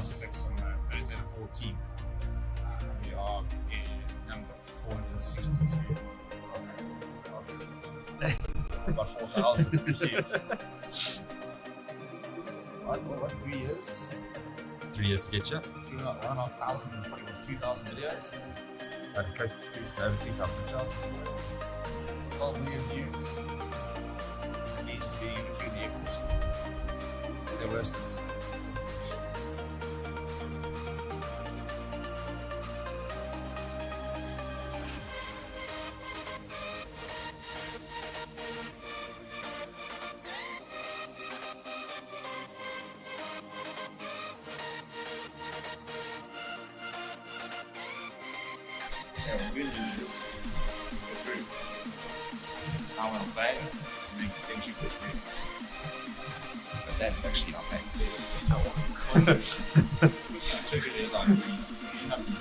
6 on Thursday the 14th. We are in number 462. About 4,000. What, 3 years? 3 years to get you. 1,500, probably was 2,000 videos. Close to over 3,000. 12 million views. It needs to be between the equals. They're worse than this. Yeah, we're going to do this. I want to play and make things you put through. But that's actually not paying. No one. Check it in like so you have to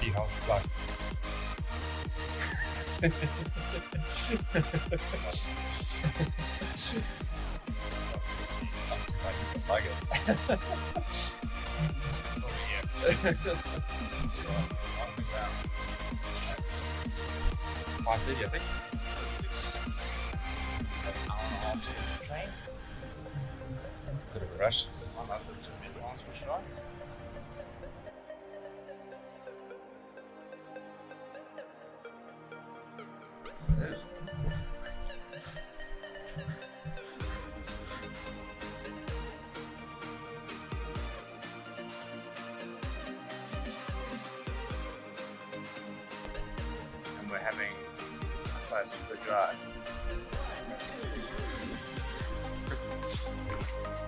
See how it's like. like it. Oh yeah. 5:30, I think. 6. An hour and a half to the train. Bit of a rush. One other transport strike. And we're having a size super dry.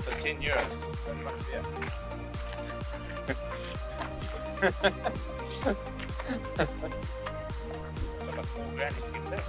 So 10 euros. That must be it. About 4 grand just to get this.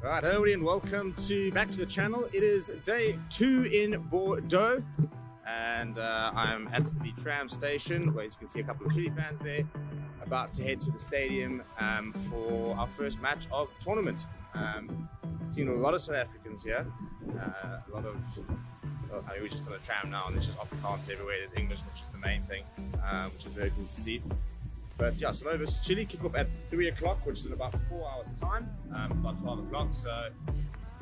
Right, hello and welcome back to the channel. It is day 2 in Bordeaux, and I'm at the tram station where you can see a couple of Chile fans there, about to head to the stadium for our first match of the tournament. Seen a lot of South Africans here, a lot of. I mean, we're just on a tram now, and there's just Afrikaans everywhere. There's English, which is the main thing, which is very cool to see. But yeah, Samoa versus Chile kick off at 3 o'clock, which is in about 4 hours time. It's about 12 o'clock, so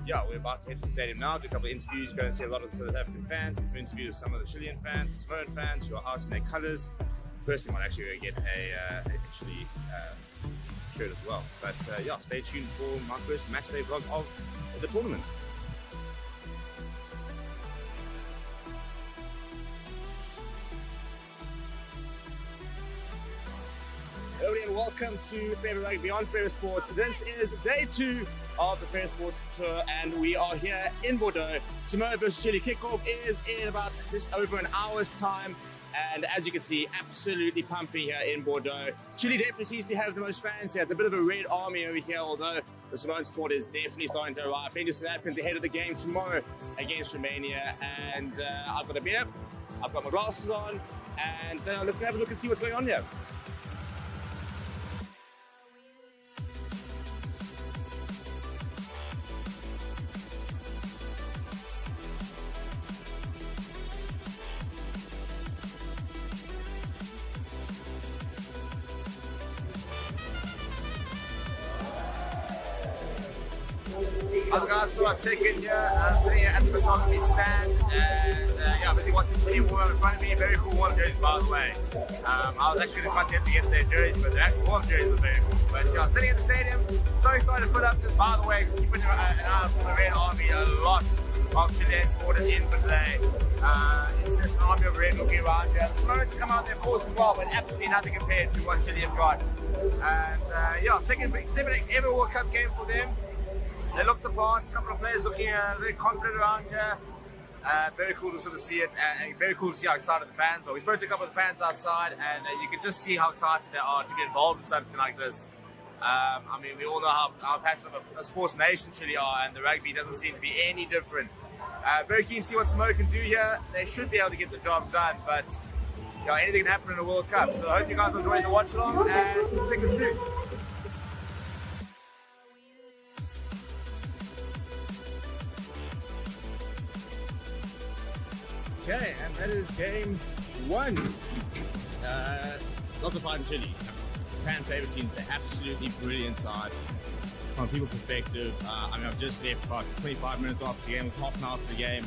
yeah, we're about to head to the stadium now, do a couple of interviews, go and see a lot of South African fans, get some interviews with some of the Chilean fans, Samoan fans who are out in their colours. Personally, might actually go get a Chile shirt as well. But yeah, stay tuned for my first match day vlog of the tournament. Hello and welcome to Favorite Rugby on Favorite Sports. This is day 2 of the Forever Sports Tour, and we are here in Bordeaux. Samoa versus Chile kickoff is in about just over an hour's time. And as you can see, absolutely pumping here in Bordeaux. Chile definitely seems to have the most fans here. It's a bit of a red army over here, although the Samoan support is definitely starting to arrive. Plenty of South Africans ahead of the game tomorrow against Romania. And I've got a beer, I've got my glasses on, and let's go have a look and see what's going on here. How's it guys? So I've taken here, sitting here at the photography stand, and yeah, busy watching team warm up in front of me. Very cool warm jerseys, by the way. I was actually going to get their jerseys, but the actual warm jerseys were very cool. But yeah, sitting at the stadium, slowly starting to fill up. Just by the way, keeping an eye out for the Red Army. A lot of Chilean supporters in for today. It's just an army of red looking around here. The Samoans have come out there, of course, as well, but absolutely nothing compared to what Chile have got. And yeah, second ever World Cup game for them. They looked the part, a couple of players looking very confident around here. Very cool to sort of see it, and very cool to see how excited the fans are. We spoke to a couple of the fans outside, and you can just see how excited they are to get involved in something like this. I mean, we all know how passionate of a sports nation Chile are, and the rugby doesn't seem to be any different. Very keen to see what Samoa can do here. They should be able to get the job done, but you know, anything can happen in a World Cup. So I hope you guys are enjoying the watch along, and take it soon. Okay, and that is game one. Not the fighting Chile. Fan favorite team, they're absolutely brilliant side. From a people perspective, I mean, I've just left about 25 minutes after the game, with half an hour after the game.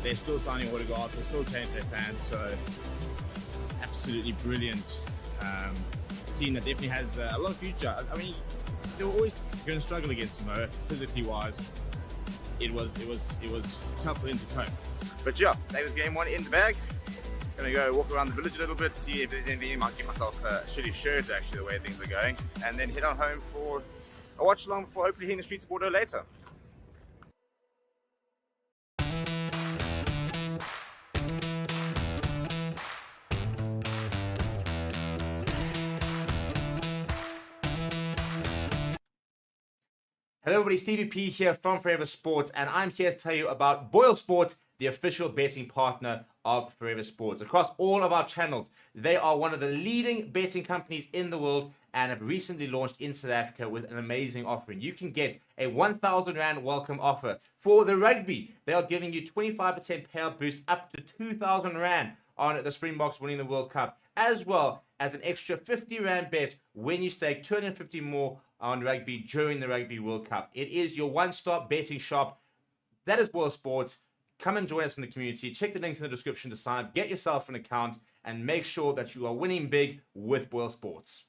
They're still signing autographs, they're still changing their fans, so absolutely brilliant team that definitely has a lot of future. I mean, they were always going to struggle against Samoa, physically wise. It was tough for them to cope. But yeah, that was game one in the bag. Gonna go walk around the village a little bit, see if there's anything. Might get myself a shitty shirt, actually, the way things are going, and then head on home for a watch along before hopefully hitting the streets of Bordeaux later. Hello everybody, Stevie P here from Forever Sports, and I'm here to tell you about BOYLESPORTS, the official betting partner of Forever Sports. Across all of our channels, they are one of the leading betting companies in the world and have recently launched in South Africa with an amazing offering. You can get a 1,000 Rand welcome offer. For the rugby, they are giving you 25% payout boost up to 2,000 Rand on the Springboks winning the World Cup, as well as an extra 50 Rand bet when you stake 250 more on rugby during the Rugby World Cup. It is your one-stop betting shop. That is BOYLESPORTS. Come and join us in the community. Check the links in the description to sign up. Get yourself an account and make sure that you are winning big with BOYLESPORTS.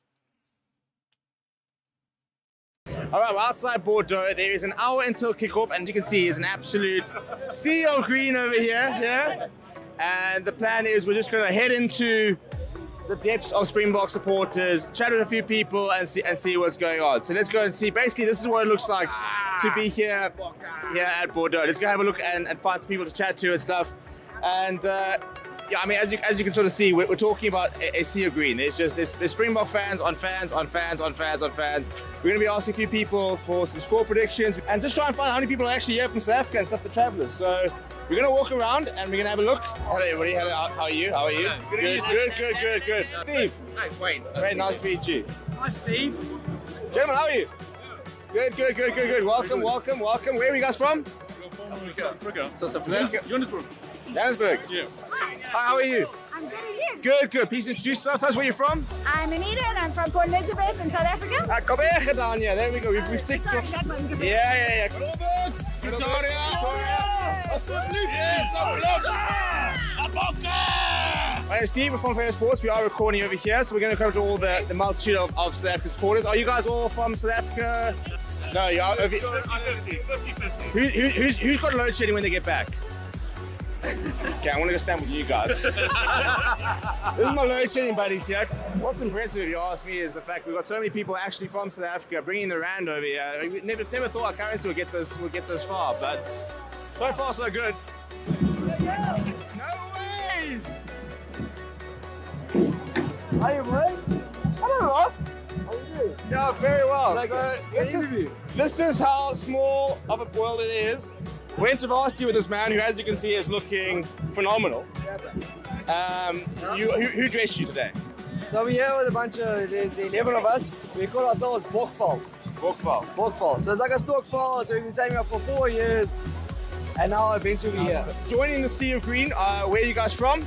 All right, we're outside Bordeaux. There is an hour until kickoff, and you can see it's an absolute sea of green over here. Yeah, and the plan is we're just going to head into the depths of Springbok supporters, chat with a few people, and see what's going on. So let's go and see. Basically, this is what it looks like to be here at Bordeaux. Let's go have a look and find some people to chat to and stuff. And yeah, I mean, as you can sort of see, we're talking about a sea of green. There's Springbok fans on fans on fans on fans on fans. We're going to be asking a few people for some score predictions and just try and find out how many people are actually here from South Africa and stuff, the travelers. So we're going to walk around and we're going to have a look. Hello everybody, hello, how are you? Good. Steve. Hi, Wayne. Very nice to meet you. Hi, Steve. Gentlemen, how are you? Good. Welcome. Where are you guys from? Africa. South Africa. Johannesburg. Johannesburg. Yeah. Hi, how are you? I'm good. Good. Please introduce yourself. Tell us where you're from. I'm Anita and I'm from Port Elizabeth in South Africa. Kabeke down here. There we go. We've ticked Sorry, off. that one. Yeah. My name is Steve, we're from Forever Sports. We are recording over here, so we're going to cover all the multitude of South African supporters. Are you guys all from South Africa? No, you are. Who's got load shedding when they get back? Okay, I want to go stand with you guys. This is my load shedding buddies here. What's impressive, if you ask me, is the fact we've got so many people actually from South Africa bringing the rand over here. We never thought our currency would get this far, but so far so good. No ways! Hi, boy. Hello, Ross. How are you? Yeah, very well. Like So interview. this is how small of a world it is. Went to varsity with this man who, as you can see, is looking phenomenal. Who dressed you today? So we're here with a bunch of, there's 11 of us. We call ourselves Borkval. Borkval. Borkval. So it's like a stokval. So we've been saving up for 4 years. And now eventually we're here. Joining the Sea of Green, where are you guys from?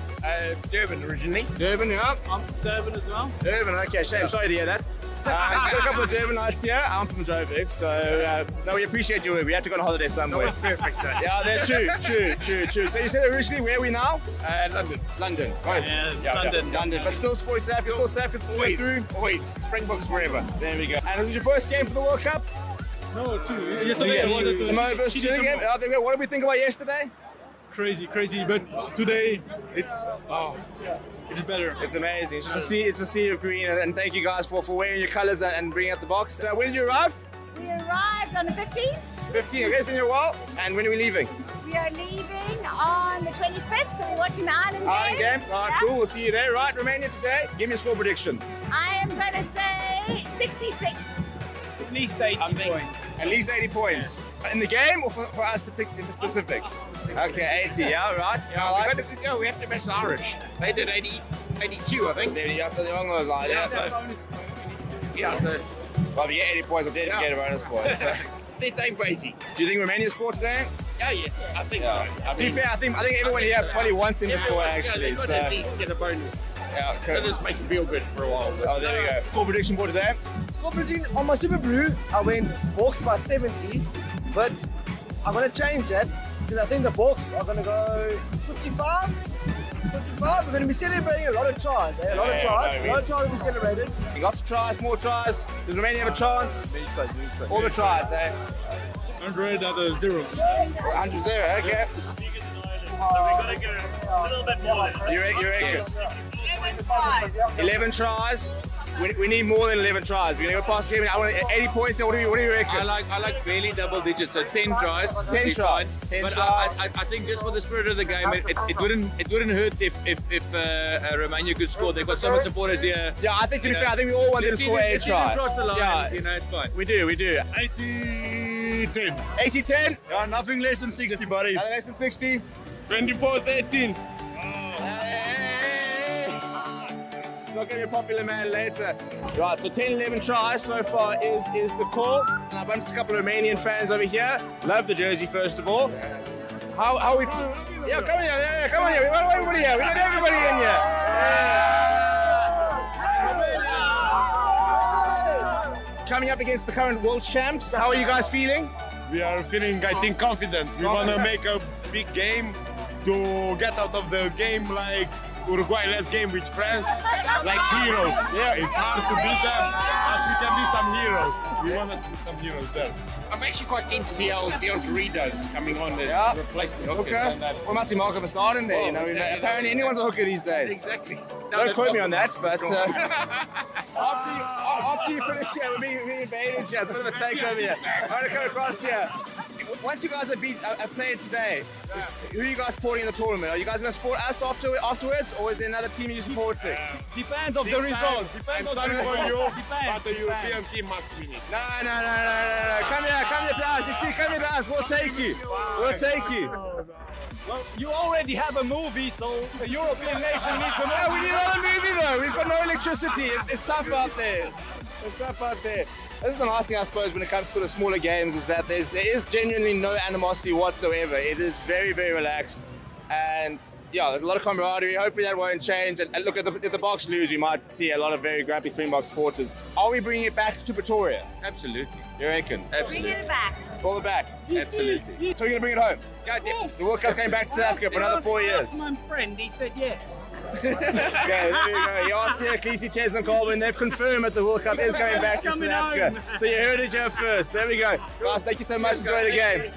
Durban originally. Durban, yeah. I'm from Durban as well. Durban, okay, shame. Sorry to hear that. Got a couple of Durbanites here. I'm from Joburg, so no, we appreciate you. We have to go on holiday somewhere. Perfect. Yeah, that's true. So you said originally, where are we now? London. Right. Yeah, London. London. But still sports South Africa, still South Africa Always. through. Always. Springboks forever. There we go. And is this your first game for the World Cup? No, two. Yesterday I wanted to Samoa versus Chile game. Oh, there we go. What did we think about yesterday? crazy, but today it's better. It's amazing. It's just it's a sea of green, and thank you guys for wearing your colours and bringing out the box. When did you arrive? We arrived on the 15th. 15. Okay, it's been a while. And when are we leaving? We are leaving on the 25th, so we're watching the Ireland game. Ireland game. All right, Yeah. cool. We'll see you there. Right, Romania today. Give me a score prediction. I am going to say 66. At least 80 points. At least 80 points. In the game or for us in specific? Okay, 80. Yeah, right. Yeah, I like we have to match the Irish. They did 82, I think. 70. That's along those lines. Yeah, so Well, if you get 80 points, I'll definitely get a bonus point. So. let's aim for 80. Do you think Romania scored today? Oh, yes, I think so. I To be fair, I think everyone here probably wants them to score actually. They've got So, to at least get a bonus. yeah, That cool. just make them feel good for a while. Oh, there we go. Score prediction for today. Score prediction on my SUPERBRU, I went Borks by 70, but I'm going to change that because I think the Borks are going to go 55. 55. We're going to be celebrating a lot of tries. A lot of tries. A lot of tries will be celebrated. You got to tries, more tries. Does Romania have a chance? Many tries. All the tries, eh? 100 out of 0. 100-0, okay. You reckon? 11 tries. We need more than 11 tries. We're gonna go past Kevin. I want 80 points. What do you reckon? I like barely double digits, so 10 tries. 10 tries. 10 But tries. I think just for the spirit of the game, it wouldn't hurt if Romania could score. They've got so many supporters here. Yeah, I think to be fair, I think we all wanted to score 8 tries. Across the line, Yeah, you know, it's fine. we do. 80-10. 80-10. Yeah, nothing less than 60, buddy. Nothing less than 60. 24-13. Not going to be a popular man later. Right, so 10-11 tries so far is the call. And I've bumped a couple of Romanian fans over here. Love the jersey, first of all. How are we? Yeah, come here. Yeah, come on here. We want everybody here. We got everybody in here. Yeah. Coming up against the current world champs. How are you guys feeling? We are feeling, I think, confident. We want to make a big game to get out of the game like Uruguay last game with France, like heroes. Yeah, it's hard to beat them, but we can be some heroes. We want to see some heroes there. I'm actually quite keen to see how Dion Ferreira's coming on as Yeah. replacement hookers. Okay. And, We must see Marco Verstappen in there. You know, exactly. apparently anyone's a hooker these days. Exactly. Don't quote me on that, but after you finish here, we're being invaded here. It's a bit of a takeover here. I'm going to come across here. Once you guys have played today, who are you guys supporting in the tournament? Are you guys going to support us afterwards, or is there another team you're supporting? Depends of the result. I'm Depends on sorry the for result. you, Depends. but the European team must win it. No. Come here to us. You see, come here to us. We'll take you. Well, you already have a movie, so the European nation needs to know. Yeah, we need another movie though. We've got no electricity. It's tough out there. This is the nice thing, I suppose, when it comes to the smaller games, is that there is genuinely no animosity whatsoever. It is very, very relaxed. And yeah, there's a lot of camaraderie. Hopefully that won't change. And look, if the Boks lose, you might see a lot of very grumpy Springbok supporters. Are we bringing it back to Pretoria? Absolutely. You reckon? Absolutely. back. Pull it back. Absolutely. So you're going to bring it home? Yeah, definitely. The World Cup came back to South Africa for another 4 years. My friend, he said yes. Okay, there you go. You asked here, Khaleesi, Ches and Colwyn. They've confirmed that the World Cup is coming back to South Coming Africa. home. So you heard it here first. There we go. Guys, thank you so much. Enjoy the game.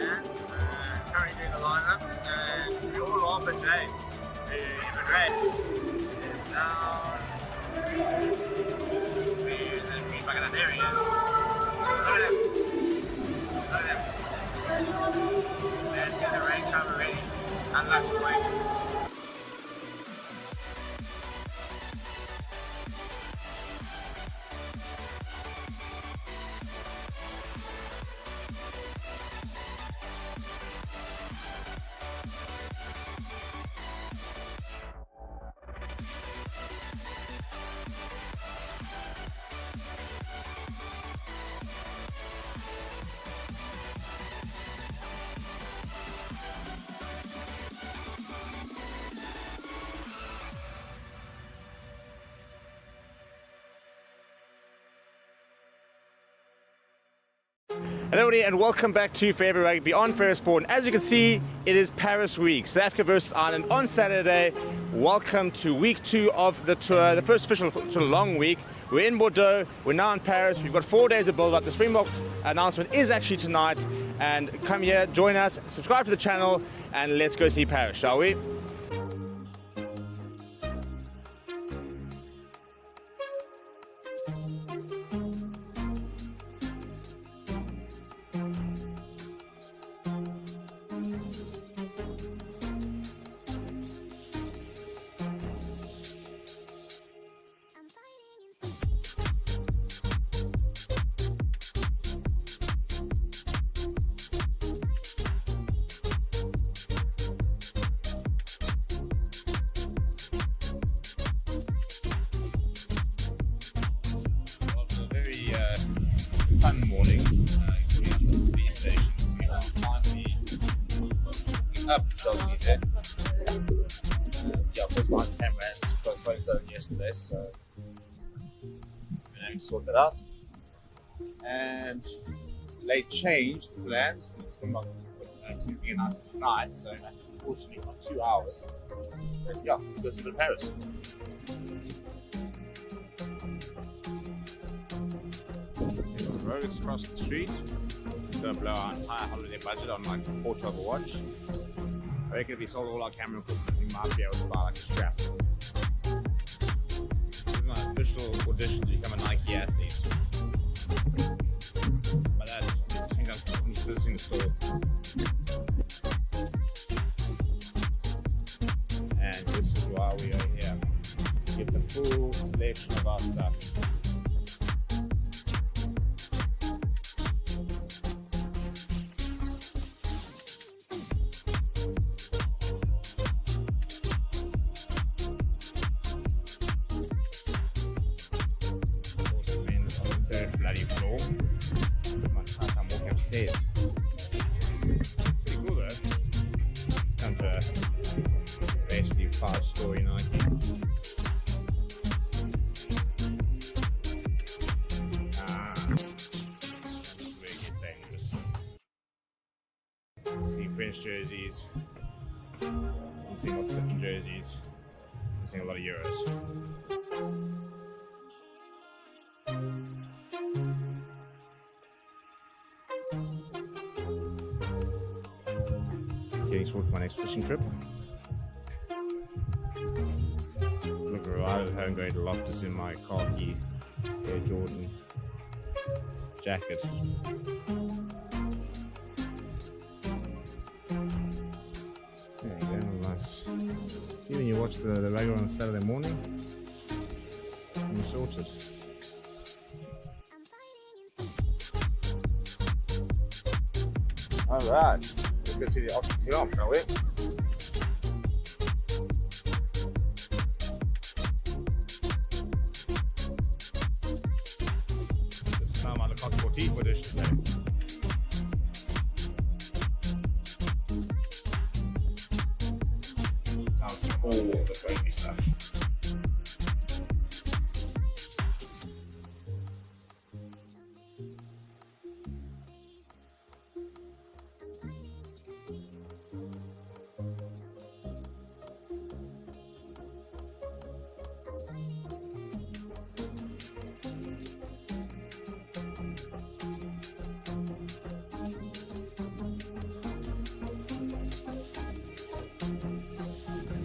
fans. Currently doing the lineup, and we all laugh at James, who in Madrid is down. And we back at there he is. Look at him. Look at him. Let's get the rain cover ready. And that's the way. Hello everybody and welcome back to Forever Rugby on Forever Sport. And as you can see, it is Paris week. South Africa versus Ireland on Saturday. Welcome to week 2 of the tour, the first official tour long week. We're in Bordeaux, we're now in Paris. We've got 4 days of build-up. The Springbok announcement is actually tonight. And come here, join us, subscribe to the channel, and let's go see Paris, shall we? Fun morning. Coming out of the police station. We are finally up doggy there. Yeah, first behind the camera and just photo yesterday, so we're having to sort that out. And late change for plans. We're not being announced tonight, so unfortunately got 2 hours. But yeah, let's go see the Paris. Roads across the street. Gonna blow our entire holiday budget on like a Portugal watch. I reckon if we sold all our camera equipment, we might be able to buy like a strap. This is my official audition to become a Nike athlete. By that, I think I'm just visiting the store. And this is why we are here. Get the full selection of our stuff. Bloody floor. I'm walking upstairs. Pretty cool though. Come to a basically 5-story Nike. This is where it gets dangerous. You see French jerseys. I'm seeing lots of different jerseys. I'm seeing a lot of Euros. Getting sorted for my next fishing trip. Look right at home, going to Loftus in my khaki Air Jordan jacket. There you go, nice. See when you watch the rugby on a Saturday morning, and you're sorted. Alright. Let's go see the option film, shall we? This is now my Lecoq 14 edition today. Sounds all the crazy stuff.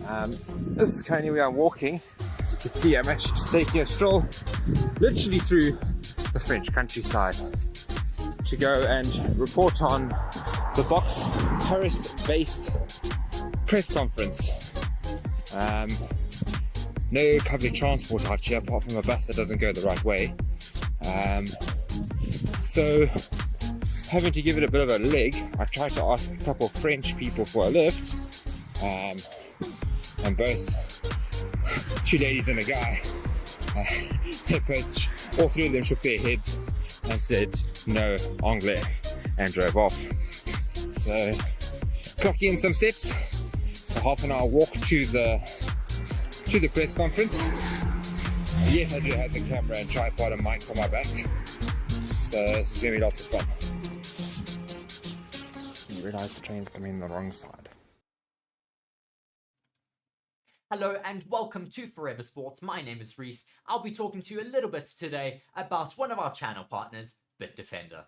This is currently where I'm walking. As you can see, I'm actually just taking a stroll literally through the French countryside to go and report on the Box Paris-based press conference. No public transport out here apart from a bus that doesn't go the right way. So having to give it a bit of a leg, I tried to ask a couple of French people for a lift, and both, 2 ladies and a guy, all three of them shook their heads and said no anglais and drove off. So clocking in some steps. It's a half an hour walk to the press conference. Yes, I do have the camera and tripod and mics on my back, so this is going to be lots of fun. I realise the train's coming in the wrong side. Hello and welcome to Forever Sports. My name is Reese. I'll be talking to you a little bit today about one of our channel partners, BITDEFENDER.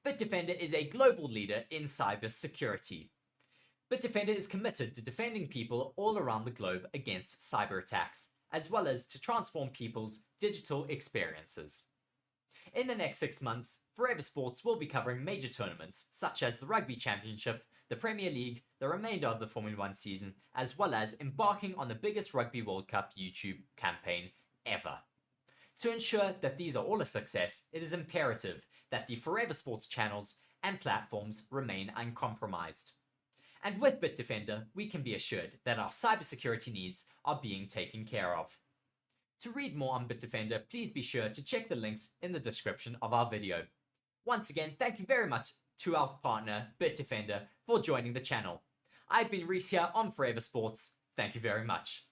BITDEFENDER is a global leader in cyber security. BITDEFENDER is committed to defending people all around the globe against cyber attacks, as well as to transform people's digital experiences. In the next 6 months, Forever Sports will be covering major tournaments such as the Rugby Championship, the Premier League, the remainder of the Formula 1 season, as well as embarking on the biggest Rugby World Cup YouTube campaign ever. To ensure that these are all a success, it is imperative that the Forever Sports channels and platforms remain uncompromised. And with BITDEFENDER, we can be assured that our cybersecurity needs are being taken care of. To read more on BITDEFENDER, please be sure to check the links in the description of our video. Once again, thank you very much to our partner, BITDEFENDER, for joining the channel. I've been Reese here on Forever Sports. Thank you very much.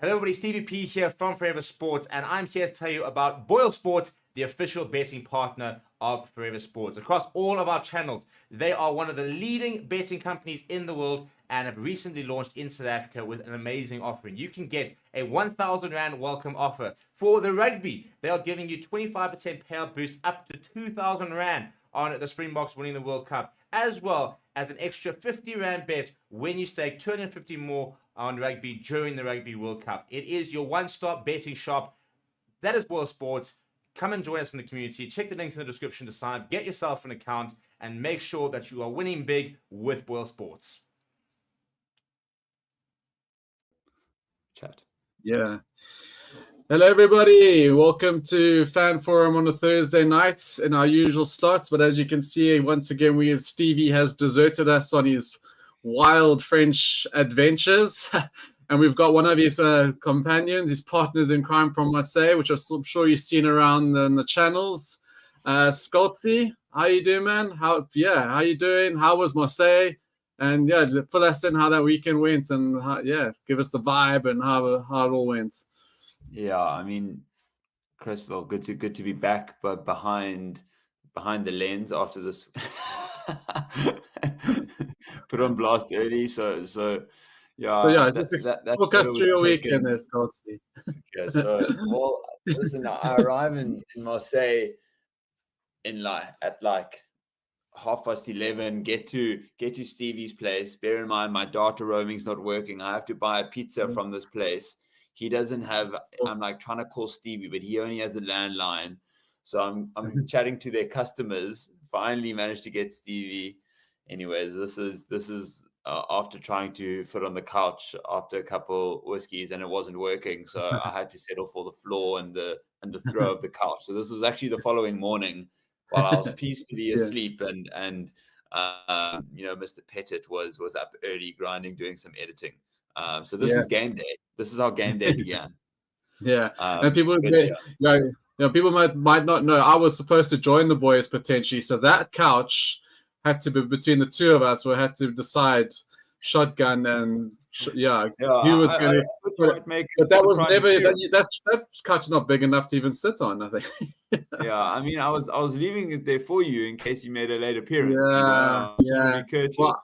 Hello everybody, Stevie P here from Forever Sports, and I'm here to tell you about BOYLESPORTS, the official betting partner of Forever Sports. Across all of our channels, they are one of the leading betting companies in the world and have recently launched in South Africa with an amazing offering. You can get a 1,000 Rand welcome offer. For the rugby, they are giving you 25% payout boost up to 2,000 Rand on the Springboks winning the World Cup, as well as an extra 50 Rand bet when you stake 250 more on rugby during the Rugby World Cup. It is your one-stop betting shop. That is BOYLESPORTS. Come and join us in the community. Check the links in the description to sign up, get yourself an account, and make sure that you are winning big with BOYLESPORTS. Chat. Yeah. Hello, everybody. Welcome to Fan Forum on a Thursday night in our usual slots. But as you can see, once again, Stevie has deserted us on his wild French adventures. And we've got one of his companions, his partners in crime from Marseille, which I'm sure you've seen around in the channels. Scotty, how you doing, man? How you doing? How was Marseille? And yeah, fill us in how that weekend went, and give us the vibe and how it all went. Yeah, I mean, Crystal, good to be back, but behind the lens after this put on blast early. So just talk us through your weekend there, Scotty. Okay, so listen, I arrive in Marseille at 11:30, get to Stevie's place. Bear in mind, my data roaming's not working. I have to buy a pizza from this place. He doesn't have. I'm like trying to call Stevie, but he only has the landline. So I'm chatting to their customers. Finally managed to get Stevie. Anyways, this is after trying to fit on the couch after a couple whiskeys, and it wasn't working. So I had to settle for the floor and the throw of the couch. So this was actually the following morning, while I was peacefully asleep, and Mr. Pettit was up early grinding, doing some editing. So this is game day. This is how game day began. And people, people might not know. I was supposed to join the boys potentially, so that couch had to be between the two of us. We had to decide shotgun and who was going to. But that was never. That couch is not big enough to even sit on, I think. I mean, I was leaving it there for you in case you made a late appearance. Well,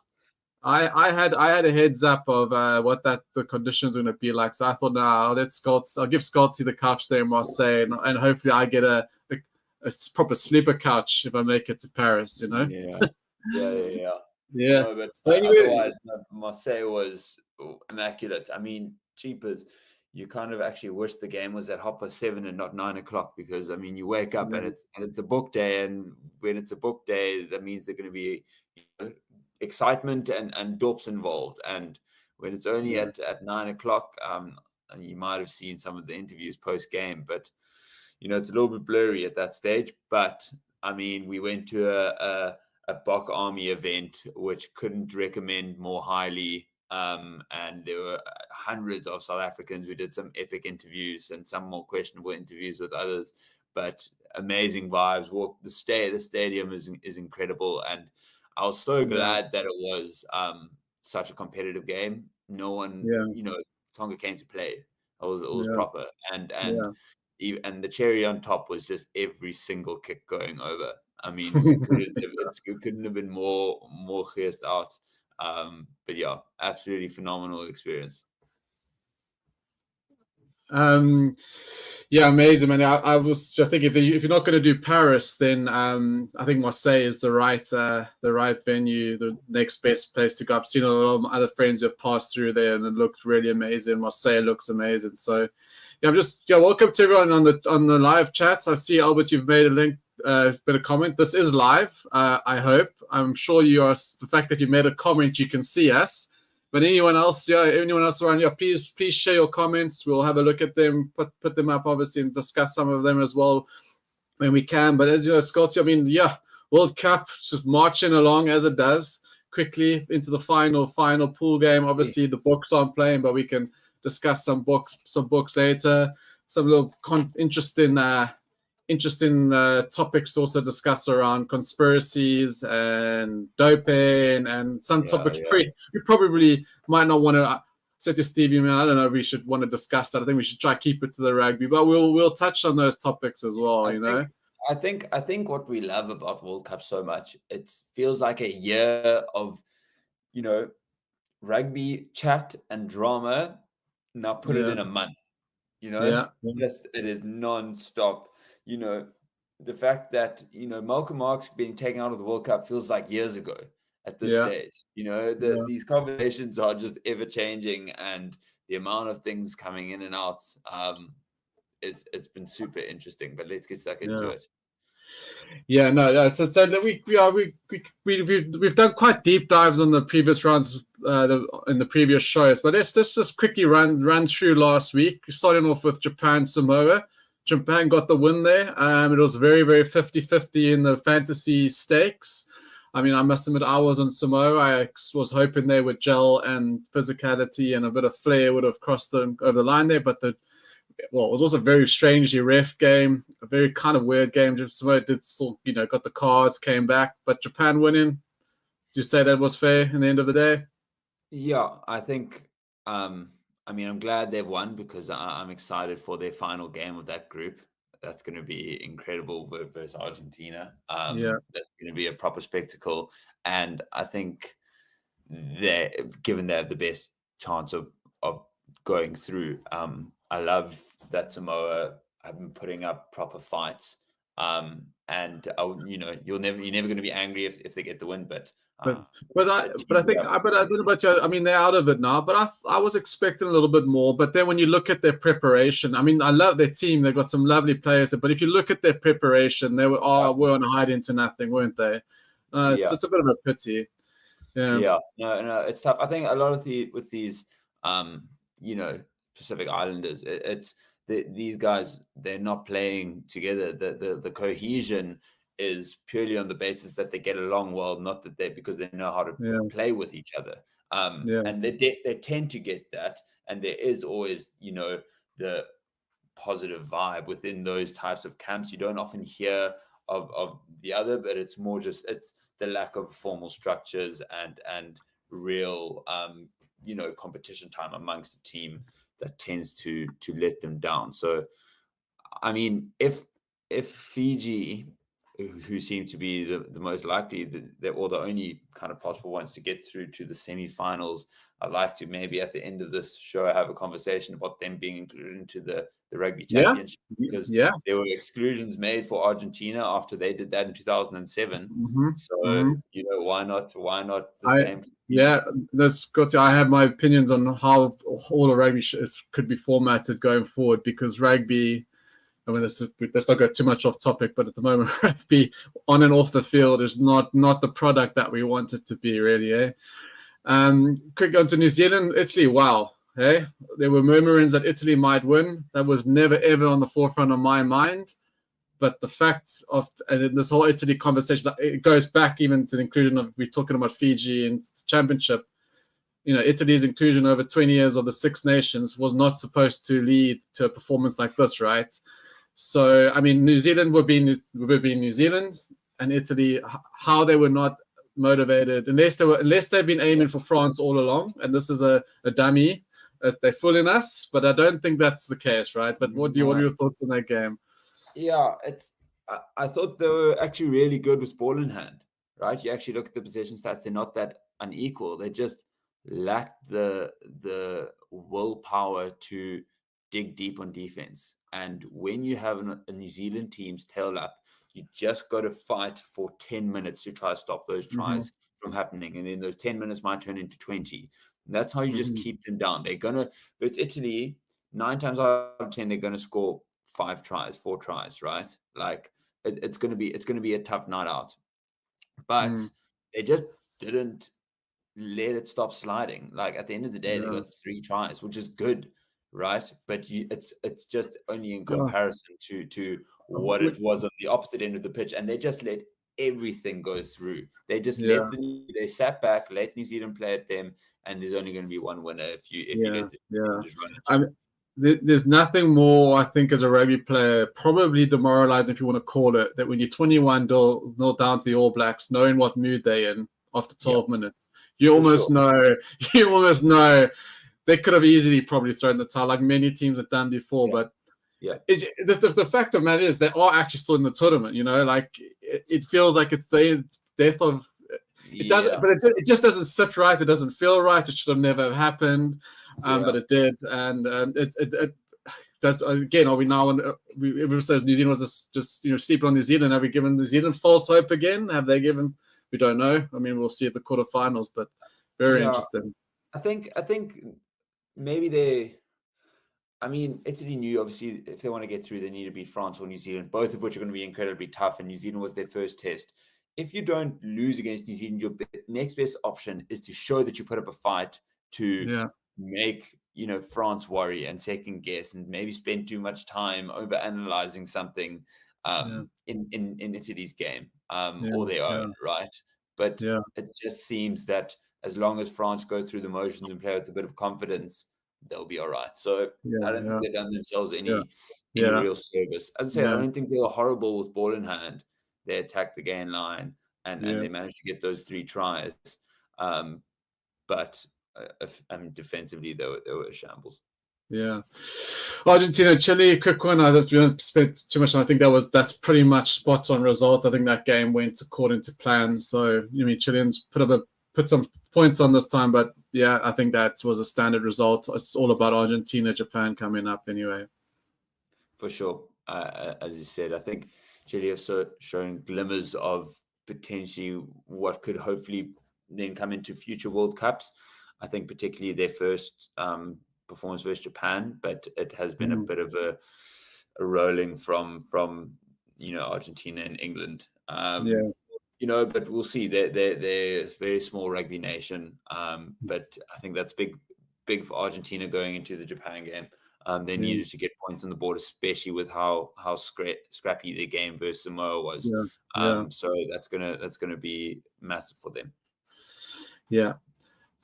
I had a heads up of what the conditions were going to be like, so I thought, I'll give Scotty the couch there in Marseille, and hopefully I get a proper sleeper couch if I make it to Paris. Yeah. No, but But anyway, otherwise, no, Marseille was immaculate. I mean, cheapers. You kind of actually wish the game was at 7:30 and not 9 o'clock, because I mean, you wake up and it's a book day, and when it's a book day, that means there's going to be excitement and dops involved. And when it's only at 9 o'clock, and you might have seen some of the interviews post game, but it's a little bit blurry at that stage. But I mean, we went to a Bok Army event, which couldn't recommend more highly. And there were hundreds of South Africans. We did some epic interviews and some more questionable interviews with others, but amazing vibes. The stadium is incredible, and I was so glad that it was such a competitive game. No one, Tonga came to play. It was proper, and the cherry on top was just every single kick going over. I mean, it couldn't have been more geared out. But yeah, absolutely phenomenal experience. Yeah, amazing, man. I was just thinking, if you're not going to do Paris, then I think Marseille is the right venue, the next best place to go. I've seen a lot of other friends who have passed through there, and it looked really amazing. Marseille looks amazing. So yeah, welcome to everyone on the live chat. I see, Albert, you've made a link. Been a comment. This is live. I hope. I'm sure you are. The fact that you made a comment, you can see us. But anyone else around here, please share your comments. We'll have a look at them, put them up, obviously, and discuss some of them as well when we can. But as you know, Scotty, I mean, World Cup just marching along as it does, quickly into the final pool game. Obviously, the books aren't playing, but we can discuss some books later. Some little interesting topics also discussed around conspiracies and doping and some topics we probably might not want to say to Stevie, man, I don't know if we should want to discuss that. I think we should try to keep it to the rugby, but we'll touch on those topics as well. I think what we love about World Cup so much, it feels like a year of rugby chat and drama. Now put it in a month. Just it is non-stop. The fact that Malcolm Marx being taken out of the World Cup feels like years ago at this stage. These conversations are just ever changing, and the amount of things coming in and out it's been super interesting. But let's get stuck into it. Yeah, no. So we've done quite deep dives on the previous rounds in the previous shows, but let's just quickly run through last week, starting off with Japan Samoa. Japan got the win there. It was very, very 50-50 in the fantasy stakes. I mean, I must admit, I was on Samoa. I was hoping they would gel, and physicality and a bit of flair would have crossed them over the line there. But it was also a very strangely ref game, a very kind of weird game. Samoa did still, got the cards, came back. But Japan winning, do you say that was fair in the end of the day? Yeah, I think... I'm glad they've won, because I'm excited for their final game of that group. That's going to be incredible versus Argentina. That's going to be a proper spectacle. And I think given they have the best chance of going through, I love that Samoa have been putting up proper fights. And you're never going to be angry if they get the win, but I don't know about you. I mean, they're out of it now, but I was expecting a little bit more. But then when you look at their preparation, I mean, I love their team. They've got some lovely players, but if you look at their preparation, they were on a hide into nothing, weren't they? So it's a bit of a pity. No, it's tough. I think a lot of with these Pacific Islanders, these guys, they're not playing together. The cohesion is purely on the basis that they get along well, not that because they know how to play with each other. And they tend to get that, and there is always the positive vibe within those types of camps. You don't often hear of the other, but it's more just the lack of formal structures and real competition time amongst the team that tends to let them down. So I mean, if Fiji who seem to be the most likely, or the only kind of possible ones to get through to the semi-finals. I'd like to maybe at the end of this show have a conversation about them being included into the Rugby Championship, because there were exclusions made for Argentina after they did that in 2007. So why not the same? Yeah, I have my opinions on how all the rugby could be formatted going forward, because rugby, I mean, let's not go too much off topic, but at the moment, rugby on and off the field is not the product that we want it to be, really. Quick on to New Zealand, Italy. Wow. Hey, there were murmurings that Italy might win. That was never, ever on the forefront of my mind. But the fact of, and this whole Italy conversation, it goes back even to the inclusion of, we're talking about Fiji and championship. Italy's inclusion over 20 years of the Six Nations was not supposed to lead to a performance like this, right? So, I mean, New Zealand would be New Zealand, and Italy, how they were not motivated, unless they've been aiming for France all along, and this is a dummy. They're fooling us, but I don't think that's the case, right? But what are your thoughts on that game? Yeah, I thought they were actually really good with ball in hand, right? You actually look at the possession stats; they're not that unequal. They just lacked the willpower to dig deep on defense. And when you have a New Zealand team's tail up, you just got to fight for 10 minutes to try to stop those tries from happening, and then those 10 minutes might turn into 20. And that's how you just keep them down. But it's Italy. 9 times out of 10, they're going to score 4 tries, right? Like it's going to be a tough night out. But they just didn't let it stop sliding. Like at the end of the day, they got 3 tries, which is good, right? But it's just only in comparison to what it was on the opposite end of the pitch, and they just let everything go through. They just they sat back, let New Zealand play at them, and there's only going to be one winner if you let them just run it. I mean, there's nothing more, I think, as a rugby player, probably demoralizing, if you want to call it, that when you're 21-0 down to the All Blacks, knowing what mood they're in after 12 minutes, you almost know they could have easily probably thrown the towel, like many teams have done before. But the fact of the matter is they are actually still in the tournament. Like it feels like it's the death of it. Doesn't, but it just doesn't sit right. It doesn't feel right. It should have never happened, but it did, and it does. Again, are we now? Everyone says New Zealand was just sleeping on New Zealand. Have we given New Zealand false hope again? Have they given? We don't know. I mean, we'll see at the quarterfinals, but very interesting. I think maybe Italy knew, obviously, if they want to get through, they need to beat France or New Zealand, both of which are going to be incredibly tough, and New Zealand was their first test. If you don't lose against New Zealand, your next best option is to show that you put up a fight to make, France worry and second guess and maybe spend too much time over analyzing something in Italy's game or their own, right? But it just seems that as long as France go through the motions and play with a bit of confidence, they'll be all right. So I don't think they've done themselves any real service. As I said, I don't think they were horrible with ball in hand. They attacked the gain line and they managed to get those 3 tries. But defensively, they were shambles. Yeah. Argentina, Chile, quick one. I don't spend too much. I think that's pretty much spot on result. I think that game went according to plan. So Chileans put some points on this time, but I think that was a standard result. It's all about Argentina, Japan coming up anyway. For sure. As you said, I think Chile have shown glimmers of potentially what could hopefully then come into future World Cups. I think particularly their first performance versus Japan, but it has been a bit of a rolling from Argentina and England. But we'll see. They're a very small rugby nation, but I think that's big for Argentina going into the Japan game. They needed to get points on the board, especially with how scrappy their game versus Samoa was. So that's gonna be massive for them. Yeah.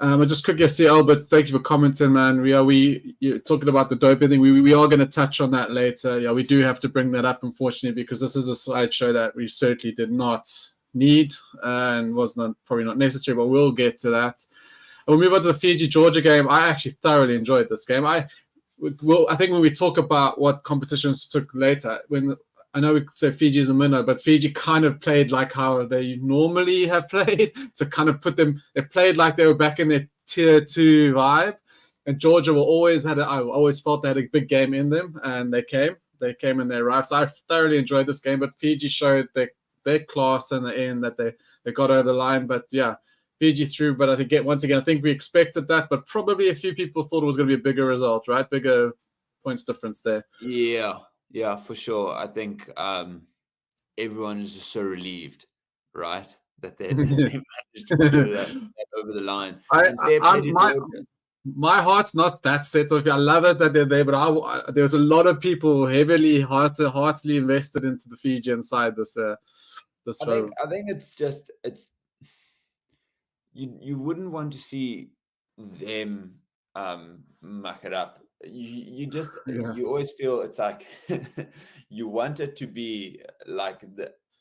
I just quickly see Albert, thank you for commenting, man. You're talking about the doping thing. We are going to touch on that later. Yeah, we do have to bring that up, unfortunately, because this is a slideshow that we certainly did not need and was probably not necessary, but we'll get to that. And we'll move on to the Fiji-Georgia game. I actually thoroughly enjoyed this game. I think when we talk about what competitions took later, when I know we say Fiji is a minnow, but Fiji kind of played like how they normally have played. To kind of put them, they played like they were back in their tier 2 vibe. And Georgia I always felt they had a big game in them, and they came and they arrived. So I thoroughly enjoyed this game, but Fiji showed their class in the end, that they got over the line. But yeah, Fiji through. But I think once again, I think we expected that, but probably a few people thought it was going to be a bigger result, right? Bigger points difference there. Yeah, for sure. I think everyone is just so relieved, right, that they managed to put that over the line. My heart's not that set off. I love it that they're there, but there was a lot of people heavily, heartily invested into the Fijian side this. I think it's you wouldn't want to see them muck it up. You always feel it's like you want it to be like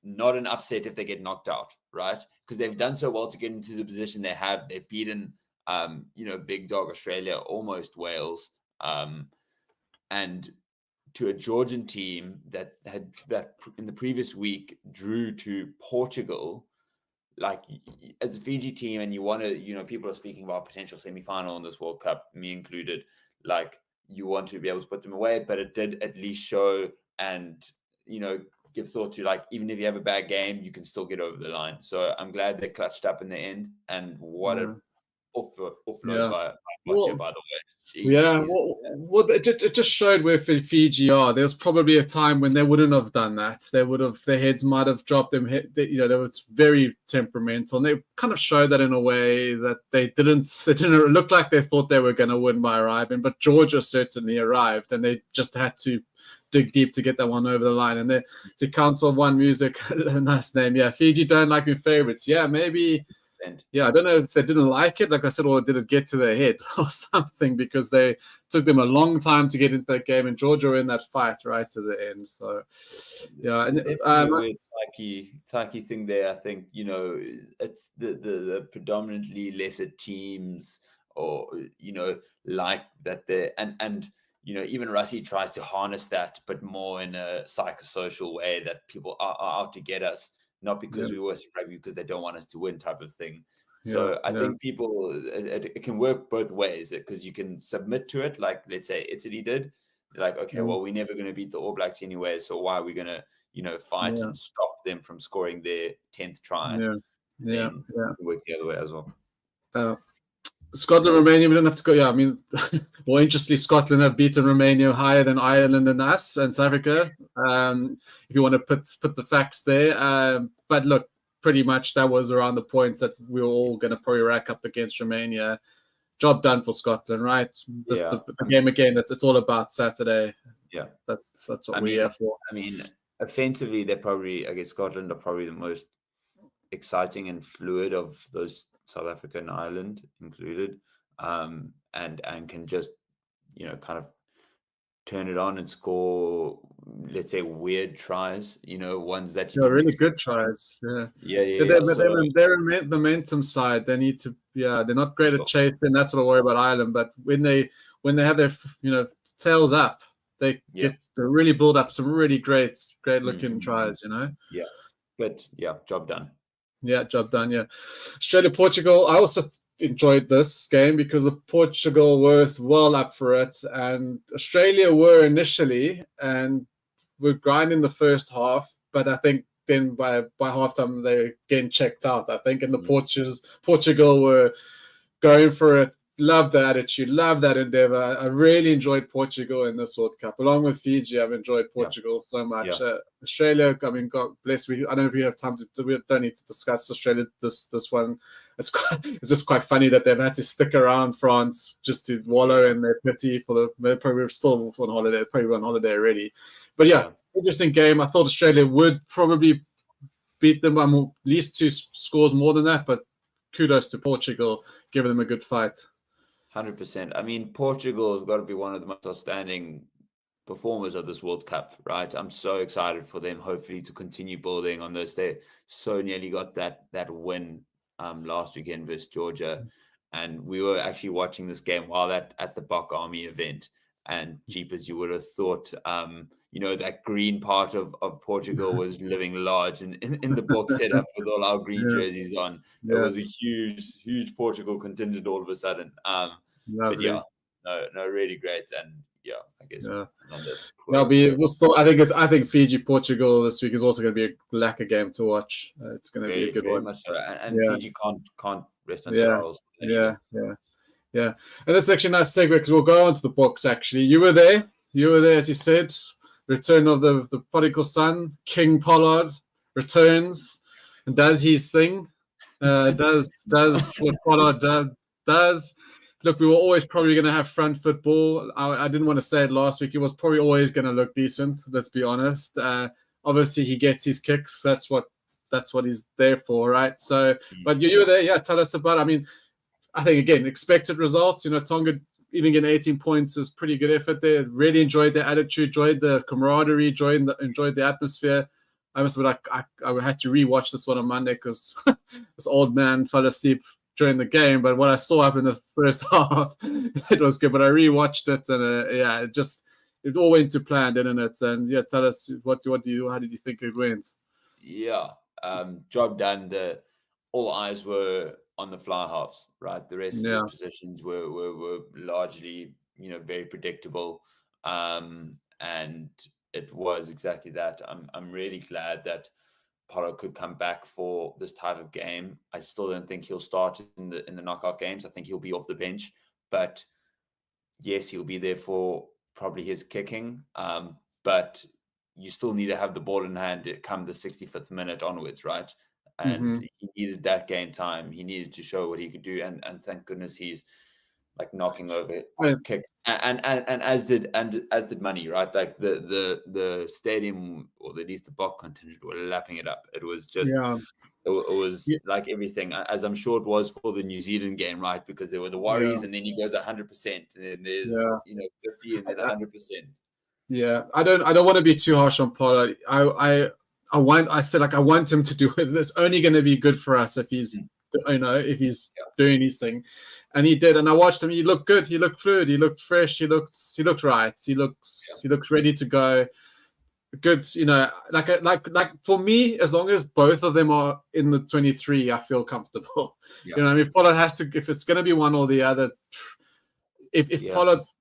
not an upset if they get knocked out, right? Because they've done so well to get into the position they have. They've beaten big dog Australia, almost Wales, and to a Georgian team that in the previous week drew to Portugal. Like, as a Fiji team, and you want to, people are speaking about potential semi-final in this World Cup, me included. Like, you want to be able to put them away, but it did at least show and give thought to, like, even if you have a bad game, you can still get over the line. So I'm glad they clutched up in the end, and what an offload by the way. It just showed where Fiji are. There was probably a time when they wouldn't have done that. Their heads might have dropped them. They were very temperamental, and they kind of showed that in a way that they didn't look like they thought they were going to win by arriving. But Georgia certainly arrived, and they just had to dig deep to get that one over the line. And to Council of One Music, a nice name. Yeah, Fiji don't like me favorites. Yeah, maybe. Yeah, I don't know if they didn't like it, like I said, or did it get to their head or something, because they took them a long time to get into that game, and Georgia were in that fight right to the end. So, yeah, and it's psyche thing there. I think it's the predominantly lesser teams, or like that there, and even Russie tries to harness that, but more in a psychosocial way, that people are out to get us. Not because we worship rugby, because they don't want us to win, type of thing. So I think people, it can work both ways, because you can submit to it. Like, let's say Italy did. They're like, okay, well, we're never going to beat the All Blacks anyway, so why are we going to fight and stop them from scoring their 10th try? Work the other way as well. Scotland, Romania, we don't have to go. Yeah, I mean, more interestingly, Scotland have beaten Romania higher than Ireland and us and South Africa. If you want to put the facts there, but look, pretty much that was around the points that we were all going to probably rack up against Romania. Job done for Scotland, right? The game again. It's all about Saturday. Yeah, that's what we're here for. I mean, offensively, Scotland are probably the most exciting and fluid of those, South Africa and Ireland included, and can just kind of turn it on and score, let's say, weird tries, ones that really good tries. Their momentum side, they need to. They're not great at chasing. That's what I worry about Ireland. But when they have their tails up, they really build up some really great looking tries. Job done. Yeah, job done. Yeah, Australia, Portugal. I also enjoyed this game because Portugal were well up for it, and Australia were initially, and were grinding the first half. But I think then by halftime they were getting checked out. I think, and the Portugal were going for it. Love the attitude, love that endeavor. I really enjoyed Portugal in this World Cup, along with Fiji. I've enjoyed Portugal so much. Australia, I mean, God bless. I don't know if we have time to. We don't need to discuss Australia. This one, it's just quite funny that they've had to stick around France just to wallow in their pity for they're probably still on holiday. Probably on holiday already. But interesting game. I thought Australia would probably beat them by at least 2 scores more than that. But kudos to Portugal, giving them a good fight. 100%. I mean, Portugal has got to be one of the most outstanding performers of this World Cup, right? I'm so excited for them, hopefully, to continue building on this. They so nearly got that win last weekend versus Georgia. And we were actually watching this game while at the Bok Army event. And jeepers, you would have thought, that green part of Portugal was living large in the box setup with all our green jerseys on. It was a huge Portugal contingent all of a sudden. But yeah, no, really great. And yeah, I guess I think Fiji Portugal this week is also going to be a lacquer game to watch. It's going to be a good one. Much so. And Fiji can't rest on their laurels. Yeah. And that's actually a nice segue because we'll go on to the box. Actually, you were there, as you said. Return of the prodigal son, King Pollard returns and does his thing. Does what Pollard does. Look, we were always probably going to have front football. I didn't want to say it last week. It was probably always going to look decent. Let's be honest. Obviously, he gets his kicks. That's what he's there for, right? So, but you were there. Yeah, tell us about. I mean, I think again, expected results. Tonga even getting 18 points is pretty good effort there. Really enjoyed their attitude, enjoyed the camaraderie, enjoyed the atmosphere. I had to rewatch this one on Monday because this old man fell asleep during the game. But what I saw up in the first half, it was good. But I rewatched it, and it all went to plan, didn't it? And yeah, tell us how did you think it went? Yeah, job done. All eyes were on the fly halves, right? The rest of the positions were largely, very predictable. And it was exactly that. I'm really glad that Pollard could come back for this type of game. I still don't think he'll start in the knockout games. I think he'll be off the bench. But yes, he'll be there for probably his kicking. But you still need to have the ball in hand come the 65th minute onwards, right? And he needed that game time. He needed to show what he could do, and thank goodness he's like knocking over kicks, and as did Money, right? Like the stadium, or at least the Bok contingent, were lapping it up. It was just it was like everything, as I'm sure it was for the New Zealand game, right? Because there were the worries, and then he goes 100%, and then there's 50 and then 100%. Yeah, I don't want to be too harsh on Pollard. I want him to do it. It's only going to be good for us if he's, doing his thing, and he did. And I watched him. He looked good. He looked fluid. He looked fresh. He looked right. He looks ready to go. Good. Like for me, as long as both of them are in the 23, I feel comfortable. Yeah. I mean, Pollard has to. If it's going to be one or the other, if Pollard's,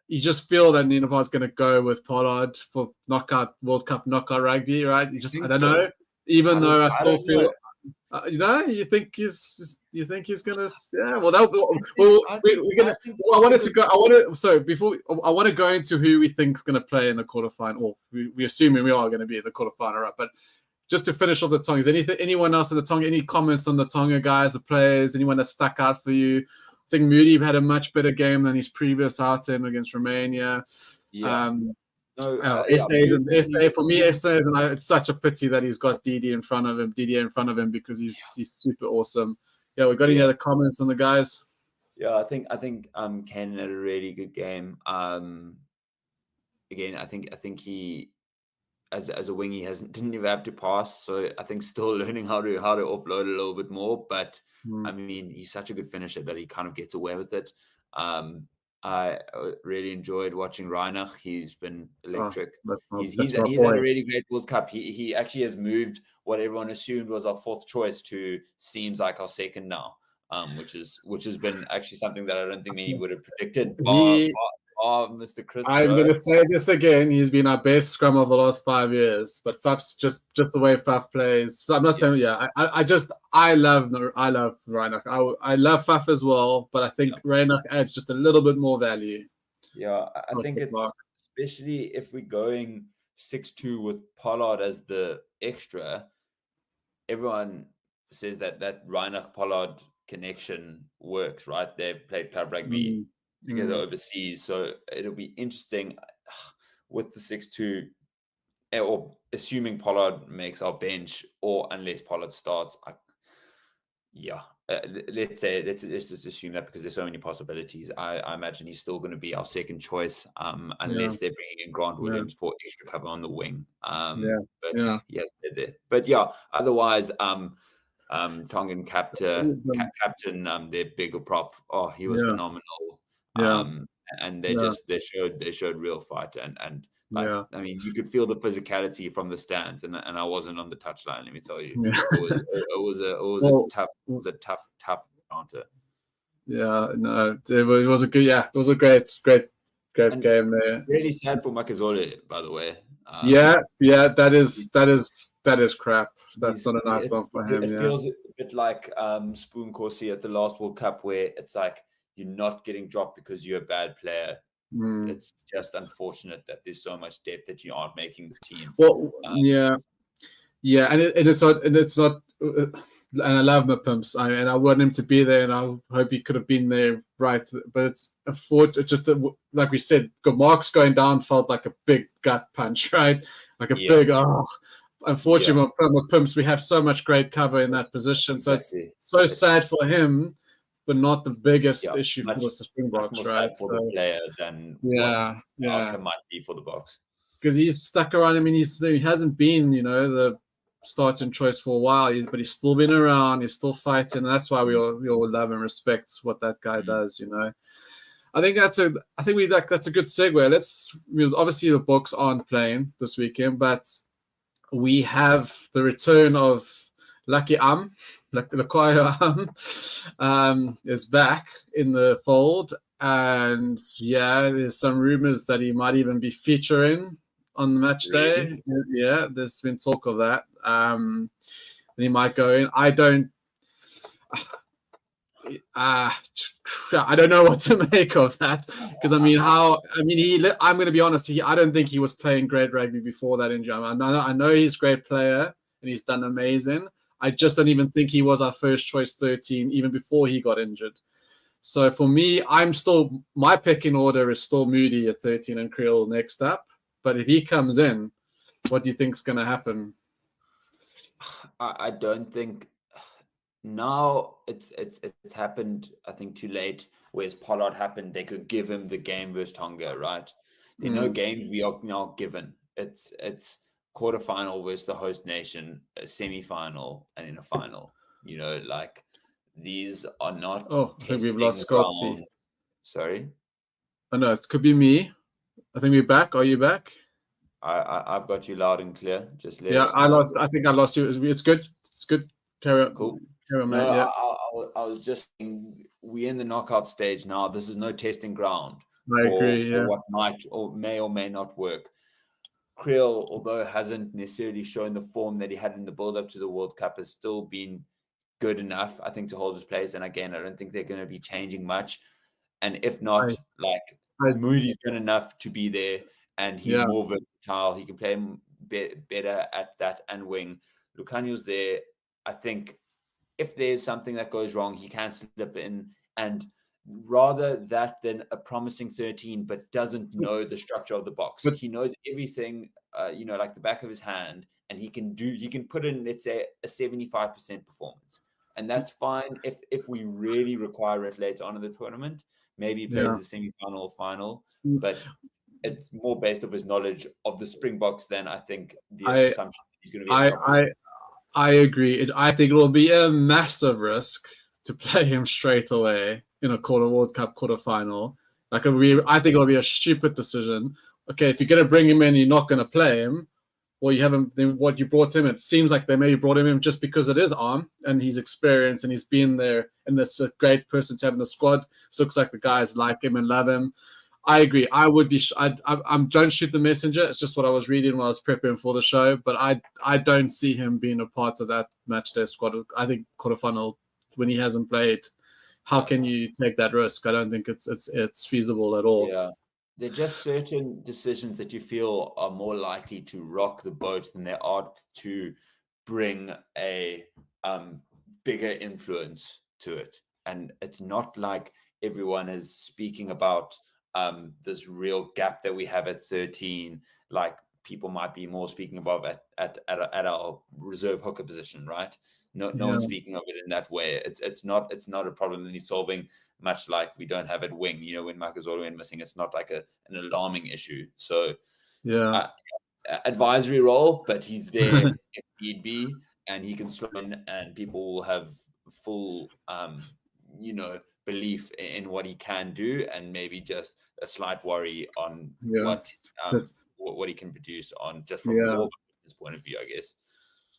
you just feel that Nineveh's going to go with Pollard for World Cup knockout rugby, right? I don't know. Even though I still feel, you think he's going to? Yeah. Well, we're gonna. I wanted to go. I want to go into who we think is going to play in the quarterfinal. Or we assuming we are going to be in the quarterfinal, right? But just to finish off the Tonga, is anyone else in the Tonga? Any comments on the Tonga guys, the players? Anyone that stuck out for you? I think Moody had a much better game than his previous outing against Romania. Yeah. For me, it's such a pity that he's got Didier in front of him because he's super awesome. Yeah, we got any other comments on the guys? Yeah, I think Ken had a really good game. Again, I think he, as a wing, he didn't even have to pass, so I think still learning how to offload a little bit more. But I mean, he's such a good finisher that he kind of gets away with it. I really enjoyed watching Reinach. He's been electric. He's had a really great World Cup. He actually has moved what everyone assumed was our fourth choice to seems like our second now, which has been actually something that I don't think many would have predicted. Mr. Chris, I'm going to say this again. He's been our best scrum of the last 5 years. But Faf's just the way Faf plays. I'm not saying I love Reinach. I love Faf as well, but I think Reinach adds just a little bit more value. Yeah, I think it's especially if we're going 6-2 with Pollard as the extra. Everyone says that Reinach Pollard connection works, right? They've played club rugby together overseas, so it'll be interesting with the 6-2, or assuming Pollard makes our bench, or unless Pollard starts. Let's just assume that, because there's so many possibilities. I imagine he's still going to be our second choice, unless they're bringing in Grant Williams for extra cover on the wing. But otherwise, Tongan captain, their bigger prop. Oh, he was phenomenal. and they showed real fight and like, Yeah. I mean, you could feel the physicality from the stands, and I wasn't on the touchline. Let me tell you, Yeah. it was a tough encounter. Yeah, no, it was a good, it was a great game there. Really sad for Makazole, by the way. Yeah, that is crap. That's not a nice one for him. It feels a bit like Spoon Corsi at the last World Cup, where it's like you're not getting dropped because you're a bad player. It's just unfortunate that there's so much depth that you aren't making the team. Well, and it's not. And I love my pimps, and I want him to be there, and I hope he could have been there, right? But it's just like we said, Mark's going down felt like a big gut punch, right? Like a big Unfortunately, my pimps, we have so much great cover in that position, so it's so sad for him, but not the biggest issue for the Springboks, right? For the player than what outcome might be for the Boks, because he's stuck around. I mean, he hasn't been, the starting choice for a while, but he's still been around. He's still fighting. And that's why we all love and respect what that guy does. I think that's a good segue. Obviously the Boks aren't playing this weekend, but we have the return of Lucky Lakwaya is back in the fold, and there's some rumors that he might even be featuring on the match day. Yeah, there's been talk of that. And he might go in. I don't know what to make of that, because I'm going to be honest. I don't think he was playing great rugby before that injury. I know he's a great player and he's done amazing. I just don't even think he was our first choice 13 even before he got injured. So for me, my pecking order is still Moody at 13 and Creel next up. But if he comes in, what do you think is going to happen? I don't think now it's happened. I think too late. Whereas Pollard happened, they could give him the game versus Tonga, right? There are no games we are now given. It's quarterfinal versus the host nation, a semi-final, and in a final. Like these are not. Oh, I think we've lost Scotty. Sorry. Oh no, it could be me. I think we're back. Are you back? I've got you loud and clear. Just I think I lost you. It's good. It's good. Carry on. Cool. Carry on, mate. I was just saying, we're in the knockout stage now. This is no testing ground. I agree. For what might or may not work. Creel, although hasn't necessarily shown the form that he had in the build-up to the World Cup, has still been good enough, I think, to hold his place. And again, I don't think they're going to be changing much. And if not, Moody's good enough to be there, and he's more versatile. He can play better at that and wing. Lucanio's there. I think if there's something that goes wrong, he can slip in, and rather that than a promising 13 but doesn't know the structure of the box. He knows everything, like the back of his hand, and he can put in, let's say, a 75% performance, and that's fine. If we really require it later on in the tournament, maybe he plays the semi-final or final, but it's more based on his knowledge of the Springboks than I think the assumption he's going to be. I agree. I think it will be a massive risk to play him straight away in a World Cup quarterfinal. I think it'll be a stupid decision. Okay, if you're going to bring him in, you're not going to play him. Well, you haven't. Then what you brought him? It seems like they maybe brought him in just because it is Arm and he's experienced and he's been there, and that's a great person to have in the squad. It looks like the guys like him and love him. I agree. I would be. Don't shoot the messenger. It's just what I was reading while I was preparing for the show. But I don't see him being a part of that match day squad. I think quarterfinal, when he hasn't played, how can you take that risk? I don't think it's feasible at all. Yeah, there are just certain decisions that you feel are more likely to rock the boat than they are to bring a bigger influence to it. And it's not like everyone is speaking about this real gap that we have at 13, like people might be more speaking about at our reserve hooker position, right? No one's speaking of it in that way. It's not a problem that he's solving, much like we don't have at wing. When Makazole went missing, it's not like an alarming issue. So advisory role, but he's there if need be, and he can slot in, and people will have full belief in what he can do, and maybe just a slight worry on Yeah. what he can produce on just from Yeah. more of his point of view, I guess.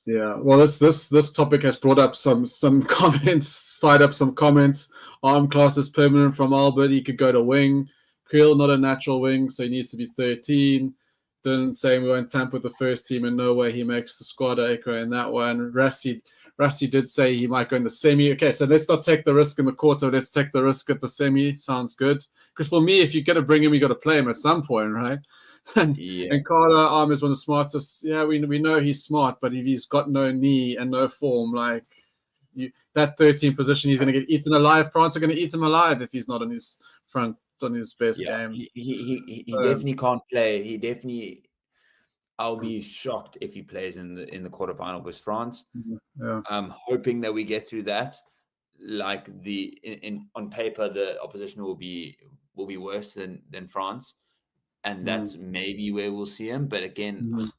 Yeah, well, this topic has brought up some comments, fired up some comments. Arm class is permanent from Albert. He could go to wing. Creel, not a natural wing, so he needs to be 13. Didn't say we won't tamper with the first team, and no way he makes the squad. Acre in that one. Rassi did say he might go in the semi. Okay, so let's not take the risk in the quarter. Let's take the risk at the semi. Sounds good. Because for me, if you're going to bring him, you got to play him at some point, right? And Carter Arm is one of the smartest. Yeah, we know he's smart, but if he's got no knee and no form, like that 13 position, he's going to get eaten alive. France are going to eat him alive if he's not on his best game. He definitely can't play. I'll be shocked if he plays in the quarterfinal versus France. Yeah. I'm hoping that we get through that. Like on paper, the opposition will be worse than France. And that's maybe where we'll see him. But again,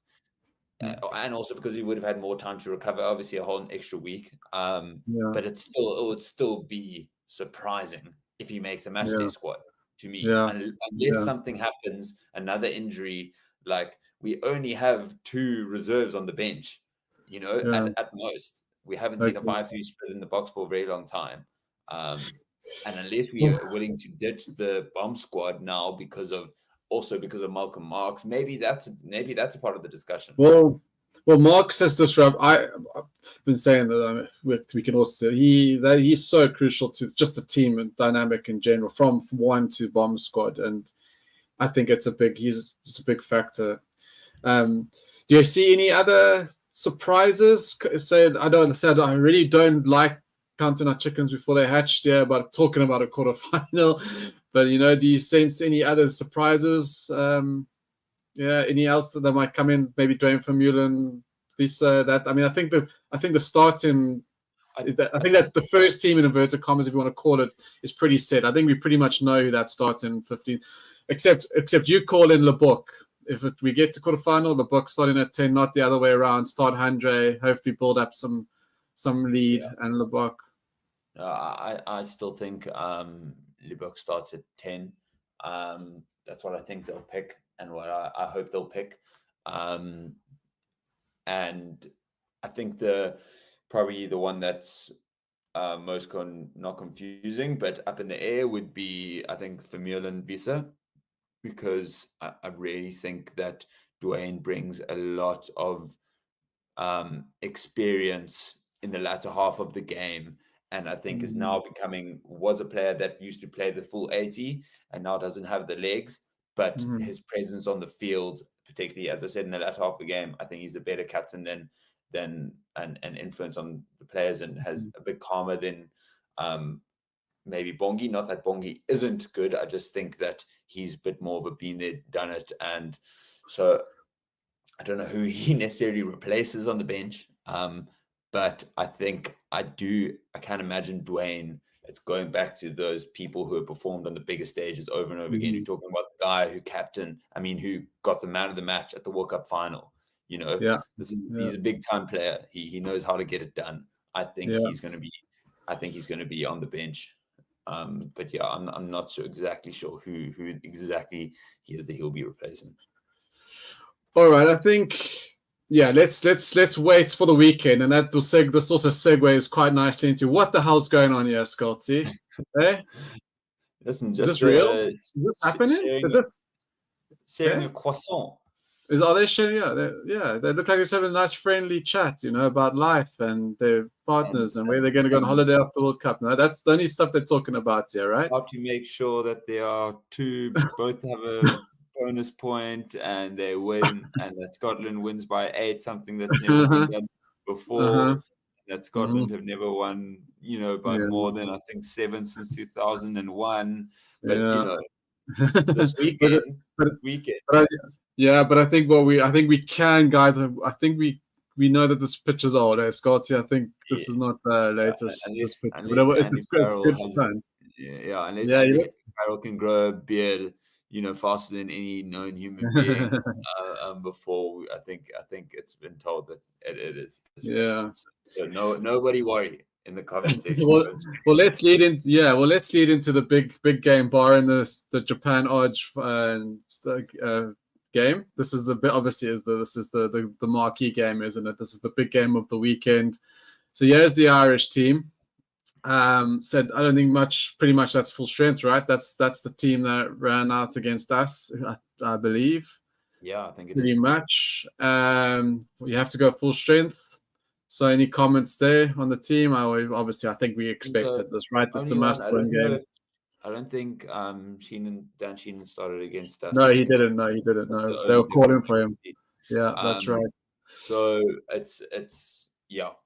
and also because he would have had more time to recover, obviously a whole extra week. But it would still be surprising if he makes a matchday squad to me. Unless something happens, another injury, like we only have 2 reserves on the bench, at most. We haven't seen a 5-3 split in the box for a very long time. And unless we are willing to ditch the bomb squad now because of Malcolm Marx, maybe that's a part of the discussion. Well, Marx has disrupted. I've been saying that we can also he's so crucial to just the team and dynamic in general, from 1 to bomb squad, and I think he's a big factor. Do you see any other surprises? I really don't like counting our chickens before they hatched. Yeah, but talking about a quarterfinal. But do you sense any other surprises? Any else that might come in? Maybe Dwayne Vermeulen, Lisa. I think the starting. I think that the first team in inverted commas, if you want to call it, is pretty set. I think we pretty much know who that starts in 15, except you call in LeBook. If we get to quarterfinal, LeBook starting at 10, not the other way around. Start Handre, hopefully build up some lead, and LeBook. I still think LeBook starts at 10. That's what I think they'll pick, and what I hope they'll pick. And I think probably the one that's most not confusing, but up in the air would be, I think, Vermeulen Visa, because I really think that Dwayne brings a lot of experience in the latter half of the game. And I think is now was a player that used to play the full 80 and now doesn't have the legs, but his presence on the field, particularly, as I said, in the latter half of the game, I think he's a better captain than an influence on the players, and has a bit calmer than maybe Bongi. Not that Bongi isn't good. I just think that he's a bit more of a been there, done it. And so I don't know who he necessarily replaces on the bench. But I think I can't imagine Dwayne. It's going back to those people who have performed on the biggest stages over and over again. You're talking about the guy who got the man of the match at the World Cup final. He's a big time player. He knows how to get it done. I think he's going to be on the bench. But yeah, I'm not so exactly sure who exactly he is that he'll be replacing. All right, I think. Yeah, let's wait for the weekend, and this also segues quite nicely into what the hell's going on here, Scotty. Hey, listen, is this real? Is this happening? Sharing a croissant. Are they sharing? Yeah, they look like they're having a nice friendly chat, about life and their partners and where they're going to go on holiday after the World Cup. No, that's the only stuff they're talking about here, right? How to make sure that they are both have a bonus point and they win, and that Scotland wins by 8, something that's never been done before. That Scotland have never won, by more than, I think, 7 since 2001. But this weekend. But I think we can, guys. I think we know that this pitch is old, Scotty. I think this is not the latest. It's good fun. Unless Farrell can grow a beard, faster than any known human being before. I think it's been told that it is. Yeah. So nobody worry. in the comment section. well, let's lead in. Yeah, well, let's lead into the big game, barring the Japan Odds game. This is obviously this is the marquee game, isn't it? This is the big game of the weekend. So here's the Irish team. Said I don't think pretty much that's full strength, right? That's the team that ran out against us, I believe. Yeah, I think it pretty is. much. You have to go full strength. So any comments there on the team? Obviously, I think we expected this, right? It's a must-win game. I don't think Dan Sheenan started against us. No, he didn't. No, he didn't. No, they were calling for him. Yeah, that's right. So it's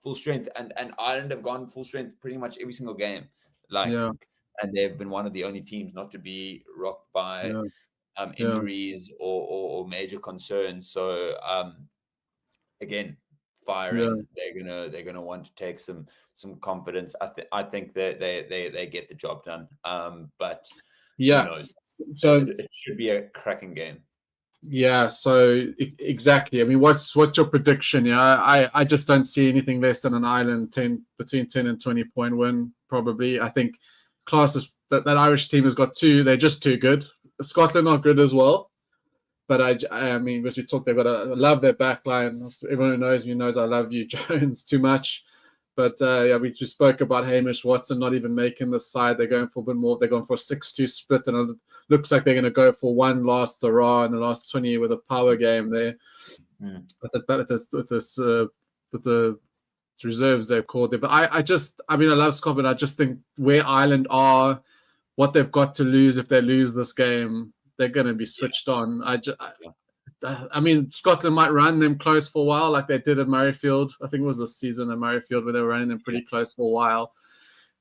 full strength, and Ireland have gone full strength pretty much every single game. And they've been one of the only teams not to be rocked by injuries or major concerns. So again, firing, they're gonna want to take some confidence. I think that they get the job done. But who knows? So it should be a cracking game. Yeah, so exactly. I mean, what's your prediction? Yeah, I just don't see anything less than an Ireland between 10 and 20 point win. Probably, I think classes that Irish team has got two. They're just too good. Scotland are good as well, but I mean, as we talked, they've got I love their back line. Everyone who knows me knows I love you, Jones, too much. But we just spoke about Hamish Watson not even making the side. They're going for a bit more. They're going for a 6-2 split, and it looks like they're going to go for one last hurrah in the last 20 with a power game there. With the reserves they've called there. But I love Scotland. I just think where Ireland are, what they've got to lose if they lose this game, they're going to be switched on. I mean, Scotland might run them close for a while, like they did at Murrayfield. I think it was this season at Murrayfield where they were running them pretty close for a while.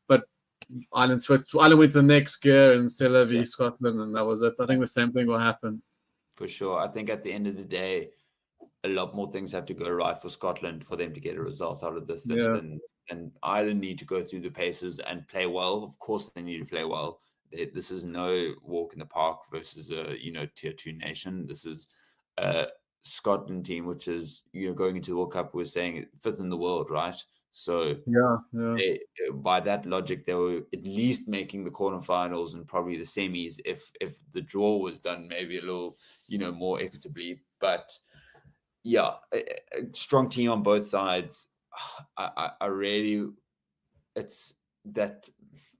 But Ireland went to the next gear and Tel Aviv, Scotland, and that was it. I think the same thing will happen. For sure. I think at the end of the day, a lot more things have to go right for Scotland for them to get a result out of this. And Ireland need to go through the paces and play well. Of course, they need to play well. This is no walk in the park versus a tier 2 nation. This is a Scotland team, which is going into the World Cup, we're saying 5th in the world, right? So by that logic, they were at least making the quarterfinals and probably the semis if the draw was done maybe a little more equitably. But a strong team on both sides. I really, it's that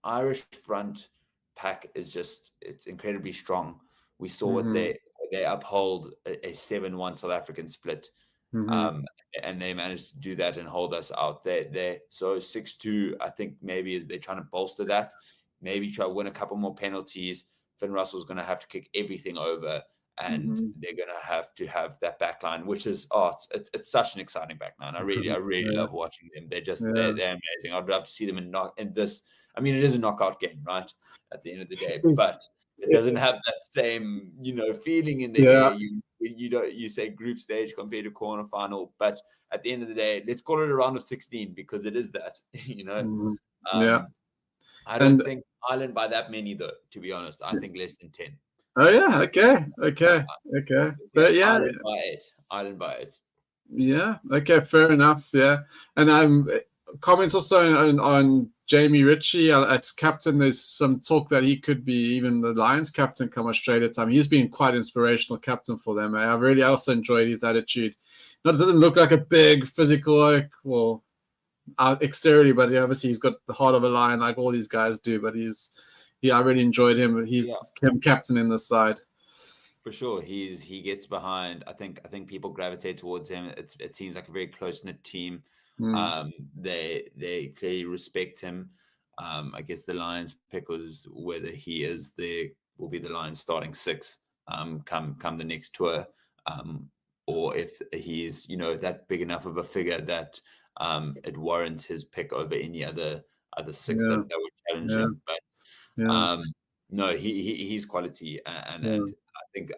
Irish front pack is it's incredibly strong. We saw what they uphold a 7-1 South African split. And they managed to do that and hold us out there. So 6-2, I think maybe they're trying to bolster that. Maybe try to win a couple more penalties. Finn Russell's going to have to kick everything over, and they're going to have that back line, which is it's such an exciting back line. I really love watching them. They're amazing. I'd love to see them in this. I mean, it is a knockout game, right? At the end of the day, but it doesn't have that same feeling in the air. You say group stage compared to quarterfinal, but at the end of the day, let's call it a round of 16 because it is that. I don't think Ireland by that many though. To be honest, I think less than 10. Oh yeah, okay. But Ireland by 8. Yeah, okay, fair enough. Yeah, and comments also on Jamie Ritchie as captain. There's some talk that he could be even the Lions captain come Australia time. He's been quite inspirational captain for them. I really also enjoyed his attitude. It doesn't look like a big physical, exteriorly, but obviously he's got the heart of a lion like all these guys do. But I really enjoyed him. He's captain in this side. For sure, he gets behind. I think people gravitate towards him. It seems like a very close knit team. They clearly respect him. I guess the Lions pick was whether he will be the Lions starting 6 come the next tour, or if he's that big enough of a figure that it warrants his pick over any other 6 that would challenge him. But no, he's quality, and I think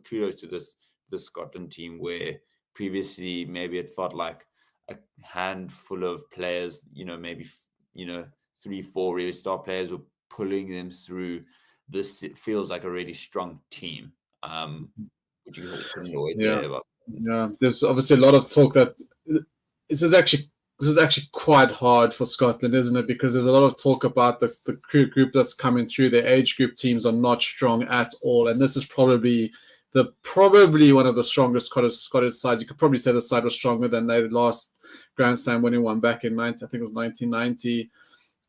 kudos to this Scotland team where previously maybe it felt like a handful of players, maybe 3-4 really star players were pulling them through. This it feels like a really strong team, which you couldn't always say about. Yeah, there's obviously a lot of talk that this this is actually quite hard for Scotland, isn't it? Because there's a lot of talk about the group that's coming through. Their age group teams are not strong at all, and this is probably one of the strongest Scottish sides. You could probably say the side was stronger than their last Grand Slam winning one back in 1990.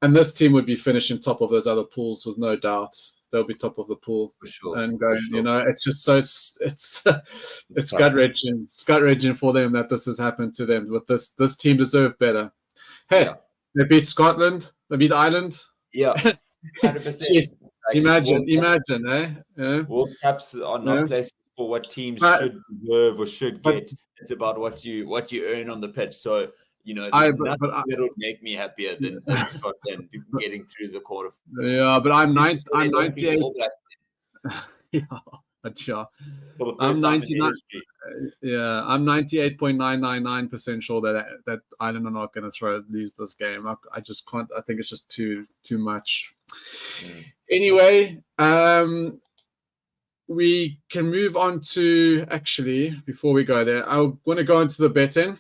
And this team would be finishing top of those other pools with no doubt. They'll be top of the pool for sure. And going, it's just so it's gut wrenching. It's gut wrenching for them that this has happened to them. With this team deserve better. Hey, they beat Scotland. They beat Ireland. Yeah, 100%. Imagine, eh? Yeah. World Cups are not places for what teams should deserve or should get. It's about what you earn on the pitch. So nothing that would make me happier than Scotland getting through the quarter. Yeah, but I'm 98. I'm 99. Yeah, I'm 98.999% sure that Ireland are not going to lose this game. I just can't. I think it's just too much. Anyway, we can move on to before we go there, I want to go into the betting.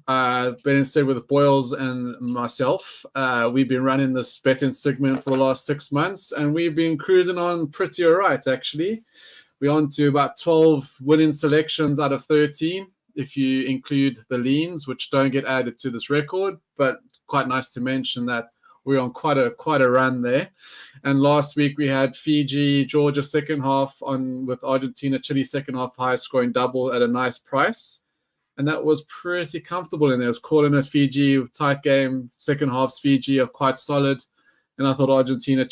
Betting said with Boyles and myself, we've been running this betting segment for the last 6 months, and we've been cruising on pretty all right, actually. We're on to about 12 winning selections out of 13, if you include the leans, which don't get added to this record, but quite nice to mention that we're on quite a run there. And last week we had Fiji, Georgia second half with Argentina, Chile second half, highest scoring double at a nice price. And that was pretty comfortable in there. I was calling it Fiji, tight game. Second half's Fiji are quite solid. And I thought Argentina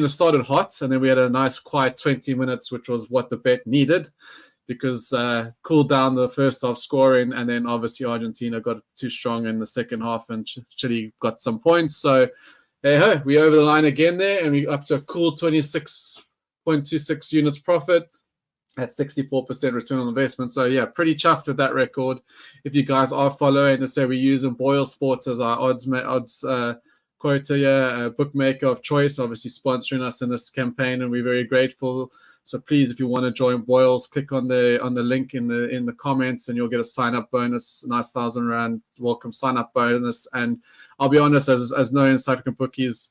started hot, and then we had a nice quiet 20 minutes, which was what the bet needed, because cooled down the first half scoring, and then obviously Argentina got too strong in the second half, and Chile got some points. So, hey, we over the line again there, and we up to a cool 26.26 units profit. At 64% return on investment. So, yeah, pretty chuffed with that record. If you guys are following, to say we're using BOYLESPORTS as our odds quota, bookmaker of choice, obviously sponsoring us in this campaign, and we're very grateful. So please, if you want to join Boyles, click on the link in the comments, and you'll get a sign-up bonus, nice R1,000 welcome sign-up bonus. And I'll be honest, as knowing South African bookies,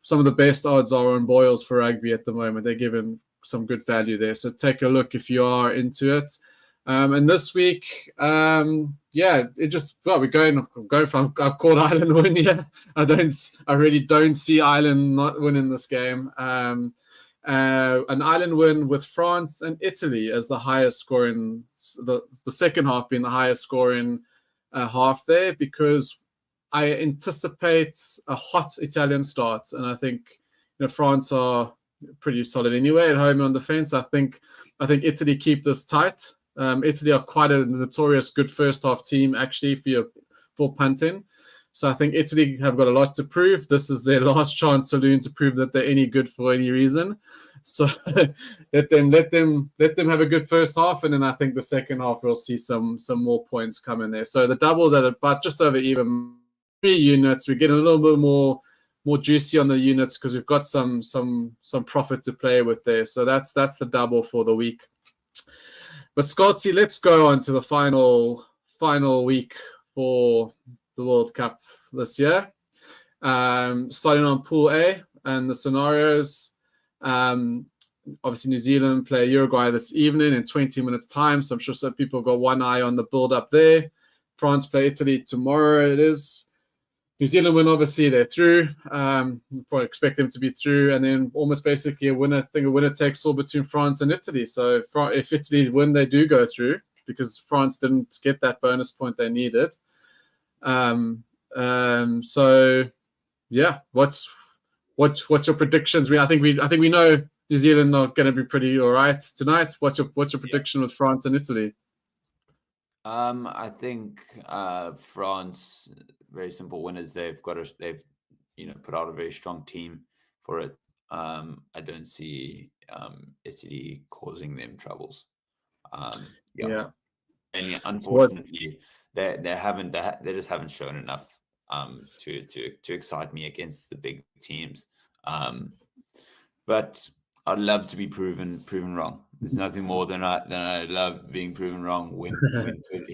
some of the best odds are on Boyles for rugby at the moment. They're giving some good value there, so take a look if you are into it. And this week, we're going from, I've called Ireland win here. I really don't see Ireland not winning this game. An Ireland win with France and Italy as the highest scoring, the second half being the highest scoring half there, because I anticipate a hot Italian start, and I think France are pretty solid anyway at home on defense. I think Italy keep this tight. Italy are quite a notorious good first half team actually for punting. So I think Italy have got a lot to prove. This is their last chance saloon to prove that they're any good for any reason. So let them have a good first half, and then I think the second half we'll see some more points come in there. So the doubles at about just over even 3 units. We're getting a little bit more juicy on the units because we've got some profit to play with there. So that's the double for the week. But Scotty, let's go on to the final week for the World Cup this year. Starting on Pool A and the scenarios. Obviously, New Zealand play Uruguay this evening in 20 minutes time. So I'm sure some people got one eye on the build up there. France play Italy tomorrow. It is. New Zealand win, obviously they're through. Probably expect them to be through, and then almost basically a winner takes all between France and Italy. So if Italy win, they do go through because France didn't get that bonus point they needed. So yeah, what's your predictions? I think we know New Zealand are going to be pretty all right tonight. What's your prediction with France and Italy? I think France, very simple winners. They've put out a very strong team for it. I don't see Italy causing them troubles. And unfortunately, they just haven't shown enough to excite me against the big teams. But I'd love to be proven wrong. There's nothing more than I love being proven wrong when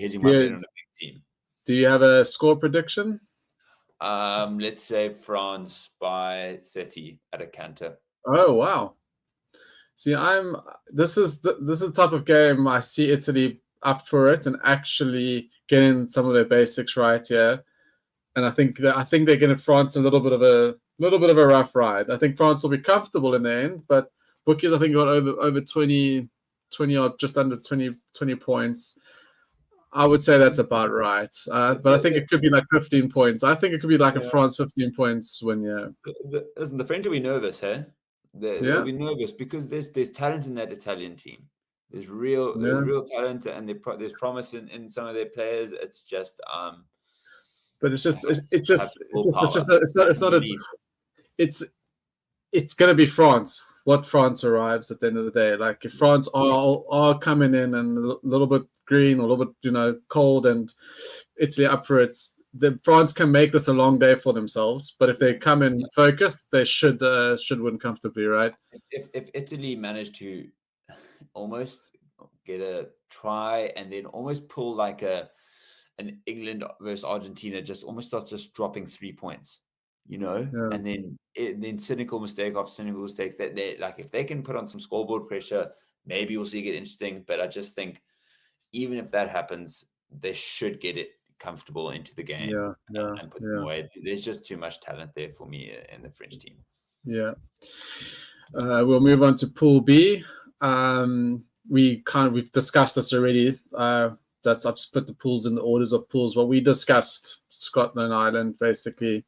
hedging my bet on a big team. Do you have a score prediction? Let's say France by 30 at a canter. Oh wow! See, this is the type of game I see Italy up for it and actually getting some of their basics right here. And I think they're giving France a little bit of a rough ride. I think France will be comfortable in the end, but bookies I think got over 20 or just under 20 points. I would say that's about right. But I think it could be like 15 points. I think it could be like a France 15 points win, yeah. Listen, the French will be nervous, hey? They'll be nervous because there's talent in that Italian team. There's real talent, and there's promise in some of their players. It's just but it's gonna be France. What France arrives at the end of the day. Like if France are coming in and a little bit green, or a little bit cold, and Italy up for it, France can make this a long day for themselves. But if they come in focused, they should win comfortably, right? If Italy managed to almost get a try and then almost pull like an England versus Argentina, just almost starts just dropping 3 points, and then cynical mistake after cynical mistakes, that they like, if they can put on some scoreboard pressure, maybe we'll see it get interesting. But I just think even if that happens, they should get it comfortable into the game and put them away. There's just too much talent there for me in the French team. Yeah. We'll move on to Pool B. We've discussed this already. I've just put the pools in the orders of pools. But we discussed Scotland and Ireland. Basically,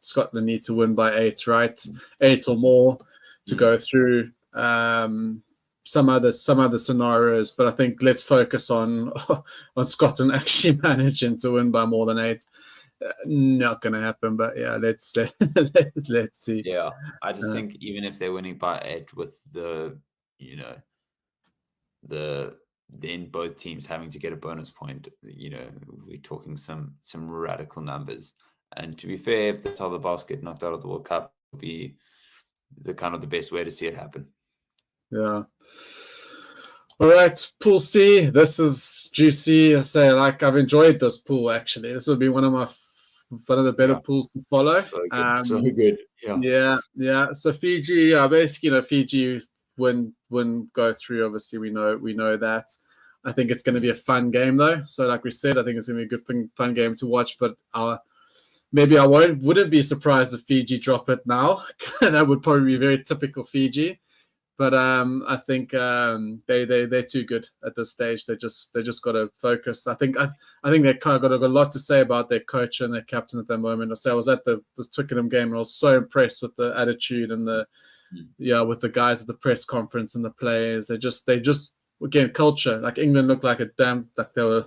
Scotland need to win by 8, right? 8 or more to go through. Some other scenarios, but I think let's focus on Scotland actually managing to win by more than 8. Not going to happen, but let's see. Yeah, I just think even if they're winning by 8 with then both teams having to get a bonus point, we're talking some radical numbers. And to be fair, if that's how the Basques get knocked out of the World Cup, would be the best way to see it happen. Yeah. All right, Pool C. This is juicy. I say, I've enjoyed this pool actually. This will be one of the better pools to follow. So good. Yeah. So Fiji, basically, Fiji win go through. Obviously, we know that. I think it's going to be a fun game though. So, like we said, I think it's going to be a good fun game to watch. But maybe I wouldn't be surprised if Fiji drop it now. That would probably be very typical Fiji. But I think they're too good at this stage. They just got to focus. I think they kind of got a lot to say about their coach and their captain at that moment. I was at the Twickenham game and I was so impressed with the attitude and with the guys at the press conference and the players. They just again, culture. Like England looked like they were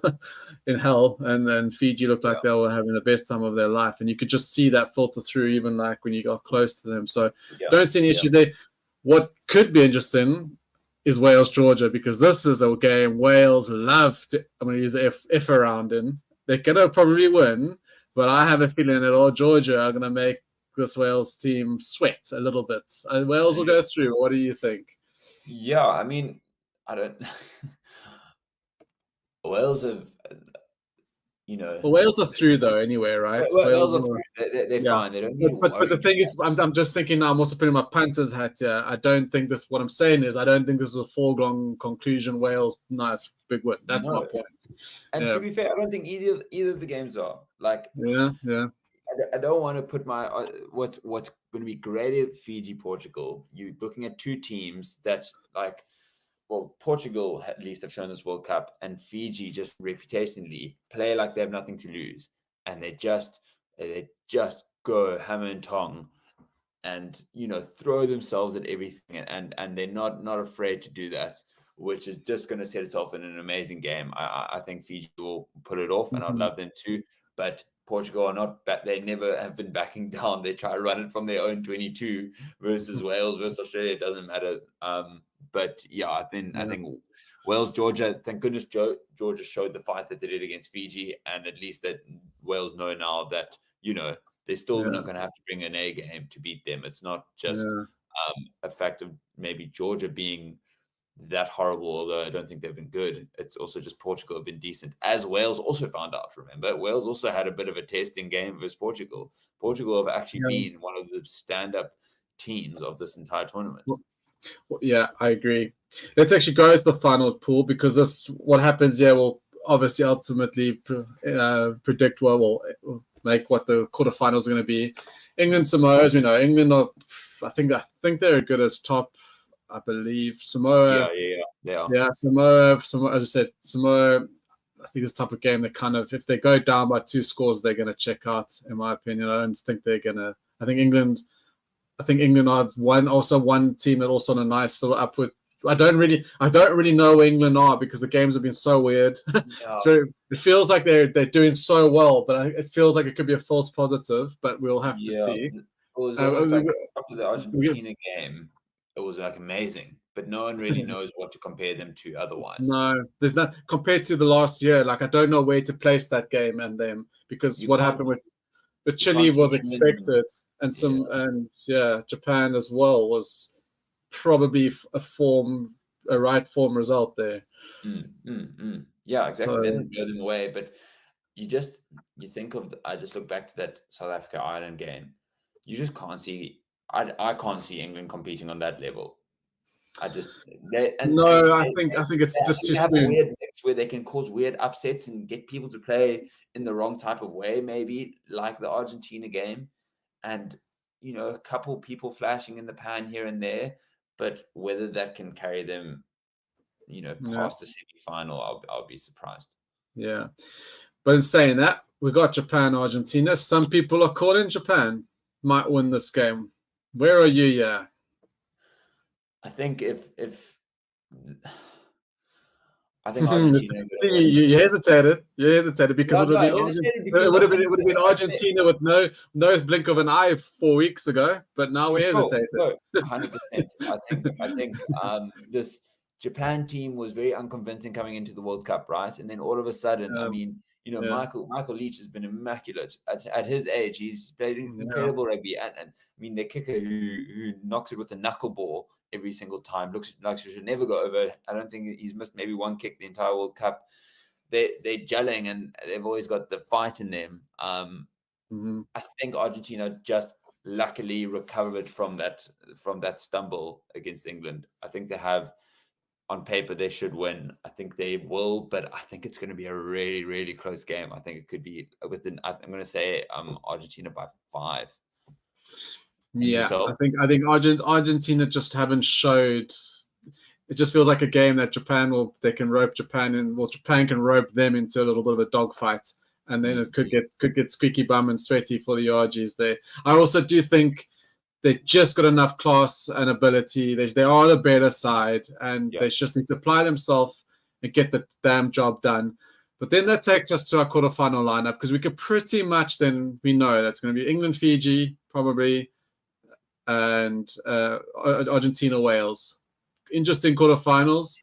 in hell, and then Fiji looked like they were having the best time of their life. And you could just see that filter through, even like when you got close to them. So don't see any issues there. What could be interesting is Wales-Georgia, because this is a game Wales love to, I'm going to use the F around in. They're going to probably win, but I have a feeling that all Georgia are going to make this Wales team sweat a little bit. Wales will go through. What do you think? Yeah, I mean, I don't... Wales have... Well, Wales are through though, anyway, right? Wales are through. They're fine. They don't need but the thing is, I'm just thinking. I'm also putting my punter's hat here. I don't think this. What I'm saying is, I don't think this is a foregone conclusion. Wales, nice big win. That's my point. And to be fair, I don't think either of the games are like. Yeah. I don't want to put my what's going to be great at Fiji, Portugal. You're looking at two teams that like. Well, Portugal at least have shown this World Cup, and Fiji just reputationally play like they have nothing to lose, and they just go hammer and tong, and throw themselves at everything, and they're not afraid to do that, which is just going to set itself in an amazing game. I think Fiji will pull it off, and I'd love them to, but Portugal are not. They never have been backing down. They try to run it from their own 22 versus Wales versus Australia. It doesn't matter. But yeah, I think Wales, Georgia. Thank goodness Georgia showed the fight that they did against Fiji, and at least that Wales know now that they're still not going to have to bring an A game to beat them. It's not just a fact of maybe Georgia being that horrible, although I don't think they've been good. It's also just Portugal have been decent, as Wales also found out, remember. Wales also had a bit of a testing game versus Portugal. Portugal have actually been one of the stand-up teams of this entire tournament. Yeah, I agree. Let's actually go to the final pool, because this what happens here will obviously ultimately predict we'll make what the quarterfinals are going to be. England, Samoa, as we know, England are, I think they're as good as top, I believe. Samoa, yeah. Samoa, as I said, Samoa, I think it's the type of game that kind of, if they go down by 2 scores, they're going to check out, in my opinion. I don't think they're going to, I think England are one team that also on a nice little upward. I don't really know where England are, because the games have been so weird. So it feels like they're doing so well, but it feels like it could be a false positive. But we'll have to see. It was almost like after the Argentina game, it was like amazing, but no one really knows what to compare them to otherwise. No, there's not compared to the last year. Like, I don't know where to place that game and them, because what happened with Chile was expected, and Japan as well was probably a right form result there. Yeah, exactly. They didn't blow them away, but you think of. I just look back to that South Africa Ireland game. You just can't see. I can't see England competing on that level. I think it's just too soon. Weird mix where they can cause weird upsets and get people to play in the wrong type of way, maybe like the Argentina game, and a couple people flashing in the pan here and there. But whether that can carry them, past the semi-final, I'll be surprised. Yeah, but in saying that, we got Japan, Argentina. Some people are calling Japan might win this game. Where are you? Yeah, I think I think Argentina. you hesitated. You hesitated because it would have been Argentina with no blink of an eye 4 weeks ago. But now we hesitated. 100%. I think this Japan team was very unconvincing coming into the World Cup, right? And then all of a sudden, Michael Leach has been immaculate at his age. He's played incredible rugby, and I mean, the kicker who knocks it with a knuckleball every single time looks like she should never go over. I don't think he's missed maybe one kick the entire World Cup. They're gelling, and they've always got the fight in them. I think Argentina just luckily recovered from that stumble against England. I think they have. On paper, they should win. I think they will, but I think it's going to be a really, really close game. I think it could be within. I'm going to say Argentina by 5. Yeah, I think Argentina just haven't showed. It just feels like a game that they can rope Japan in. Well, Japan can rope them into a little bit of a dogfight, and then it could get squeaky bum and sweaty for the Argies there. I also do think they just got enough class and ability. They are the better side, and they just need to apply themselves and get the damn job done. But then that takes us to our quarterfinal lineup, because we could pretty much then we know that's going to be England, Fiji, probably, and Argentina, Wales. Interesting quarterfinals.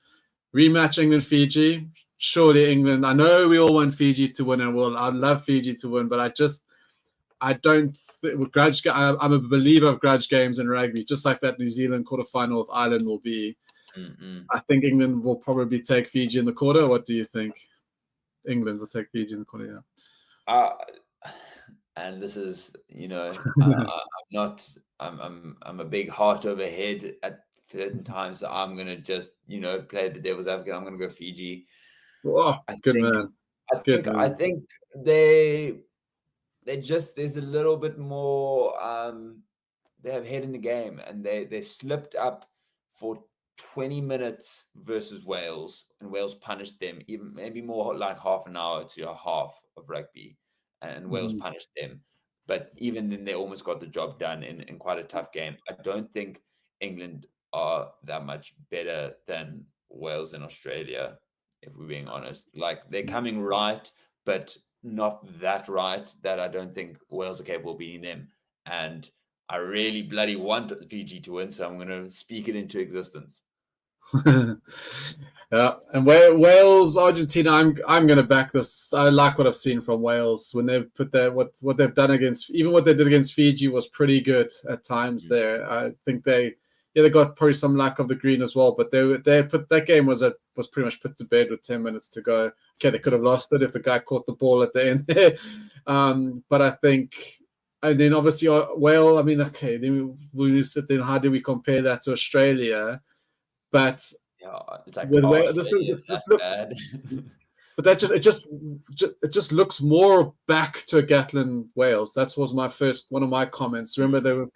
Rematch England, Fiji. Surely England. I know we all want Fiji to win, and I'd love Fiji to win, but I don't. I'm a believer of grudge games in rugby, just like that New Zealand quarterfinal with Ireland will be. I think England will probably take Fiji in the quarter. What do you think? England will take Fiji in the quarter, yeah. And this is, I'm a big heart over head at certain times. So I'm gonna just, play the devil's advocate. I'm gonna go Fiji. Oh, man. I think there's a little bit more they have head in the game, and they slipped up for 20 minutes versus Wales, and Wales punished them, even maybe more like half an hour to a half of rugby, and Wales punished them. But even then, they almost got the job done in quite a tough game. I don't think England are that much better than Wales and Australia, if we're being honest. Like, they're coming right, but not that right that I don't think Wales are capable of beating them. And I really bloody want Fiji to win, so I'm going to speak it into existence. Yeah, and Wales, Argentina, I'm going to back this. I like what I've seen from Wales when they've put their what they've done against, even what they did against Fiji was pretty good at times. There, I think they yeah, they got probably some lack of the green as well, but they put that game was pretty much put to bed with 10 minutes to go. Okay, they could have lost it if the guy caught the ball at the end there. But I think, and then obviously, well, I mean, okay, then we sit there, how do we compare that to Australia? But yeah, it's like with this look bad. But that it just looks more back to Gatland Wales. That was one of my comments. Remember, they were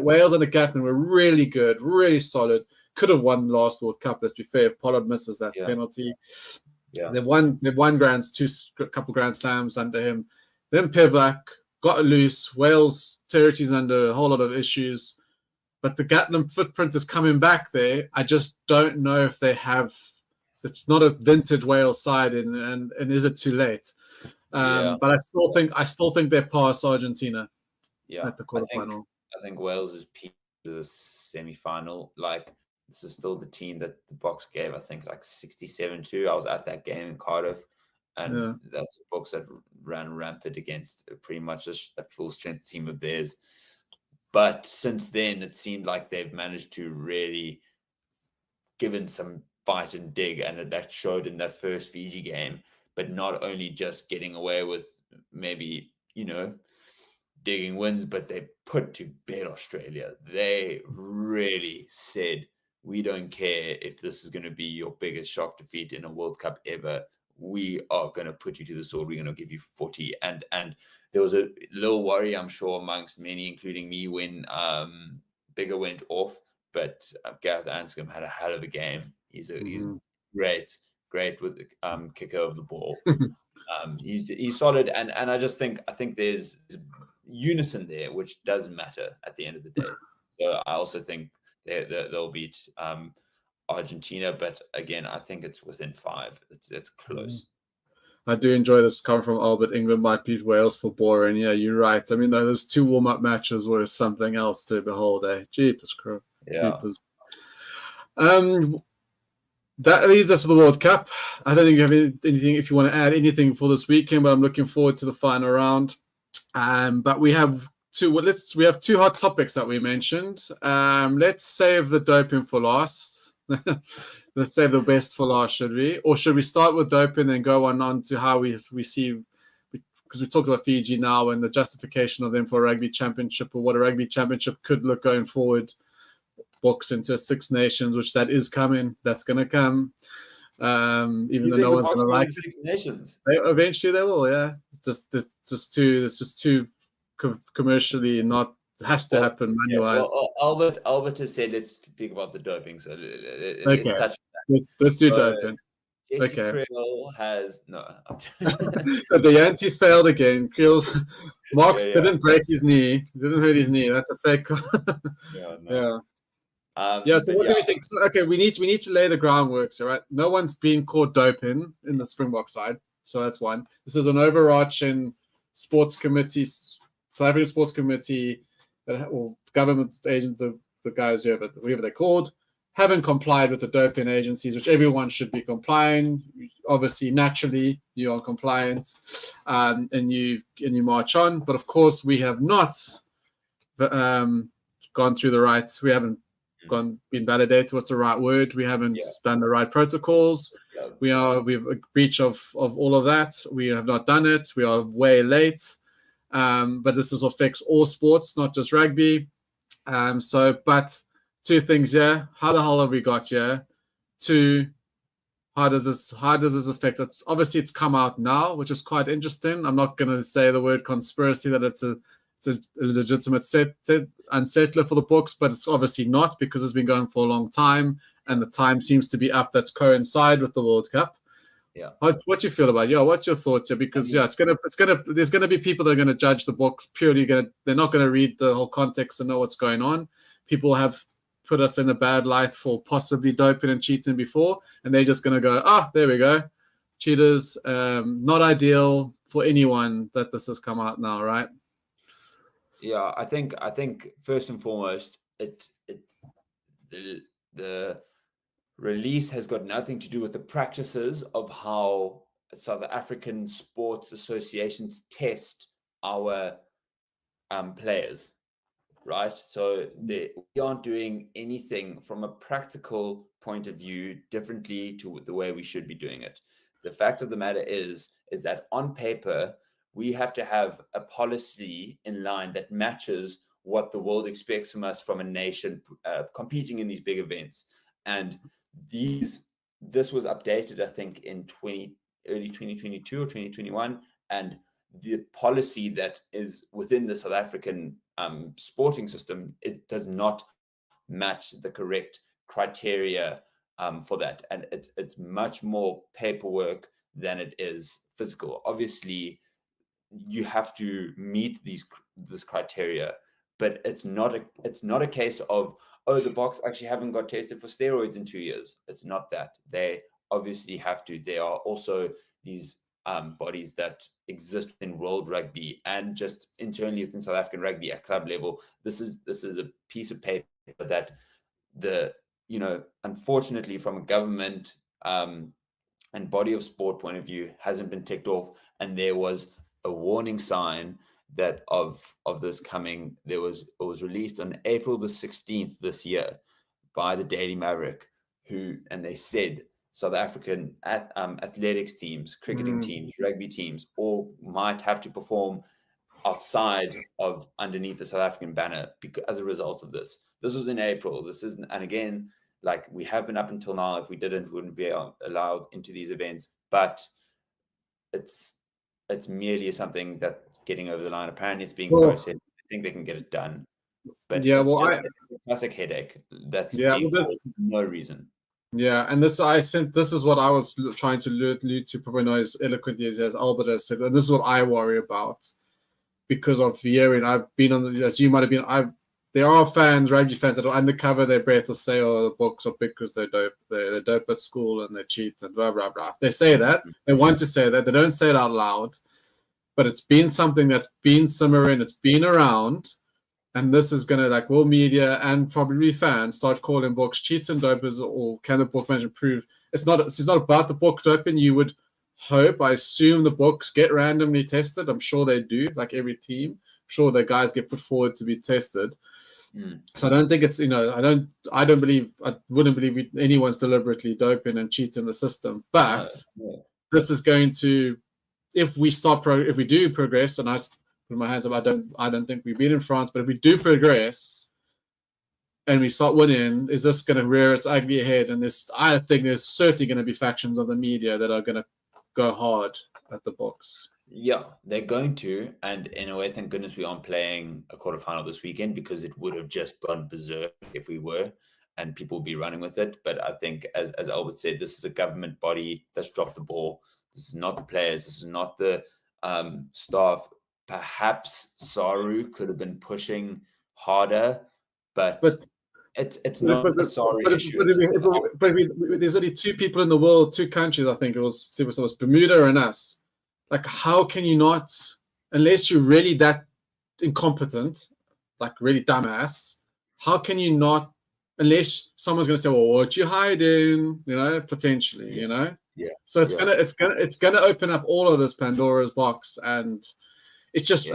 Wales and the Gatland were really good, really solid. Could have won last World Cup. Let's be fair. If Pollard misses that penalty, they won couple Grand Slams under him. Then Pivac got loose. Wales territory's under a whole lot of issues, but the Gatland footprint is coming back there. I just don't know if they have. It's not a vintage Wales side, and is it too late? But I still think they're past Argentina. Yeah, at the quarterfinal. I think Wales is peaked to the semi-final. Like, this is still the team that the Box gave, I think, like 67-2. I was at that game in Cardiff, and that's the Box that ran rampant against pretty much a full-strength team of theirs. But since then, it seemed like they've managed to really given some fight and dig, and that showed in that first Fiji game. But not only just getting away with maybe, digging wins, but they put to bed Australia. They really said, we don't care if this is going to be your biggest shock defeat in a World Cup ever. We are going to put you to the sword. We're going to give you 40. And there was a little worry, I'm sure, amongst many, including me, when Bigger went off. But Gareth Anscombe had a hell of a game. He's great with the kicker of the ball. He's solid, and I think there's unison there, which does matter at the end of the day. So I also think they'll beat Argentina, but again, I think it's within 5. It's close. I do enjoy this coming from Albert. England might beat Wales for boring. Yeah, you're right. I mean, those 2 warm-up matches were something else to behold. Jeepers crow. Yeah. That leads us to the World Cup. I don't think you have anything, if you want to add anything for this weekend, but I'm looking forward to the final round. But we have 2 hot topics that we mentioned. Let's save the doping for last. Let's save the best for last, should we? Or should we start with doping and go on to how we see, because we talked about Fiji now and the justification of them for a rugby championship, or what a rugby championship could look going forward. Box into 6 Nations, which that is coming. That's going to come. Even though no one's going to like it. 6 Nations? Eventually they will, yeah. It's just too commercially not, it has to happen money-wise. Well, Albert has said let's speak about the doping, so let's touch on that. Let's do doping. Jesse Krill has no. So the Yankees failed again. Marks didn't break his knee. Didn't hurt his knee. That's a fake. So what do we think? So, okay, we need to lay the groundwork, all right? No one's been caught doping in the Springbok side, so that's one. This is an overarching sports committee, South African sports committee, or government agent, the guys whoever they're called, haven't complied with the doping agencies, which everyone should be complying. Obviously, naturally, you are compliant, and you march on. But of course, we have not gone through the rights. We haven't been validated. What's the right word? We haven't done the right protocols. We have a breach of all of that. We have not done it. We are way late. But this affects all sports, not just rugby. But 2 things here. How the hell have we got here? 2, how does this affect us? Obviously, it's come out now, which is quite interesting. I'm not going to say the word conspiracy, that it's a legitimate unsettler for the books, but it's obviously not, because it's been going for a long time, and the time seems to be up. That's coincide with the World Cup. Yeah. What do you feel about it? What's your thoughts here? Because there's gonna be people that are gonna judge the books purely. They're not gonna read the whole context and know what's going on. People have put us in a bad light for possibly doping and cheating before, and they're just gonna go, there we go, cheaters. Not ideal for anyone that this has come out now, right? Yeah, I think first and foremost, the release has got nothing to do with the practices of how South African sports associations test our players. right? So we aren't doing anything from a practical point of view differently to the way we should be doing it. The fact of the matter is that on paper, we have to have a policy in line that matches what the world expects from us from a nation competing in these big events. And this was updated, I think, in early 2022 or 2021. And the policy that is within the South African sporting system, it does not match the correct criteria for that. And it's much more paperwork than it is physical. Obviously, you have to meet this criteria, but it's not a case of, oh, the Boks actually haven't got tested for steroids in 2 years. It's not that. They obviously have to. There are also these bodies that exist in world rugby and just internally within South African rugby at club level. This is a piece of paper that unfortunately from a government and body of sport point of view hasn't been ticked off. And there was a warning sign that of this coming. It was released on April the 16th this year by the Daily Maverick, and they said South African athletics teams, cricketing teams, rugby teams, all might have to perform outside of underneath the South African banner as a result of this. This was in April. And again, like, we have been up until now. If we didn't, we wouldn't be allowed into these events. But it's merely something that's getting over the line. Apparently, it's being processed. I think they can get it done. But it's just a classic headache. That's for no reason. Yeah, and this is what I was trying to allude to, probably not as eloquently as Albert has said, and this is what I worry about because of hearing. I've been on, as you might have been, there are fans, rugby fans, that will undercover their breath or say, oh, the Boks are because they're dope, they're dope at school and they cheat and blah, blah, blah. They say that. They want to say that. They don't say it out loud. But it's been something that's been simmering, it's been around. And this is going to, like, world media and probably fans start calling Boks cheats and dopers, or can the book management prove? It's not about the Bok doping. You would hope, I assume the Boks get randomly tested. I'm sure they do, like every team. I'm sure the guys get put forward to be tested. So I don't think it's, I wouldn't believe anyone's deliberately doping and cheating the system. But this is going to, if we do progress, and I put my hands up, I don't think we've been in France, but if we do progress and we start winning, is this going to rear its ugly head? And I think there's certainly going to be factions of the media that are going to go hard at the Boks. Yeah, they're going to, and in a way, thank goodness we aren't playing a quarterfinal this weekend, because it would have just gone berserk if we were, and people would be running with it. But I think, as Albert said, this is a government body that's dropped the ball. This is not the players. This is not the staff. Perhaps SARU could have been pushing harder, but it's not a SARU issue. But there's only two people in the world, two countries, I think it was Bermuda and us. Like, how can you not, unless you're really that incompetent, like really dumbass, how can you not, unless someone's going to say, well, what you hiding, potentially, Yeah. So it's gonna open up all of this Pandora's box, and it's just,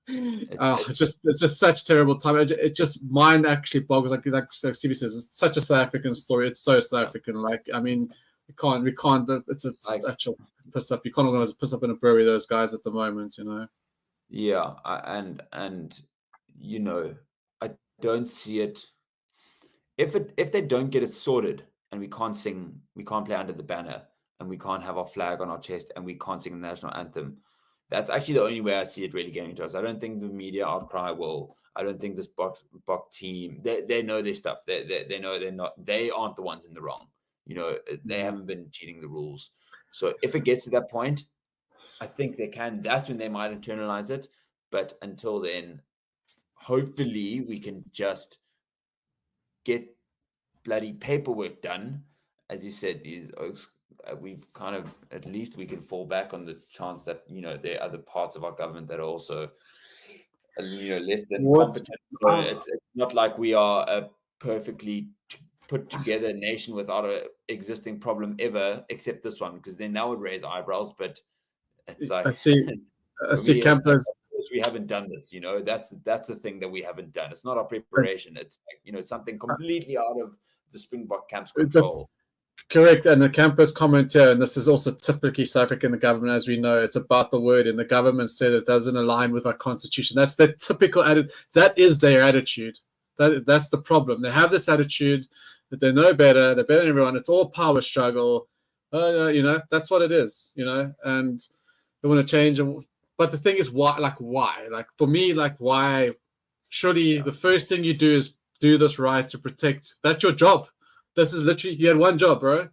it's just such terrible time. It just mind actually boggles. Like Stevie says, it's such a South African story. It's so South African. Like, I mean, we can't. It's actual piss up. You can't organize a piss up in a brewery. Those guys at the moment, Yeah, and I don't see it. If they don't get it sorted, and we can't sing, we can't play under the banner, and we can't have our flag on our chest, and we can't sing the national anthem, that's actually the only way I see it really getting to us. I don't think the media outcry will. I don't think this Bok team, they know their stuff. They know they aren't the ones in the wrong. They haven't been cheating the rules. So if it gets to that point, I think they can. That's when they might internalize it. But until then, hopefully we can just get bloody paperwork done. As you said, these Oaks, we've kind of, at least we can fall back on the chance that there are other parts of our government that are also less than competent. It's not like we are a perfectly put together nation without an existing problem ever, except this one, because then that would raise eyebrows. But it's like, I see Campos. because we haven't done this. That's the thing that we haven't done. It's not our preparation. It's like, something completely out of the Springbok camp's control. Correct, and the campus comment here, and this is also typically South African the government, as we know, it's about the word, and the government said it doesn't align with our constitution. That's their typical attitude. That is their attitude. That's the problem. They have this attitude that they know better, they're better than everyone. It's all power struggle. That's what it is, and they want to change. But the thing is, why? Like for me, why? Surely the first thing you do is do this right to protect. That's your job. This is literally, you had one job, bro.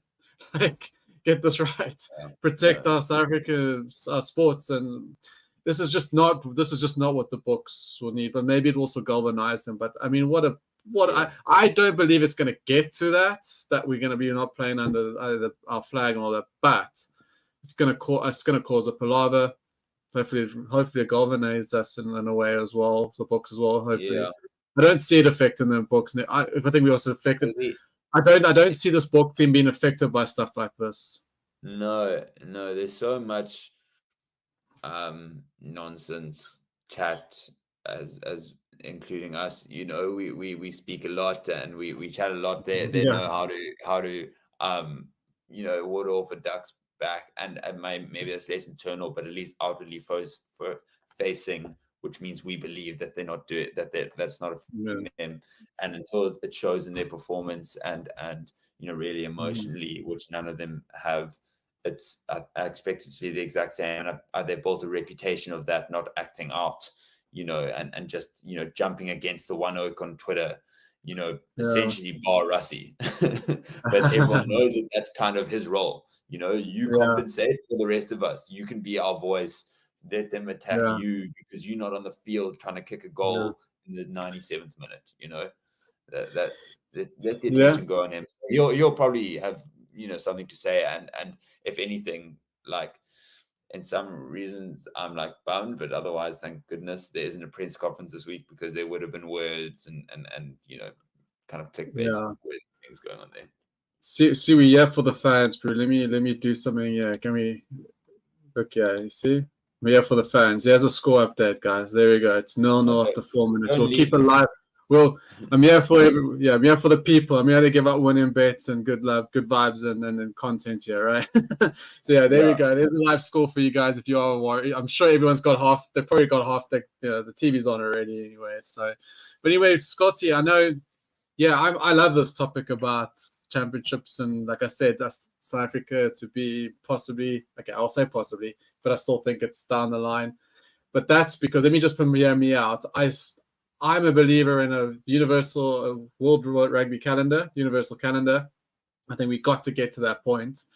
Get this right. Protect our South African sports, and this is just not what the books will need. But maybe it also galvanize them. But I mean, I don't believe it's going to get to that we're going to be not playing under our flag and all that. But it's going to cause a palaver. Hopefully it galvanizes us in a way as well. The books as well. Hopefully, I don't see it affecting the books. I think we also affected. I don't see this book team being affected by stuff like this. No. There's so much nonsense chat as including us. We speak a lot and we chat a lot. They know how to ward off a duck's back, and maybe that's less internal, but at least outwardly facing, which means we believe that they're not doing that's not affecting them, and until it shows in their performance and really emotionally, which none of them have, I expect it to be the exact same. And they built a reputation of that, not acting out, and just jumping against the one oak on Twitter, essentially bar Russie. But everyone knows that that's kind of his role. You compensate for the rest of us. You can be our voice. Let them attack you because you're not on the field trying to kick a goal in the 97th minute. Let the attention go on him. So he'll probably have something to say, and if anything, like in some reasons I'm like bummed, but otherwise, thank goodness there isn't a press conference this week, because there would have been words and kind of clickbait things going on there. See, we here for the fans, bro. Let me do something. Yeah, can we? Okay, you see. We're here for the fans. Here's a score update, guys. There we go. It's 0-0 after 4 minutes. We'll keep it live. I'm here for I'm here for the people. I'm here to give out winning bets and good love, good vibes, and content here, right? So there we go. There's a live score for you guys. If you are worried, I'm sure everyone's got half. They probably got half. The TV's on already anyway. So, but anyway, Scotty, I know. Yeah, I love this topic about championships, and like I said, that's South Africa to be possibly. Okay, I'll say possibly, but I still think it's down the line. But that's because, let me just hear me out. I'm a believer in a universal World Rugby calendar, universal calendar. I think we got to get to that point.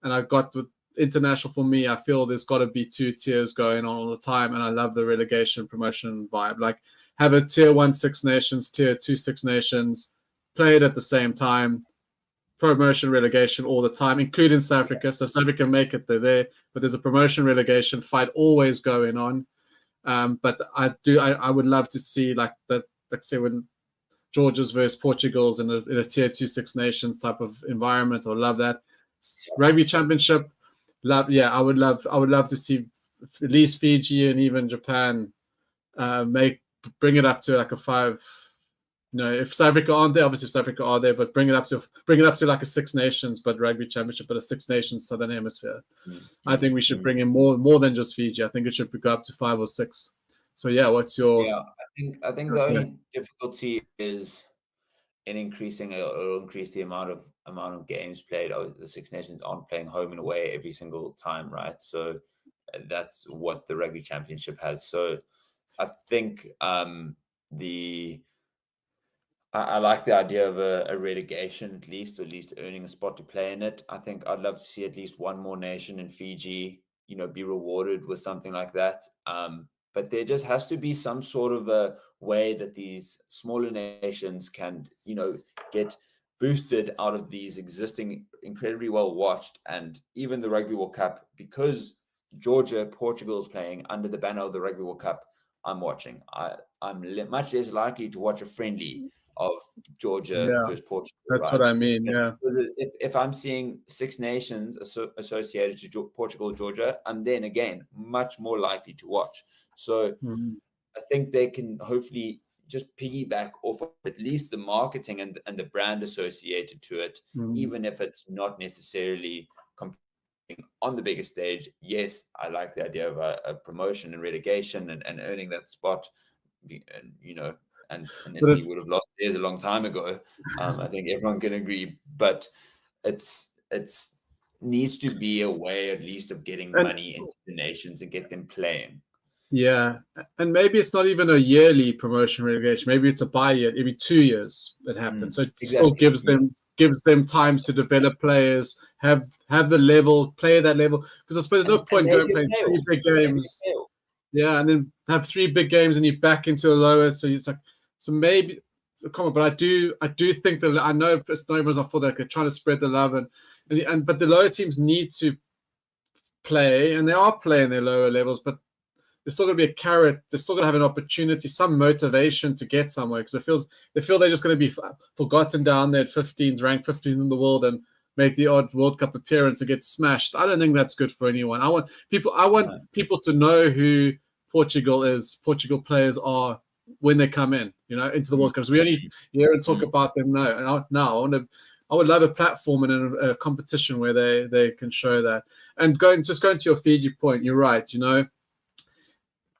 And I've got with international, for me, I feel there's got to be 2 tiers going on all the time. And I love the relegation promotion vibe. Like, have a tier 1 Six Nations, tier 2 Six Nations, play it at the same time. Promotion, relegation all the time, including South Africa. So if South Africa make it, they're there. But there's a promotion, relegation fight always going on. But I would love to see like say when Georgia's versus Portugal's in a tier 2 Six Nations type of environment. I would love that. Rugby Championship, I would love to see at least Fiji and even Japan bring it up to like a 5. If South Africa aren't there, obviously if South Africa are there, but bring it up to like a Six Nations, but Rugby Championship, but a Six Nations Southern Hemisphere. Mm-hmm. I think we should bring in more than just Fiji. I think it should go up to 5 or 6. So what's your? Yeah, I think the only difficulty is in increasing the amount of games played. The Six Nations aren't playing home and away every single time, right? So that's what the Rugby Championship has. So I think I like the idea of a relegation at least earning a spot to play in it. I think I'd love to see at least one more nation in Fiji, be rewarded with something like that. But there just has to be some sort of a way that these smaller nations can, get boosted out of these existing incredibly well watched, and even the Rugby World Cup, because Georgia, Portugal is playing under the banner of the Rugby World Cup. I'm watching. I'm much less likely to watch a friendly of Georgia Yeah, versus Portugal. that's right? what I mean. Yeah. Because if I'm seeing Six Nations associated to Portugal, Georgia, I'm then again much more likely to watch. So I think they can hopefully just piggyback off of at least the marketing and the brand associated to it, even if it's not necessarily competing on the biggest stage. Yes, I like the idea of a promotion and relegation and earning that spot, and you know, and Italy would have lost theirs a long time ago. I think everyone can agree, but it's needs to be a way at least of getting money into the nations and get them playing. Yeah, and maybe it's not even a yearly promotion relegation. Maybe it's a bi-year, every 2 years that happens. So it still gives them times to develop players, have the level, play that level. Because I suppose there's no point going playing 3 big games. Yeah, and then have 3 big games and you're back into a lower. So it's like, so maybe, come on. But I do think that I know it's not everyone's not for that. They're trying to spread the love but the lower teams need to play, and they are playing their lower levels, but there's still going to be a carrot. They're still going to have an opportunity, some motivation to get somewhere, because they feel they're just going to be forgotten down there at 15th, ranked 15th in the world, and make the odd World Cup appearance and get smashed. I don't think that's good for anyone. I want people to know who Portugal is, Portugal players are when they come in, into the World Cup. So we only hear and talk about them now. And I would love a platform and a competition where they can show that. And going to your Fiji point, you're right.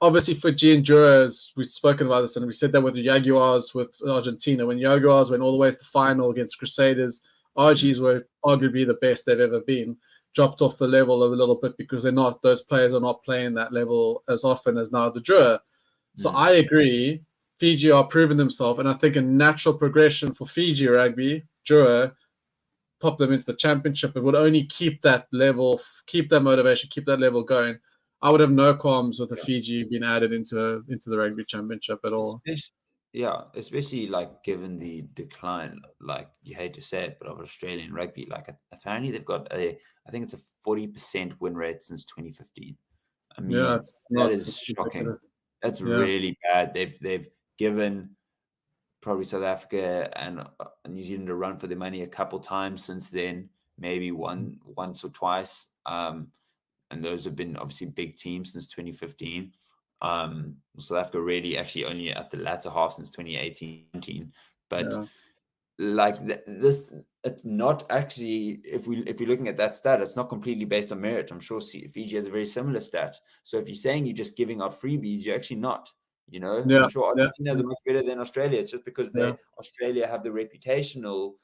Obviously, Fiji and Jurors, we've spoken about this, and we said that with the Jaguars, with Argentina. When Jaguars went all the way to the final against Crusaders, RGs were arguably the best they've ever been. Dropped off the level a little bit because those players are not playing that level as often as now the Juror. So I agree. Fiji are proving themselves, and I think a natural progression for Fiji rugby, Juror, pop them into the championship. It would only keep that level, keep that motivation, keep that level going. I would have no qualms with the Fiji being added into the rugby championship at all. Especially like given the decline, like you hate to say it, but of Australian rugby, like apparently they've got I think it's a 40% win rate since 2015. I mean, that is shocking. That's really bad. They've given probably South Africa and New Zealand a run for their money a couple times since then, maybe once or twice. And those have been obviously big teams since 2015. South Africa really actually only at the latter half since 2018. But like this, it's not actually, if we're looking at that stat, it's not completely based on merit. I'm sure Fiji has a very similar stat. So if you're saying you're just giving out freebies, you're actually not. I'm sure Argentina is much better than Australia. It's just because Australia have the reputational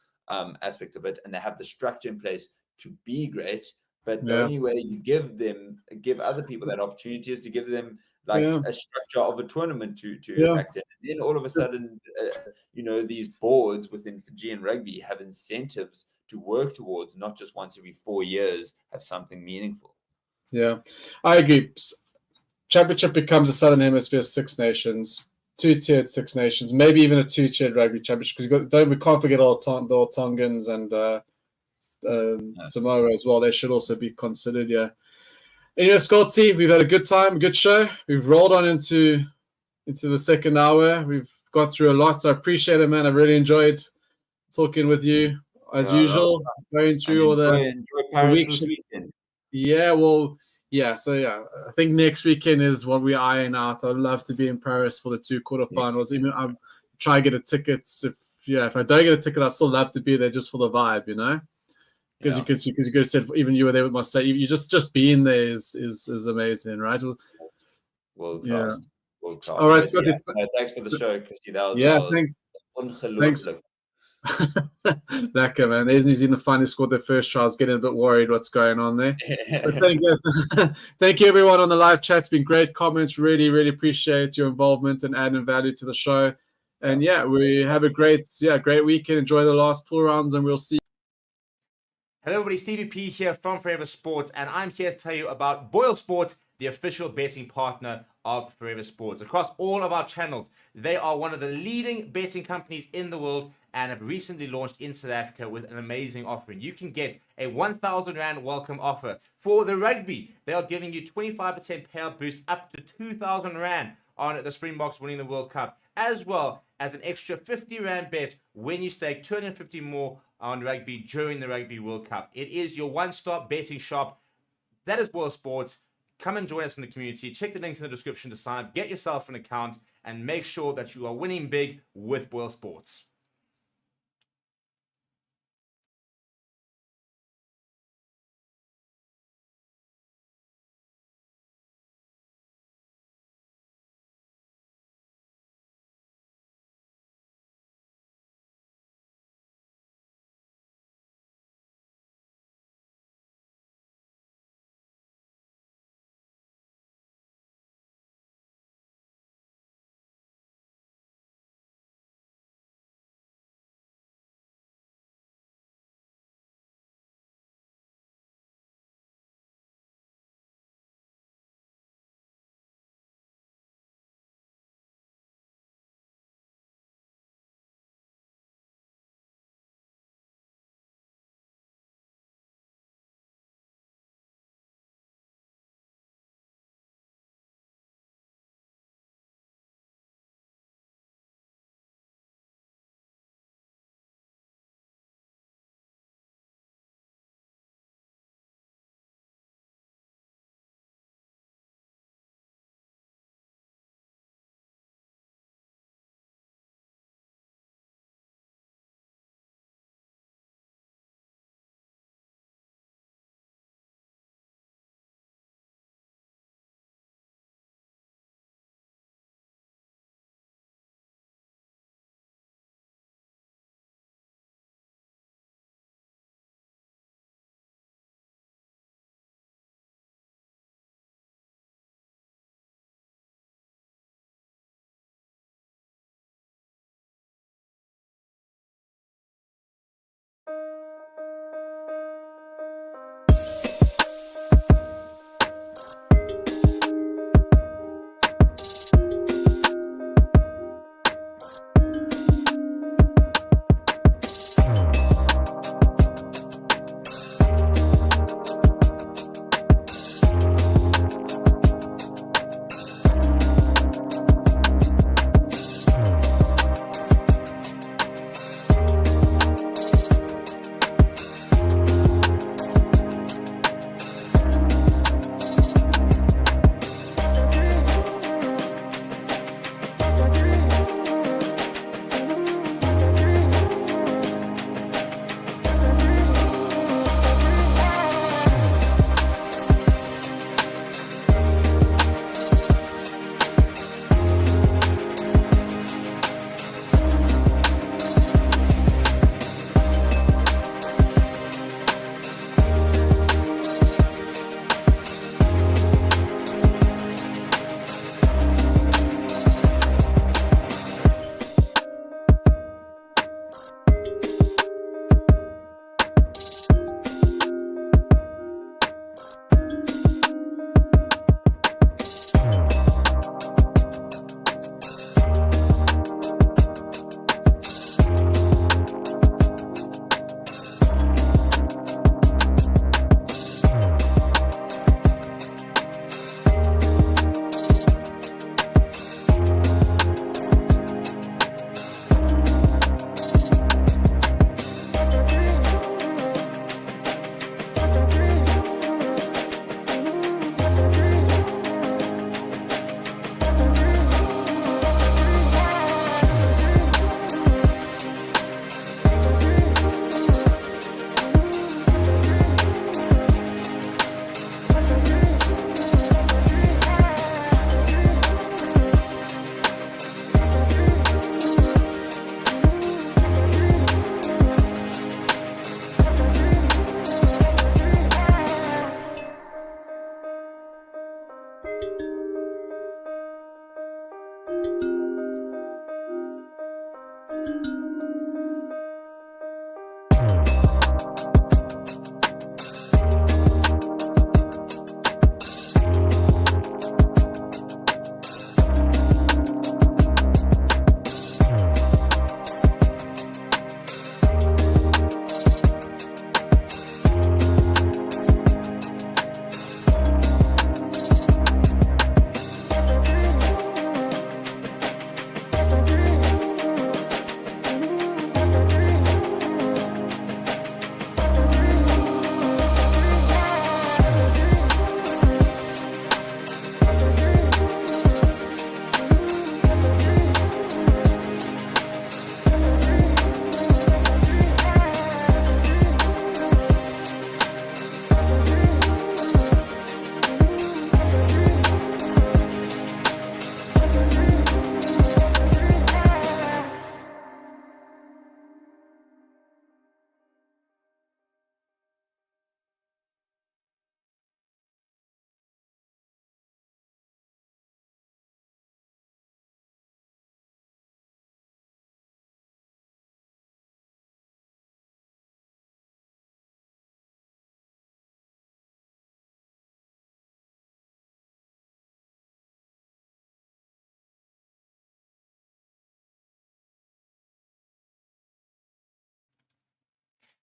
aspect of it, and they have the structure in place to be great. But the only way you give other people that opportunity is to give them like a structure of a tournament to act in. And then all of a sudden, these boards within Fijian rugby have incentives to work towards, not just once every 4 years, have something meaningful. Yeah, I agree. Championship becomes a Southern Hemisphere Six Nations, 2-tiered Six Nations, maybe even a 2-tiered rugby championship. Because we can't forget all the Tongans and Samoa as well. They should also be considered. Anyway, Scotty, we've had a good time, a good show. We've rolled on into the second hour. We've got through a lot, so I appreciate it, man. I really enjoyed talking with you as usual, going through all the weeks. So I think next weekend is what we iron out. I'd love to be in Paris for the 2 quarterfinals. Even I'm try to get a ticket. If I don't get a ticket, I'd still love to be there just for the vibe, Because you could said even you were there with my say. You just being there is amazing, right? World class. All right, Scotty. Thanks for the show, Christy. That was ungelooflijk. Lekker, man. There's New Zealand finally scored their first try. I was getting a bit worried what's going on there. But thank you everyone on the live chat. It's been great comments. Really, really appreciate your involvement and adding value to the show. And we have a great weekend. Enjoy the last pool rounds, and we'll see you. Hello everybody, Stevie P here from Forever Sports, and I'm here to tell you about BOYLESPORTS, the official betting partner of Forever Sports. Across all of our channels, they are one of the leading betting companies in the world and have recently launched in South Africa with an amazing offering. You can get a 1,000 Rand welcome offer. For the rugby, they are giving you 25% payout boost up to 2,000 Rand on the Springboks winning the World Cup, as well as an extra 50 Rand bet when you stake 250 more on rugby during the Rugby World Cup. It is your one-stop betting shop. That is Boyle Sports. Come and join us in the community. Check the links in the description to sign up. Get yourself an account and make sure that you are winning big with Boyle Sports.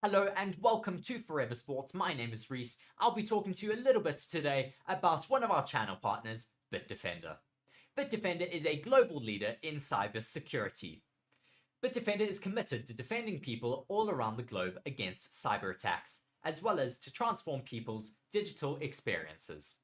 Hello and welcome to Forever Sports. My name is Reese. I'll be talking to you a little bit today about one of our channel partners, Bitdefender. Bitdefender is a global leader in cyber security. Bitdefender is committed to defending people all around the globe against cyber attacks, as well as to transform people's digital experiences.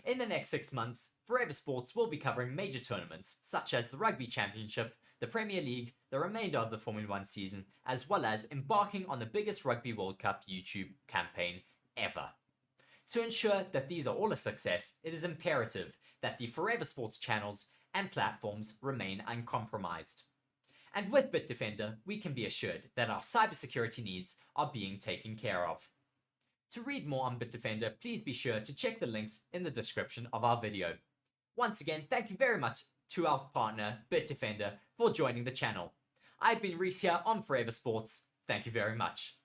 In the next 6 months, Forever Sports will be covering major tournaments such as the Rugby Championship, the Premier League, the remainder of the Formula 1 season, as well as embarking on the biggest Rugby World Cup YouTube campaign ever. To ensure that these are all a success, it is imperative that the Forever Sports channels and platforms remain uncompromised. And with Bitdefender, we can be assured that our cybersecurity needs are being taken care of. To read more on Bitdefender, please be sure to check the links in the description of our video. Once again, thank you very much to our partner, Bitdefender, for joining the channel. I've been Reese here on Forever Sports. Thank you very much.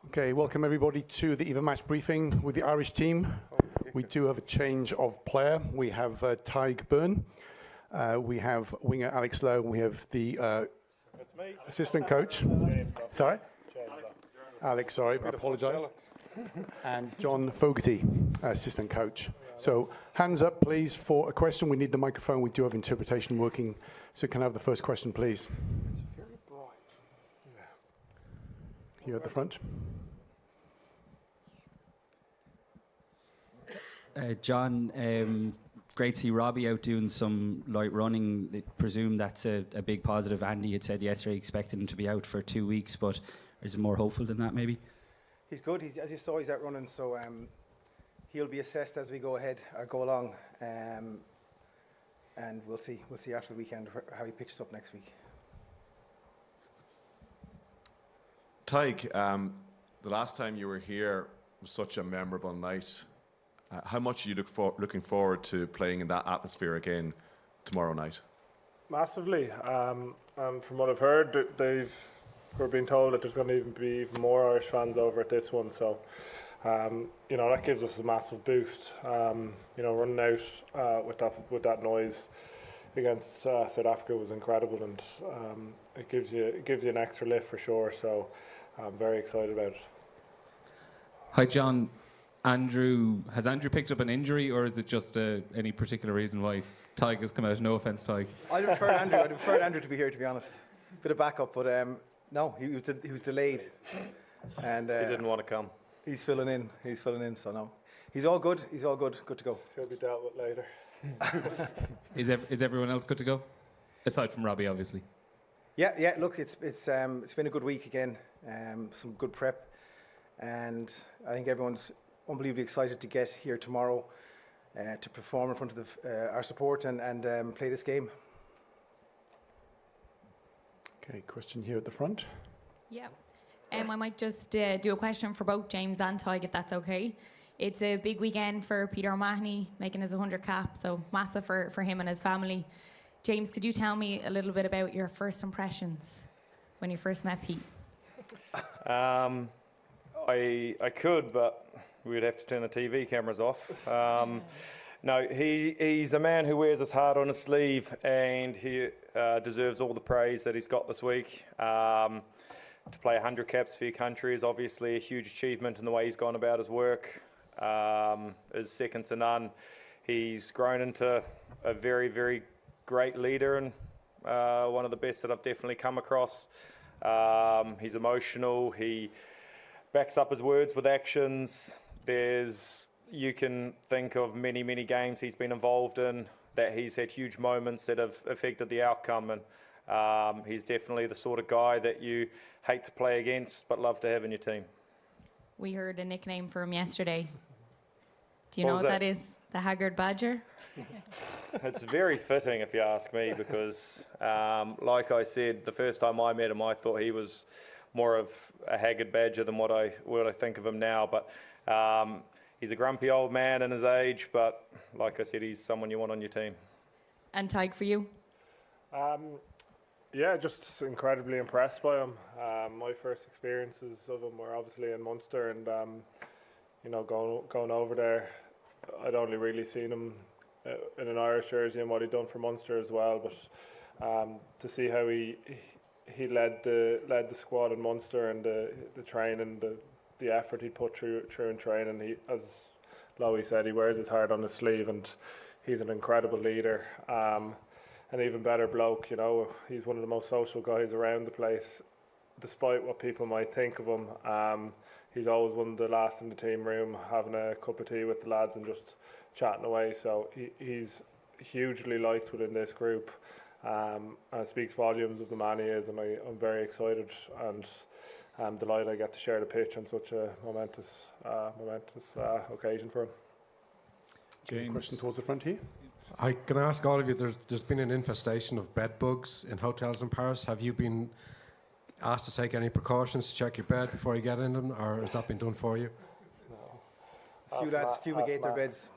Okay, welcome everybody to the Eva match briefing with the Irish team. We do have a change of player. We have Tig Byrne, we have winger Alex Lowe, we have the assistant coach. Sorry? Alex, sorry, I apologise. And John Fogarty, assistant coach. So hands up, please, for a question. We need the microphone. We do have interpretation working. So can I have the first question, please? Here at the front. John, great to see Robbie out doing some light running. I presume that's a big positive. Andy had said yesterday he expected him to be out for 2 weeks, but is it more hopeful than that maybe? He's good. As you saw, he's out running, so he'll be assessed as we go ahead or go along, and we'll see. We'll see after the weekend how he pitches up next week. Tig, the last time you were here was such a memorable night. How much are you looking forward to playing in that atmosphere again tomorrow night? Massively. And from what I've heard, we're being told that there's going to be even more Irish fans over at this one. So, you know, that gives us a massive boost. You know, running out with that noise against South Africa was incredible, and it gives you an extra lift for sure. So, I'm very excited about it. Hi, John. Has Andrew picked up an injury, or is it just any particular reason why Tig has come out? No offence, Tig. I'd prefer Andrew to be here, to be honest. Bit of backup, but no, he was delayed, and He didn't want to come. He's filling in. So no, he's all good. Good to go. He'll be dealt with later. Is everyone else good to go? Aside from Robbie, obviously. Yeah. Look, it's been a good week again. Some good prep, and I think everyone's unbelievably excited to get here tomorrow to perform in front of our support and play this game. Okay, question here at the front. Yeah. I might just do a question for both James and Tig, if that's okay. It's a big weekend for Peter O'Mahony, making his 100 cap, so massive for him and his family. James, could you tell me a little bit about your first impressions when you first met Pete? I could, but we'd have to turn the TV cameras off. No, he's a man who wears his heart on his sleeve, and he deserves all the praise that he's got this week. To play 100 caps for your country is obviously a huge achievement in the way he's gone about his work. Is second to none. He's grown into a very, very great leader, and one of the best that I've definitely come across. He's emotional. He backs up his words with actions. You can think of many, many games he's been involved in that he's had huge moments that have affected the outcome, and he's definitely the sort of guy that you hate to play against but love to have in your team. We heard a nickname for him yesterday. Do you know what that is? The Haggard Badger? It's very fitting, if you ask me, because like I said, the first time I met him, I thought he was more of a haggard badger than what I think of him now. But he's a grumpy old man in his age, but like I said, he's someone you want on your team. And Tig, for you? Yeah, just incredibly impressed by him. My first experiences of him were obviously in Munster, and you know, going over there, I'd only really seen him in an Irish jersey and what he'd done for Munster as well. But to see how he led the squad in Munster, and the training, the effort he put through in training, he, as Lowy said, he wears his heart on his sleeve, and he's an incredible leader. An even better bloke, you know. He's one of the most social guys around the place, despite what people might think of him. He's always one of the last in the team room, having a cup of tea with the lads and just chatting away. So he's hugely liked within this group, and it speaks volumes of the man he is. And I'm very excited, and I'm delighted I get to share the pitch on such a momentous occasion for him. Okay, question towards the front here. I can ask all of you, there's been an infestation of bed bugs in hotels in Paris. Have you been asked to take any precautions to check your bed before you get in them, or has that been done for you? A few lads fumigate their beds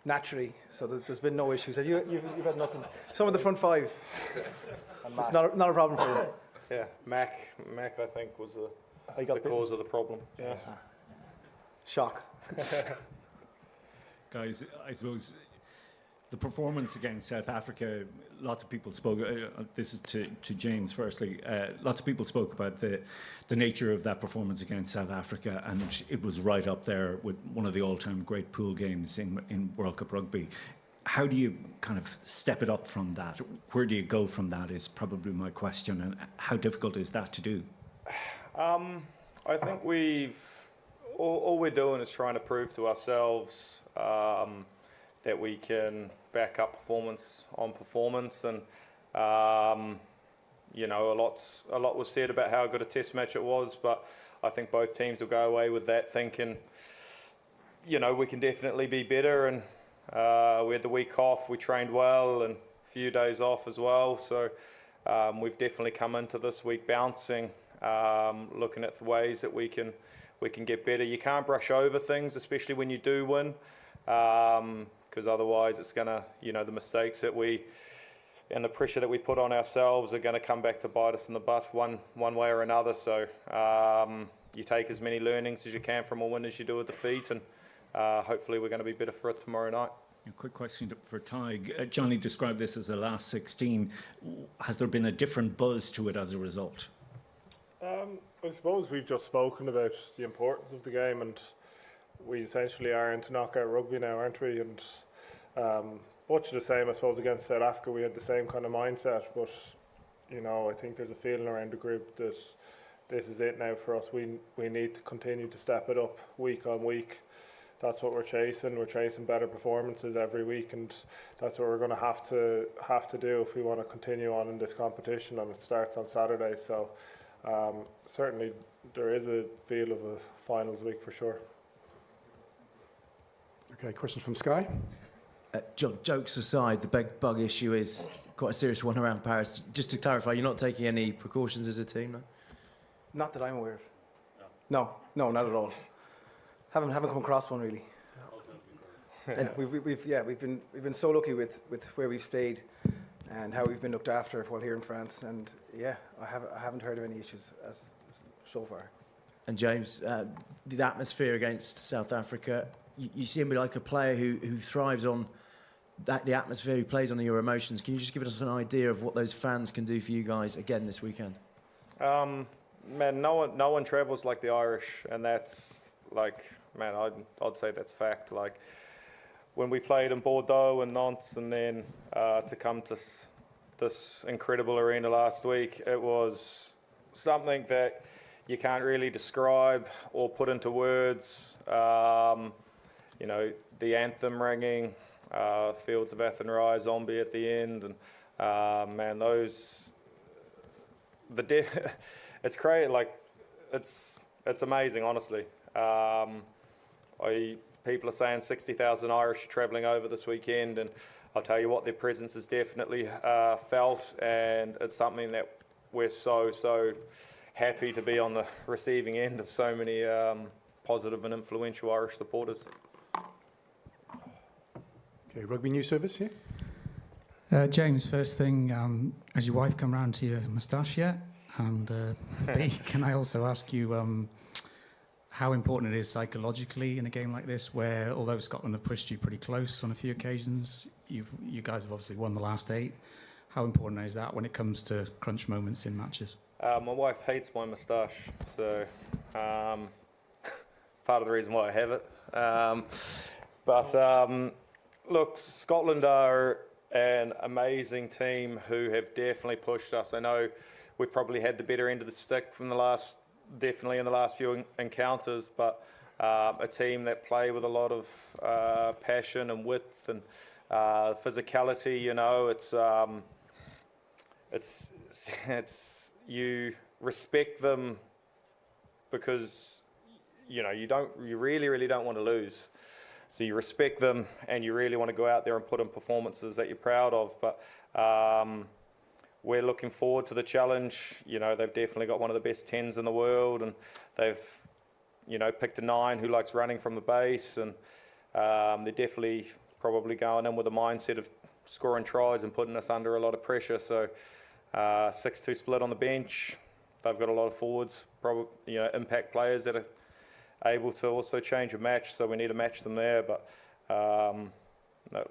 naturally, so there's been no issues. You've had nothing. Some of the front five. It's not a problem for you. Yeah, Mac, I think was the cause of the problem. Yeah. Shock. Guys, I suppose the performance against South Africa, lots of people spoke, this is to James firstly, lots of people spoke about the nature of that performance against South Africa, and it was right up there with one of the all-time great pool games in World Cup rugby. How do you kind of step it up from that? Where do you go from that is probably my question, and how difficult is that to do? I think all we're doing is trying to prove to ourselves that we can back up performance on performance, and you know, a lot was said about how good a test match it was, but I think both teams will go away with that thinking, you know, we can definitely be better, and we had the week off, we trained well, and a few days off as well, so we've definitely come into this week bouncing, looking at the ways that we can get better. You can't brush over things, especially when you do win, because otherwise it's gonna, you know, the mistakes that we and the pressure that we put on ourselves are going to come back to bite us in the butt one way or another. So you take as many learnings as you can from a win as you do a defeat, and hopefully we're going to be better for it tomorrow night. A quick question for Tig. Johnny described this as a last 16. Has there been a different buzz to it as a result? I suppose we've just spoken about the importance of the game, and we essentially are into knockout rugby now, aren't we? And much of the same, I suppose, against South Africa, we had the same kind of mindset, but, you know, I think there's a feeling around the group that this is it now for us. We need to continue to step it up week on week. That's what we're chasing. We're chasing better performances every week, and that's what we're going to have to do if we want to continue on in this competition, and it starts on Saturday. So certainly there is a feel of a finals week for sure. Okay, questions from Sky? John, jokes aside, the big bug issue is quite a serious one around Paris. Just to clarify, you're not taking any precautions as a team, no? Not that I'm aware of. No, not at all. Haven't come across one really. And we've been so lucky with where we've stayed and how we've been looked after while here in France, and yeah, I haven't heard of any issues as so far. And James, the atmosphere against South Africa, you seem to be like a player who thrives on the atmosphere, who plays on your emotions. Can you just give us an idea of what those fans can do for you guys again this weekend? Man, no one travels like the Irish, and that's like, man, I'd say that's fact. Like when we played in Bordeaux and Nantes, and then to come to this incredible arena last week, it was something that you can't really describe or put into words. You know, the anthem ringing, Fields of Athenry, Zombie at the end, and man, it's crazy. Like it's amazing, honestly. People are saying 60,000 Irish are travelling over this weekend, and I'll tell you what, their presence is definitely felt, and it's something that we're so happy to be on the receiving end of so many positive and influential Irish supporters. Okay, Rugby News Service here. James, first thing, has your wife come round to your moustache yet? And B, can I also ask you how important it is psychologically in a game like this, where although Scotland have pushed you pretty close on a few occasions, you guys have obviously won the last 8. How important is that when it comes to crunch moments in matches? My wife hates my moustache, so part of the reason why I have it. Look, Scotland are an amazing team who have definitely pushed us. I know we've probably had the better end of the stick from definitely in the last few encounters, but a team that play with a lot of passion and width and physicality. You know, it's you respect them because you know you really don't want to lose. So you respect them, and you really want to go out there and put in performances that you're proud of. But we're looking forward to the challenge. You know, they've definitely got one of the best 10s in the world, and they've, you know, picked a 9 who likes running from the base, and they're definitely probably going in with a mindset of scoring tries and putting us under a lot of pressure. So 6-2 split on the bench. They've got a lot of forwards, probably impact players that are able to also change a match. So we need to match them there. But no,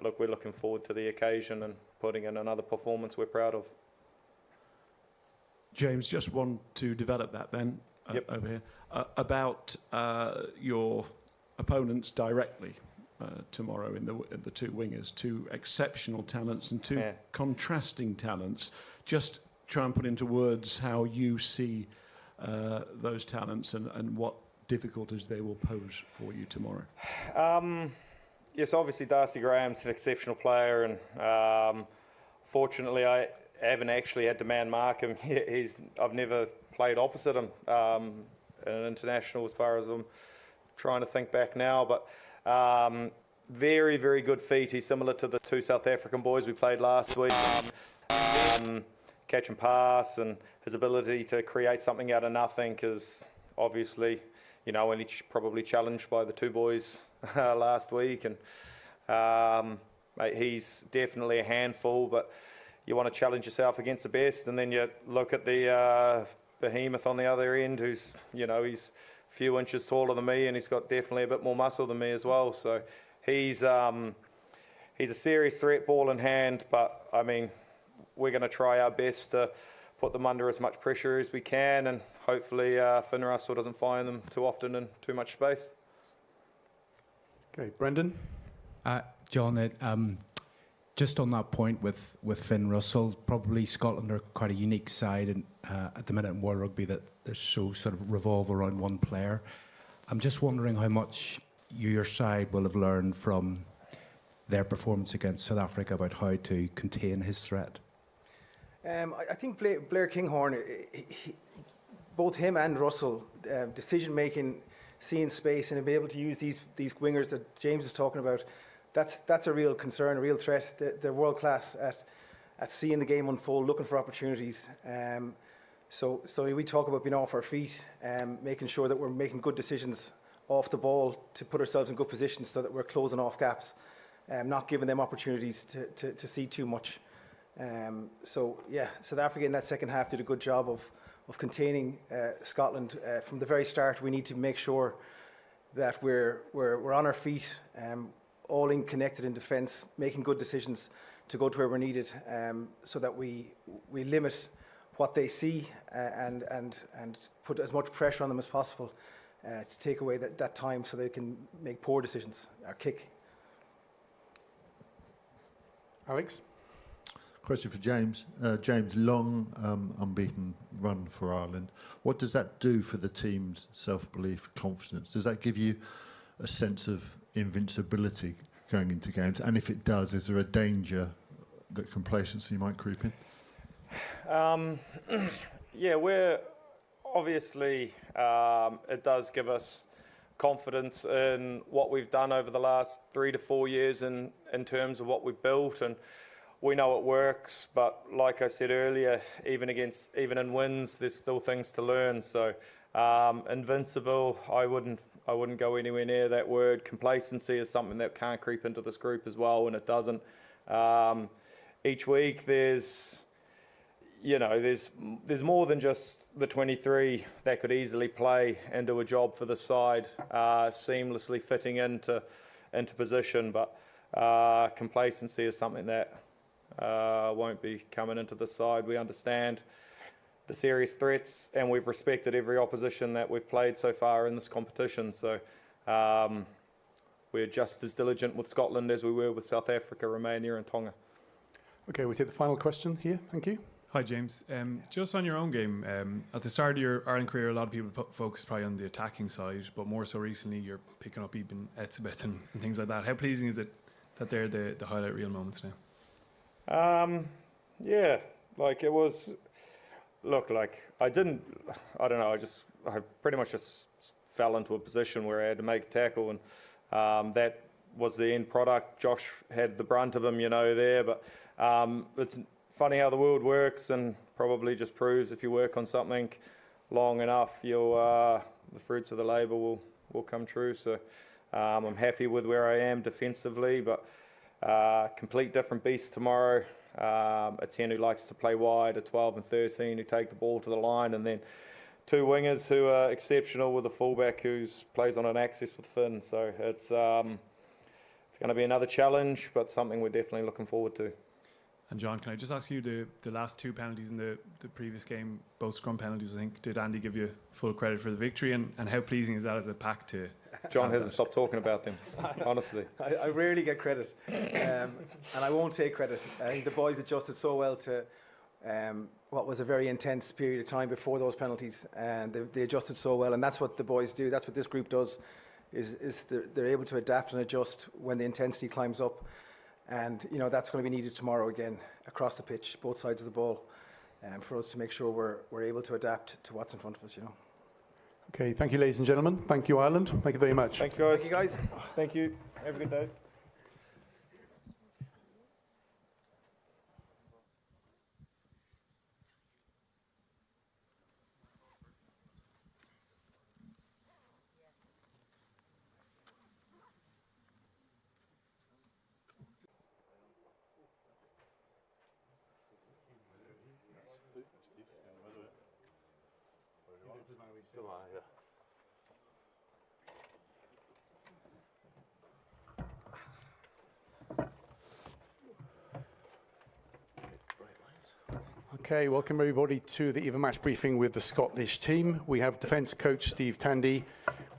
look, we're looking forward to the occasion and putting in another performance we're proud of. James, just want to develop that then over here about your opponents directly tomorrow in the two wingers, two exceptional talents and two contrasting talents. Just try and put into words how you see those talents and what difficulties they will pose for you tomorrow. Yes, obviously Darcy Graham's an exceptional player, and fortunately I haven't actually had to man mark him. I've never played opposite him in an international, as far as I'm trying to think back now. But very, very good feet. He's similar to the two South African boys we played last week. Catch and pass, and his ability to create something out of nothing is obviously, only probably challenged by the two boys last week. And he's definitely a handful, but you want to challenge yourself against the best, and then you look at the behemoth on the other end, who's he's a few inches taller than me, and he's got definitely a bit more muscle than me as well. So he's a serious threat, ball in hand. But I mean, we're going to try our best to put them under as much pressure as we can, and hopefully Finn Russell doesn't find them too often in too much space. Okay, Brendan. John, just on that point with Finn Russell, probably Scotland are quite a unique side at the minute in World Rugby that they're so sort of revolve around one player. I'm just wondering how much your side will have learned from their performance against South Africa about how to contain his threat. I think Blair Kinghorn, both him and Russell, decision making, seeing space, and be able to use these wingers that James is talking about. That's a real concern, a real threat. They're world class at seeing the game unfold, looking for opportunities. So we talk about being off our feet, making sure that we're making good decisions off the ball to put ourselves in good positions so that we're closing off gaps, not giving them opportunities to see too much. South Africa in that second half did a good job of containing Scotland from the very start. We need to make sure that we're on our feet, all in connected in defence, making good decisions to go to where we're needed, so that we limit what they see and put as much pressure on them as possible to take away that time so they can make poor decisions or kick. Alex? Question for James. James, long unbeaten run for Ireland. What does that do for the team's self-belief, confidence? Does that give you a sense of invincibility going into games? And if it does, is there a danger that complacency might creep in? We're obviously, it does give us confidence in what we've done over the last 3 to 4 years in terms of what we've built, and we know it works. But like I said earlier, even in wins, there's still things to learn. So invincible, I wouldn't go anywhere near that word. Complacency is something that can't creep into this group as well, and it doesn't. Each week there's more than just the 23 that could easily play and do a job for the side, seamlessly fitting into position. But complacency is something that won't be coming into the side. We understand the serious threats, and we've respected every opposition that we've played so far in this competition. So we're just as diligent with Scotland as we were with South Africa, Romania and Tonga. Okay, we'll take the final question here. Thank you. Hi, James. Just on your own game, at the start of your Ireland career, a lot of people focus probably on the attacking side, but more so recently you're picking up even Etzebeth and things like that. How pleasing is it that they're the highlight reel moments now? It was... Look, I pretty much just fell into a position where I had to make a tackle, and that was the end product. Josh had the brunt of him, there, but it's funny how the world works, and probably just proves if you work on something long enough, the fruits of the labour will come true. So I'm happy with where I am defensively, but complete different beast tomorrow. A 10 who likes to play wide, a 12 and 13 who take the ball to the line, and then two wingers who are exceptional with a fullback who plays on an axis with Finn. So it's going to be another challenge, but something we're definitely looking forward to. And John, can I just ask you, the last two penalties in the previous game, both scrum penalties, I think, did Andy give you full credit for the victory? And how pleasing is that as a pack to John hasn't stopped talking about them, honestly. I rarely get credit, and I won't take credit. I think the boys adjusted so well to what was a very intense period of time before those penalties, and they adjusted so well, and that's what the boys do. That's what this group does, is they're able to adapt and adjust when the intensity climbs up, and you know that's going to be needed tomorrow again across the pitch, both sides of the ball, for us to make sure we're able to adapt to what's in front of us. You know. Okay, thank you, ladies and gentlemen. Thank you, Ireland. Thank you very much. Thanks, guys. Thank you, guys. Thank you. Have a good day. Okay, welcome everybody to the Eva match briefing with the Scottish team. We have defence coach Steve Tandy,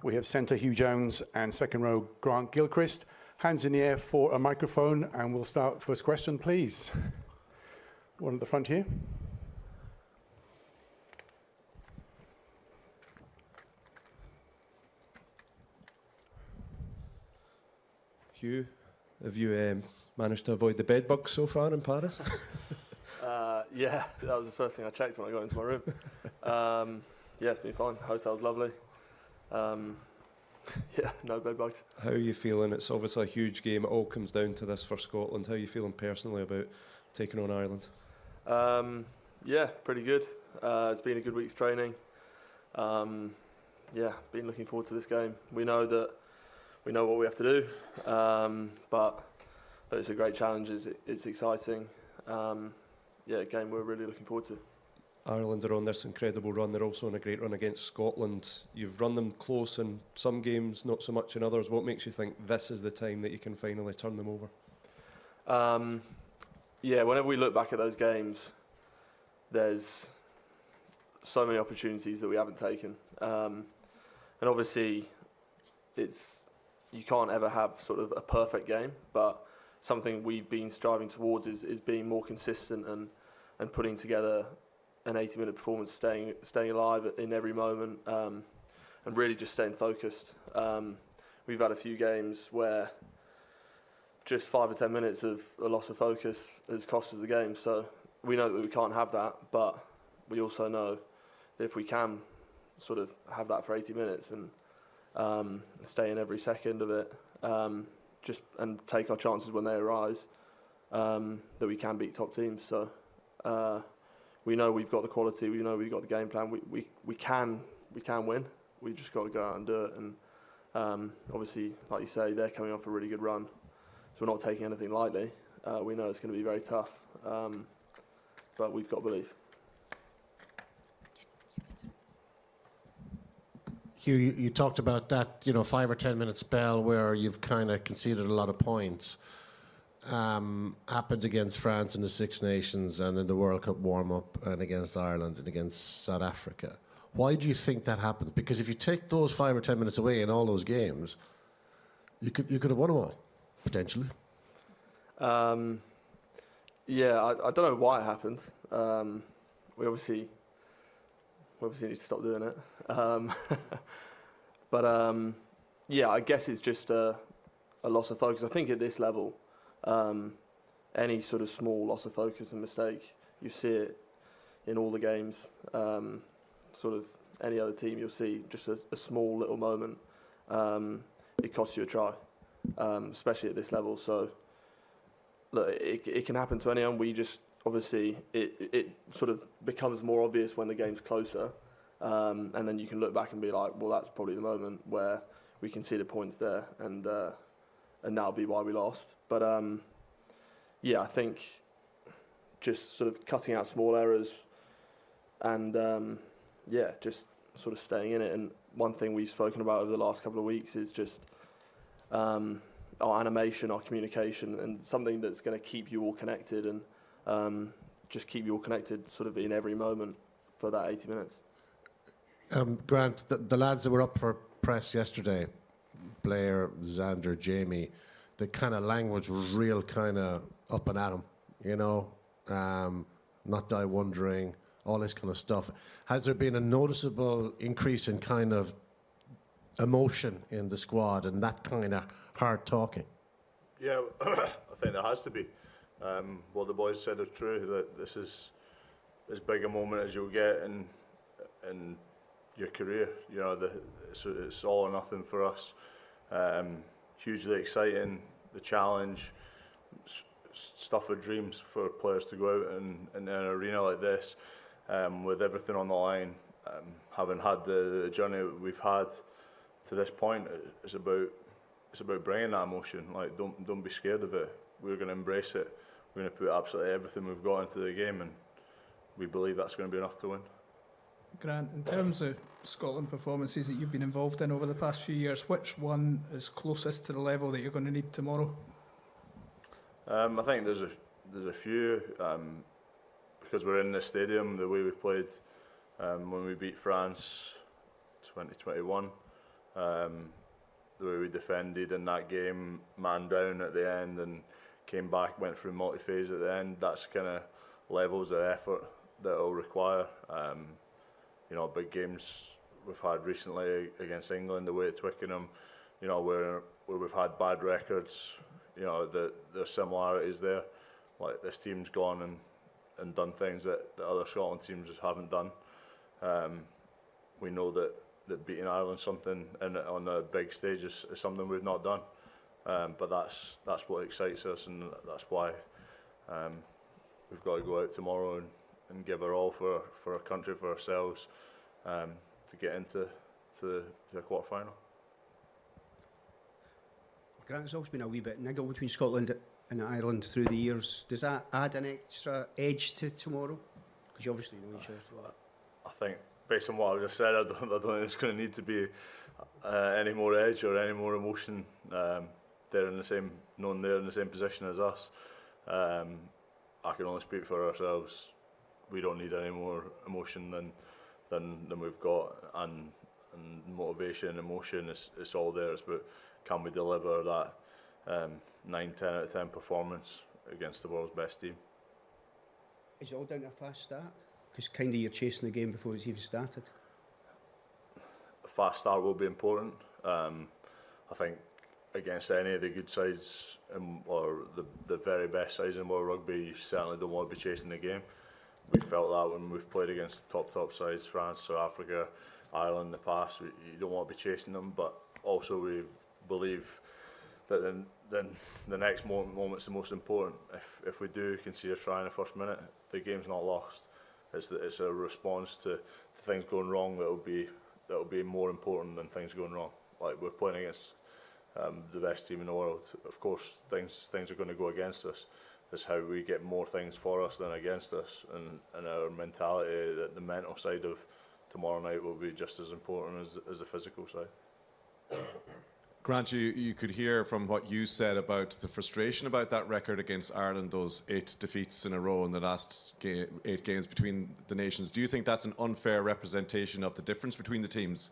we have centre Hugh Jones, and second row Grant Gilchrist. Hands in the air for a microphone, and we'll start. First question, please. One at the front here. Hugh, have you managed to avoid the bed bugs so far in Paris? Yeah, that was the first thing I checked when I got into my room. Yeah, it's been fine. Hotel's lovely. Yeah, no bed bugs. How are you feeling? It's obviously a huge game. It all comes down to this for Scotland. How are you feeling personally about taking on Ireland? Yeah, pretty good. It's been a good week's training. Yeah, been looking forward to this game. We know what we have to do, but it's a great challenge. It's exciting. Yeah, a game we're really looking forward to. Ireland are on this incredible run. They're also on a great run against Scotland. You've run them close in some games, not so much in others. What makes you think this is the time that you can finally turn them over? Yeah, whenever we look back at those games, there's so many opportunities that we haven't taken. And obviously, you can't ever have sort of a perfect game, but something we've been striving towards is being more consistent and putting together an 80-minute performance, staying alive in every moment, and really just staying focused. We've had a few games where just 5 or 10 minutes of a loss of focus has cost us the game. So we know that we can't have that, but we also know that if we can sort of have that for 80 minutes and stay in every second of it, and take our chances when they arise, that we can beat top teams. So we know we've got the quality, we know we've got the game plan, we can win. We just got to go out and do it. And obviously, like you say, they're coming off a really good run, so we're not taking anything lightly. We know it's going to be very tough, but we've got belief. Hugh, you talked about that, 5 or 10 minute spell where you've kind of conceded a lot of points. Happened against France in the Six Nations and in the World Cup warm-up and against Ireland and against South Africa. Why do you think that happened? Because if you take those 5 or 10 minutes away in all those games, you could have won them all, potentially. Yeah, I don't know why it happened. We obviously need to stop doing it. But yeah, I guess it's just a loss of focus. I think at this level, any sort of small loss of focus and mistake, you see it in all the games. Sort of any other team, you'll see just a small little moment. It costs you a try, especially at this level. So look, it can happen to anyone. We just obviously it sort of becomes more obvious when the game's closer. And then you can look back and be like, well, that's probably the moment where we conceded points there, and that'll be why we lost. But yeah, I think just sort of cutting out small errors and yeah, just sort of staying in it. And one thing we've spoken about over the last couple of weeks is just our animation, our communication, and something that's going to keep you all connected and just keep you all connected sort of in every moment for that 80 minutes. Grant, the lads that were up for press yesterday, Blair, Xander, Jamie, the kind of language was real kind of up and at them, you know, not die wondering, all this kind of stuff. Has there been a noticeable increase in kind of emotion in the squad and that kind of hard talking? Yeah, I think there has to be. What the boys said is true, that this is as big a moment as you'll get in your career. You know, it's all or nothing for us. Hugely exciting, the challenge, stuff of dreams for players to go out in an arena like this, with everything on the line. Having had the journey we've had to this point, it's about bringing that emotion. Like, don't be scared of it. We're going to embrace it. We're going to put absolutely everything we've got into the game, and we believe that's going to be enough to win. Grant, in terms of Scotland performances that you've been involved in over the past few years, which one is closest to the level that you're going to need tomorrow? I think there's a few, because we're in the stadium, the way we played when we beat France 2021, the way we defended in that game, man down at the end and came back, went through multi-phase at the end. That's kind of levels of effort that it'll require. You know, big games we've had recently against England, away at Twickenham, you know, where we've had bad records, you know, there's similarities there. Like, this team's gone and done things that other Scotland teams haven't done. We know that beating Ireland something on a big stage is something we've not done. But that's what excites us, and that's why we've got to go out tomorrow and give our all for our country, for ourselves, to get into the quarterfinal. Grant, there's always been a wee bit niggle between Scotland and Ireland through the years. Does that add an extra edge to tomorrow? Because you obviously know each other. I think, based on what I just said, I don't think there's going to need to be any more edge or any more emotion. They're in the same position as us. I can only speak for ourselves. We don't need any more emotion than we've got, and motivation, emotion. It's all there. It's about, can we deliver that 9, 10 out of 10 performance against the world's best team? Is it all down to a fast start? Because kind of you're chasing the game before it's even started. A fast start will be important. I think against any of the good sides or the very best sides in world rugby, you certainly don't want to be chasing the game. We felt that when we've played against top sides, France, South Africa, Ireland in the past. You don't want to be chasing them, but also we believe that the next moment's the most important. If we do concede a try in the first minute, the game's not lost. It's a response to things going wrong that will be more important than things going wrong. Like, we're playing against the best team in the world. Of course, things are going to go against us. It's how we get more things for us than against us, and our mentality, the mental side of tomorrow night will be just as important as the physical side. Grant, you could hear from what you said about the frustration about that record against Ireland, those 8 defeats in a row in the last 8 games between the nations. Do you think that's an unfair representation of the difference between the teams?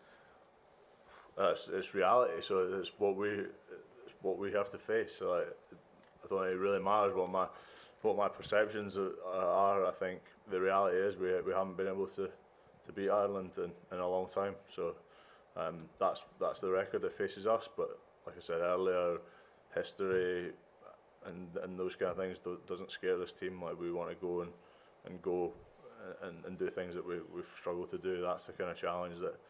It's reality, so it's what we have to face. So I don't think it really matters what my perceptions are. I think the reality is we haven't been able to beat Ireland in a long time. So that's the record that faces us. But like I said earlier, history and those kind of things doesn't scare this team. Like, we want to go and do things that we've struggled to do. That's the kind of challenge that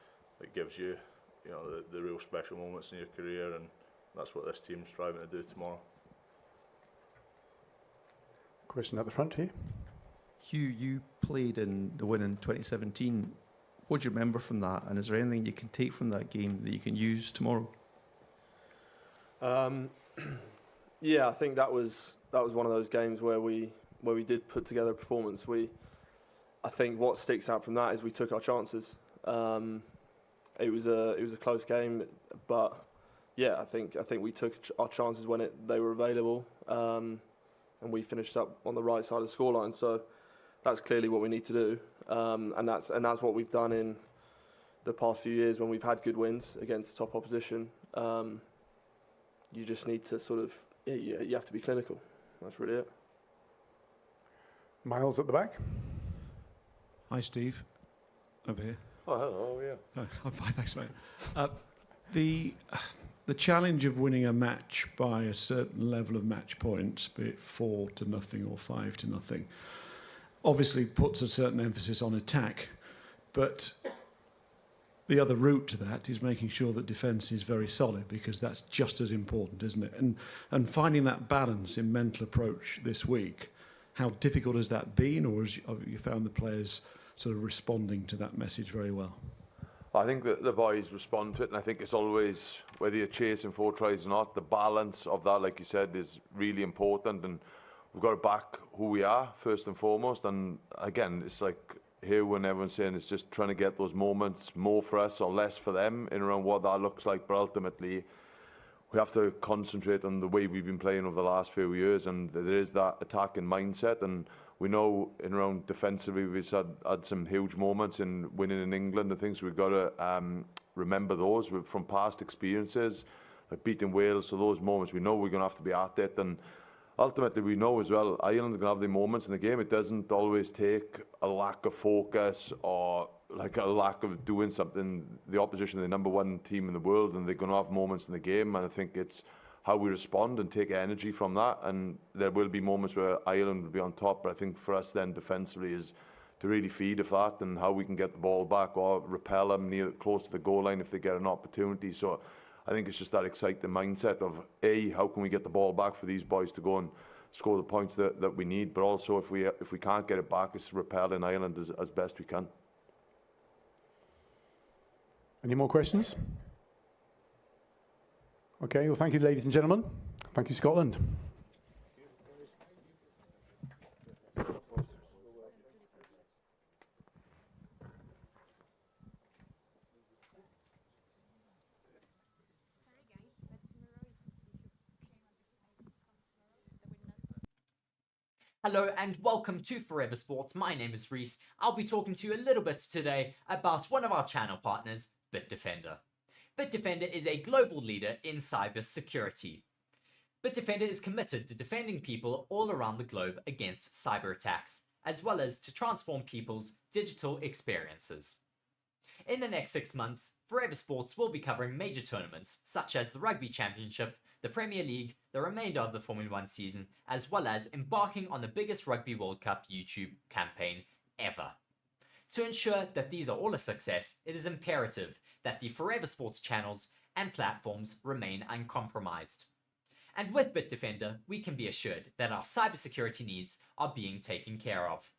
gives you, you know, the real special moments in your career, and that's what this team's striving to do tomorrow. Question at the front here. Hugh, you played in the win in 2017. What do you remember from that, and is there anything you can take from that game that you can use tomorrow? Yeah, I think that was one of those games where we did put together a performance. I think what sticks out from that is we took our chances. It was a close game, but yeah, I think we took our chances when they were available, and we finished up on the right side of the scoreline. So that's clearly what we need to do, and that's what we've done in the past few years when we've had good wins against top opposition. You just need to sort of you have to be clinical. That's really it. Miles at the back. Hi, Steve. Over here. Oh, hello, yeah. I'm fine, thanks, mate. The challenge of winning a match by a certain level of match points, be it 4-0 or 5-0, obviously puts a certain emphasis on attack. But the other route to that is making sure that defence is very solid, because that's just as important, isn't it? And finding that balance in mental approach this week, how difficult has that been, or have you found the players sort of responding to that message very well? I think that the boys respond to it, and I think it's always, whether you're chasing 4 tries or not, the balance of that, like you said, is really important, and we've got to back who we are first and foremost. And again, it's like here when everyone's saying it's just trying to get those moments more for us or less for them in around what that looks like, but ultimately we have to concentrate on the way we've been playing over the last few years, and there is that attacking mindset. And we know in around defensively we've had some huge moments in winning in England and things, so we've got to remember those from past experiences, like beating Wales. So those moments, we know we're going to have to be at it, and ultimately we know as well Ireland are going to have their moments in the game. It doesn't always take a lack of focus or like a lack of doing something. The opposition are the #1 team in the world, and they're going to have moments in the game, and I think it's how we respond and take energy from that. And there will be moments where Ireland will be on top, but I think for us then defensively is to really feed off that and how we can get the ball back or repel them close to the goal line if they get an opportunity. So I think it's just that exciting mindset of how can we get the ball back for these boys to go and score the points that we need, but also if we can't get it back, it's repelling Ireland as best we can. Any more questions? Okay, well, thank you, ladies and gentlemen. Thank you, Scotland. Hello and welcome to Forever Sports. My name is Reese. I'll be talking to you a little bit today about one of our channel partners, BITDEFENDER. BITDEFENDER is a global leader in cyber security. BITDEFENDER is committed to defending people all around the globe against cyber attacks, as well as to transform people's digital experiences. In the next 6 months, Forever Sports will be covering major tournaments such as the Rugby Championship, the Premier League, the remainder of the Formula 1 season, as well as embarking on the biggest Rugby World Cup YouTube campaign ever. To ensure that these are all a success, it is imperative that the Forever Sports channels and platforms remain uncompromised. And with BITDEFENDER, we can be assured that our cybersecurity needs are being taken care of.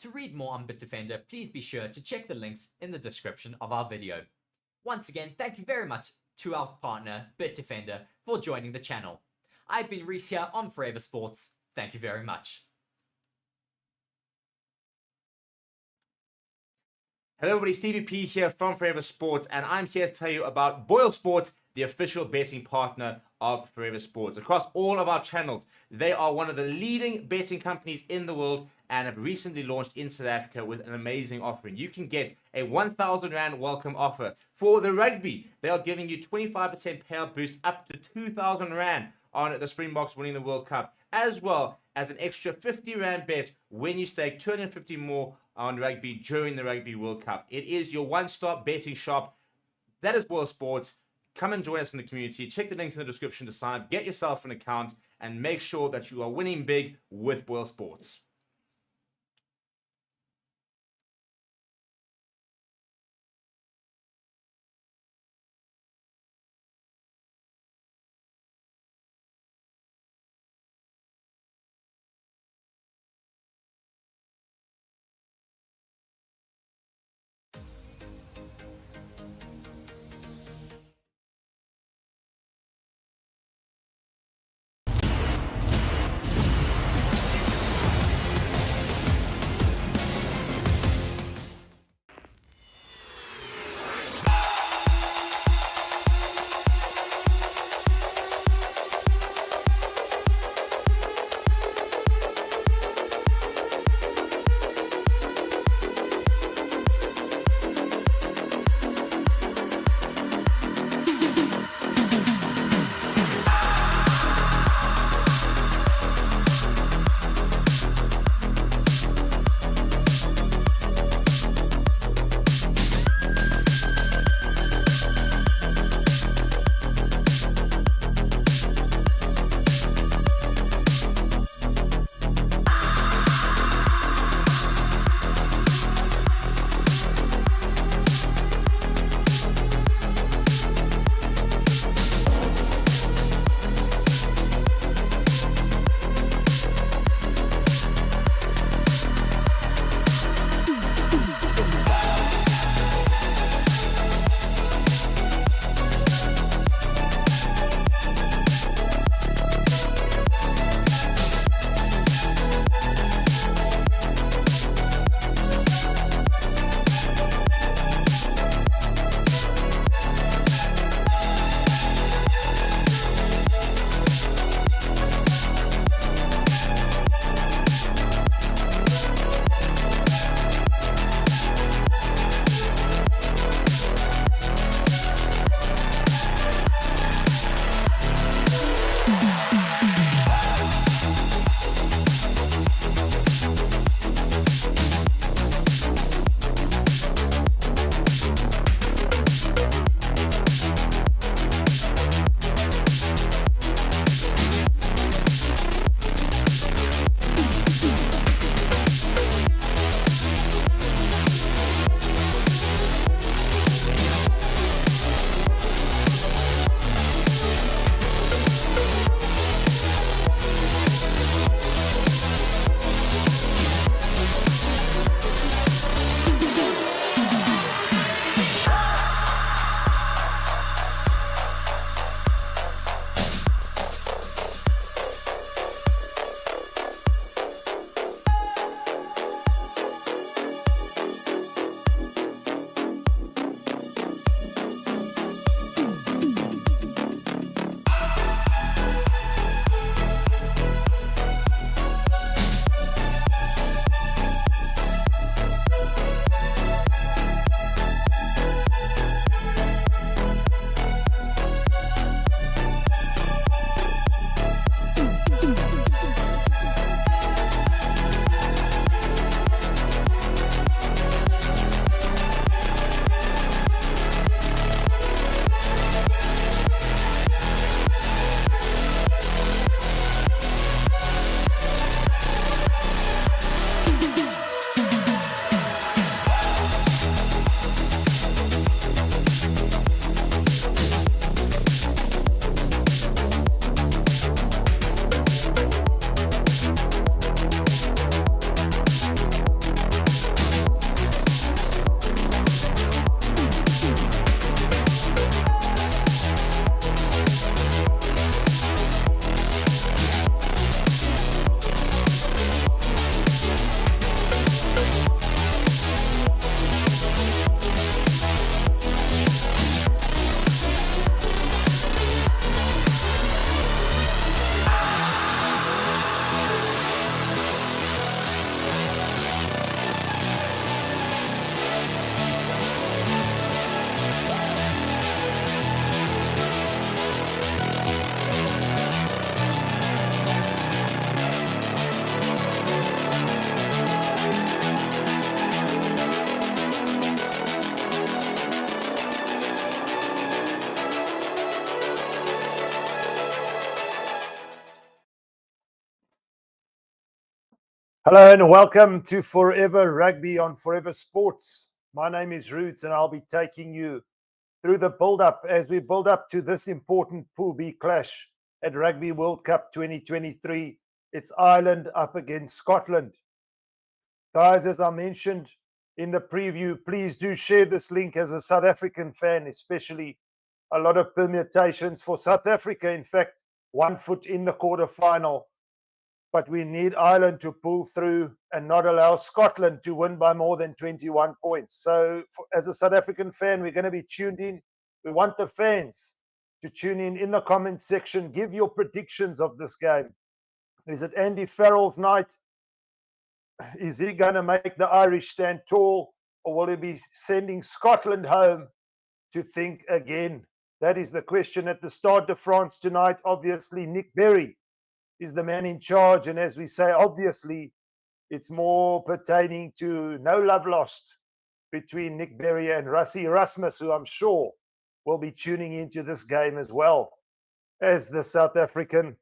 To read more on BITDEFENDER, please be sure to check the links in the description of our video. Once again, thank you very much to our partner, BITDEFENDER, for joining the channel. I've been Reese here on Forever Sports. Thank you very much. Hello everybody, Stevie P here from Forever Sports, and I'm here to tell you about BOYLESPORTS, the official betting partner of Forever Sports. Across all of our channels, they are one of the leading betting companies in the world and have recently launched in South Africa with an amazing offering. You can get a 1,000 Rand welcome offer. For the rugby, they are giving you 25% payout boost up to 2,000 Rand on the Springboks winning the World Cup, as well as an extra 50 Rand bet when you stake 250 more on rugby during the Rugby World Cup. It is your one-stop betting shop. That is BOYLESPORTS. Come and join us in the community. Check the links in the description to sign up, get yourself an account, and make sure that you are winning big with BOYLESPORTS. Hello and welcome to Forever Rugby on Forever Sports. My name is Roots and I'll be taking you through the build-up as we build up to this important Pool B clash at Rugby World Cup 2023. It's Ireland up against Scotland. Guys, as I mentioned in the preview, please do share this link as a South African fan, especially a lot of permutations for South Africa. In fact, 1 foot in the quarterfinal. But we need Ireland to pull through and not allow Scotland to win by more than 21 points. So as a South African fan, we're going to be tuned in. We want the fans to tune in the comment section. Give your predictions of this game. Is it Andy Farrell's night? Is he going to make the Irish stand tall? Or will he be sending Scotland home to think again? That is the question at the Stade de France tonight. Obviously, Nick Berry is the man in charge. And as we say, obviously, it's more pertaining to no love lost between Nick Berry and Rassie Erasmus, who I'm sure will be tuning into this game as well as the South African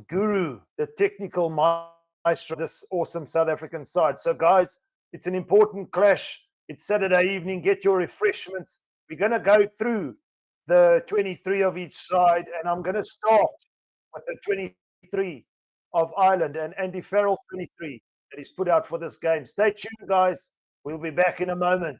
guru, the technical maestro of this awesome South African side. So, guys, it's an important clash. It's Saturday evening. Get your refreshments. We're going to go through the 23 of each side, and I'm going to start with the 23 of Ireland and Andy Farrell's 23 that he's put out for this game. Stay tuned, guys. We'll be back in a moment.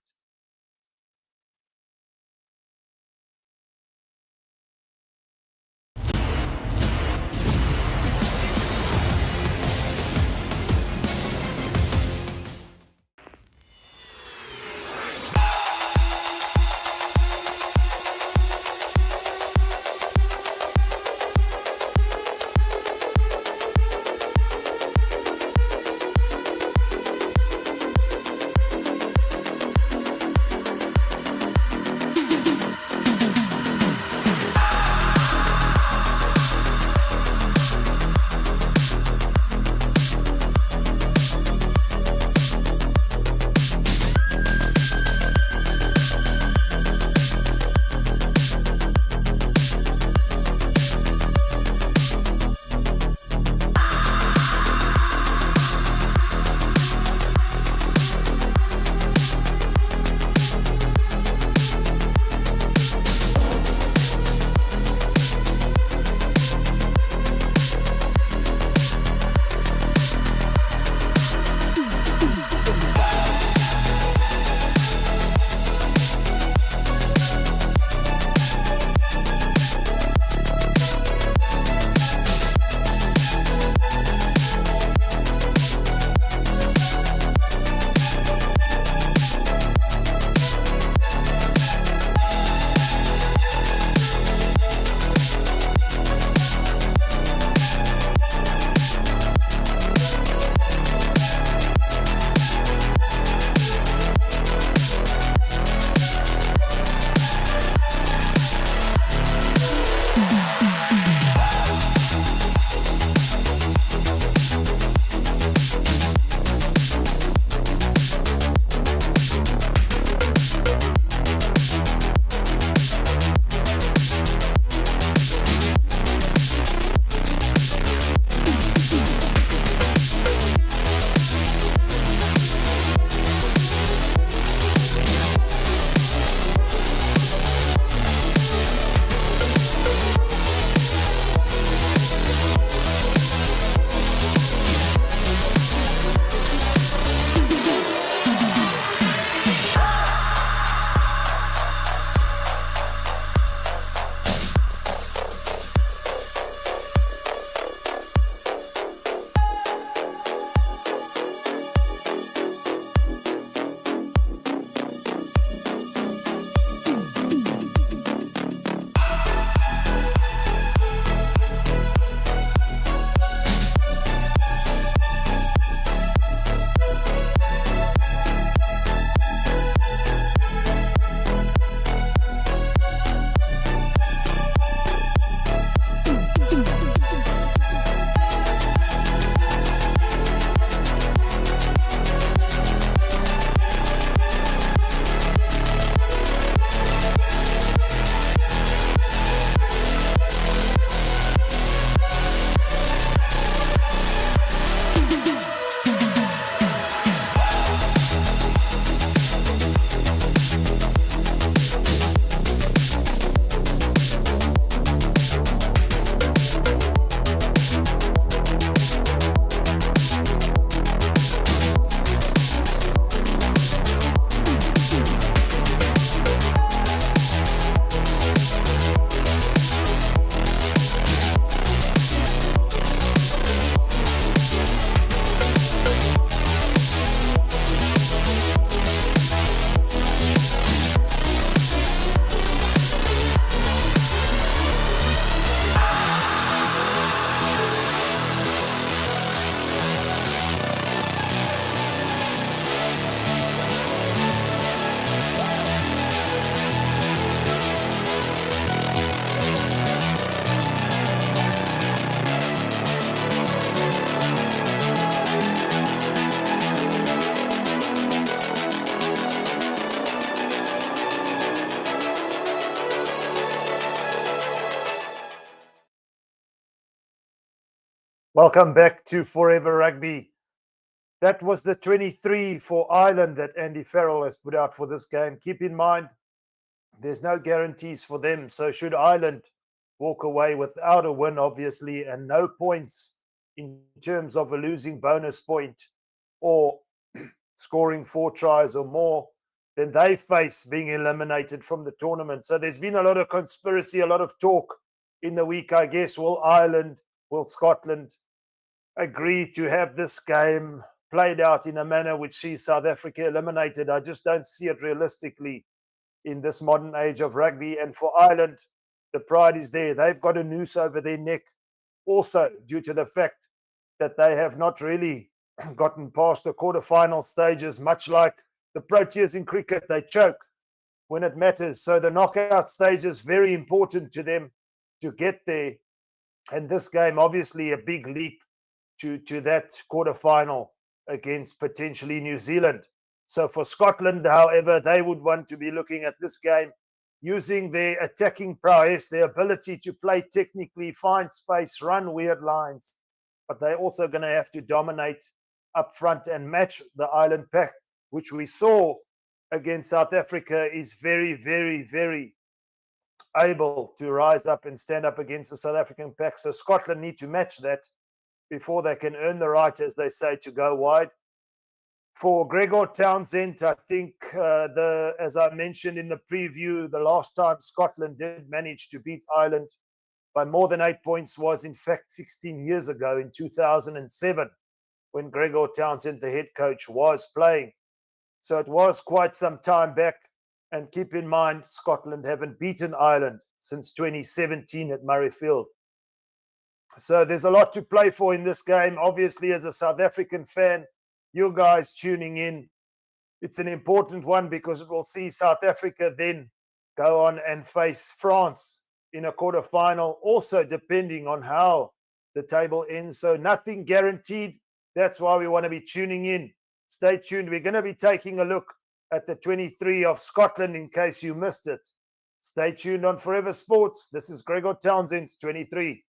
Welcome back to Forever Rugby. That was the 23 for Ireland that Andy Farrell has put out for this game. Keep in mind, there's no guarantees for them. So should Ireland walk away without a win, obviously, and no points in terms of a losing bonus point or scoring 4 tries or more, then they face being eliminated from the tournament. So there's been a lot of conspiracy, a lot of talk in the week, I guess. Will Ireland, will Scotland agree to have this game played out in a manner which sees South Africa eliminated? I just don't see it realistically in this modern age of rugby. And for Ireland, the pride is there. They've got a noose over their neck also due to the fact that they have not really gotten past the quarterfinal stages, much like the Proteas in cricket. They choke when it matters. So the knockout stage is very important to them to get there. And this game, obviously, a big leap to that quarterfinal against potentially New Zealand. So for Scotland, however, they would want to be looking at this game using their attacking prowess, their ability to play technically, find space, run weird lines. But they're also going to have to dominate up front and match the Ireland pack, which we saw against South Africa is very, very, very able to rise up and stand up against the South African pack. So Scotland need to match that before they can earn the right, as they say, to go wide. For Gregor Townsend, I think, as I mentioned in the preview, the last time Scotland did manage to beat Ireland by more than 8 points was, in fact, 16 years ago in 2007, when Gregor Townsend, the head coach, was playing. So it was quite some time back. And keep in mind, Scotland haven't beaten Ireland since 2017 at Murrayfield. So there's a lot to play for in this game. Obviously, as a South African fan, you guys tuning in, it's an important one because it will see South Africa then go on and face France in a quarterfinal, also depending on how the table ends. So nothing guaranteed. That's why we want to be tuning in. Stay tuned. We're going to be taking a look at the 23 of Scotland in case you missed it. Stay tuned on Forever Sports. This is Gregor Townsend's 23.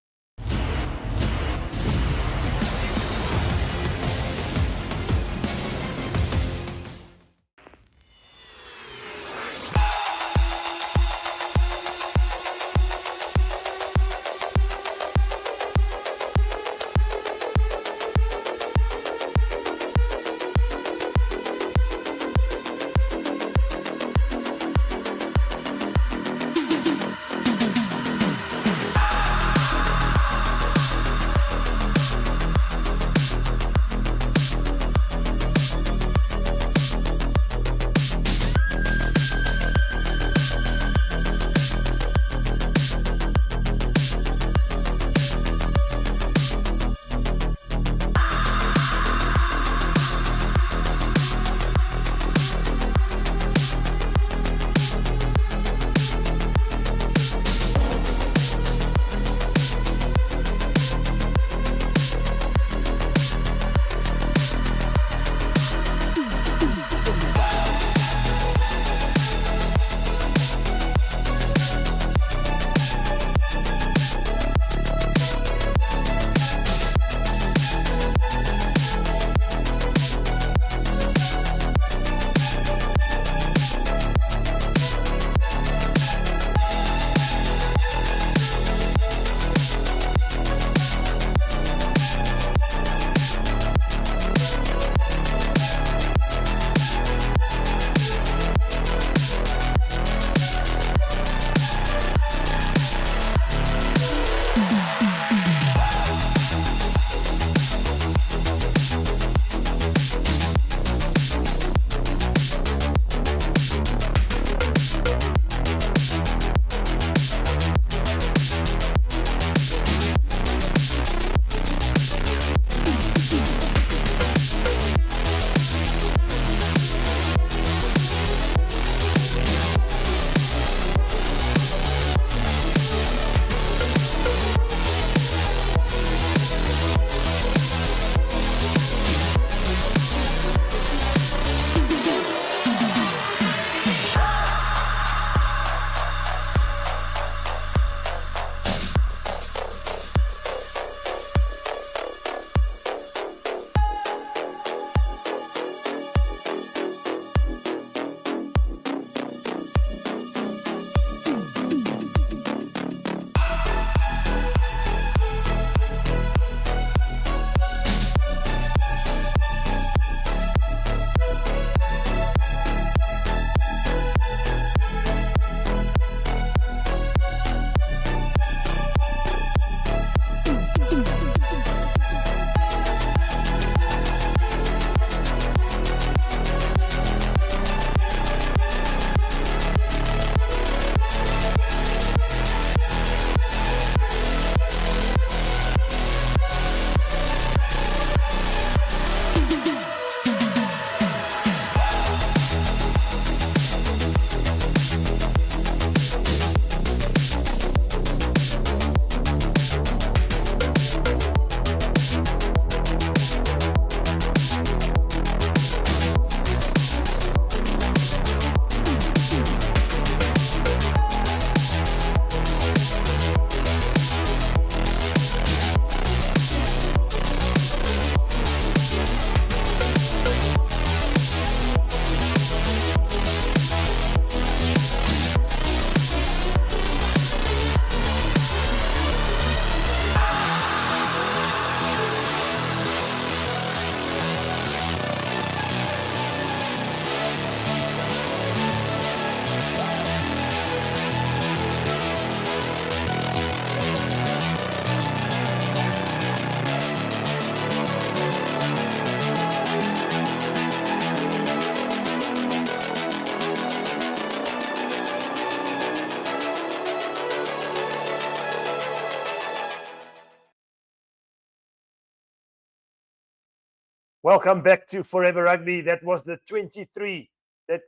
Welcome back to Forever Rugby. That was the 23 that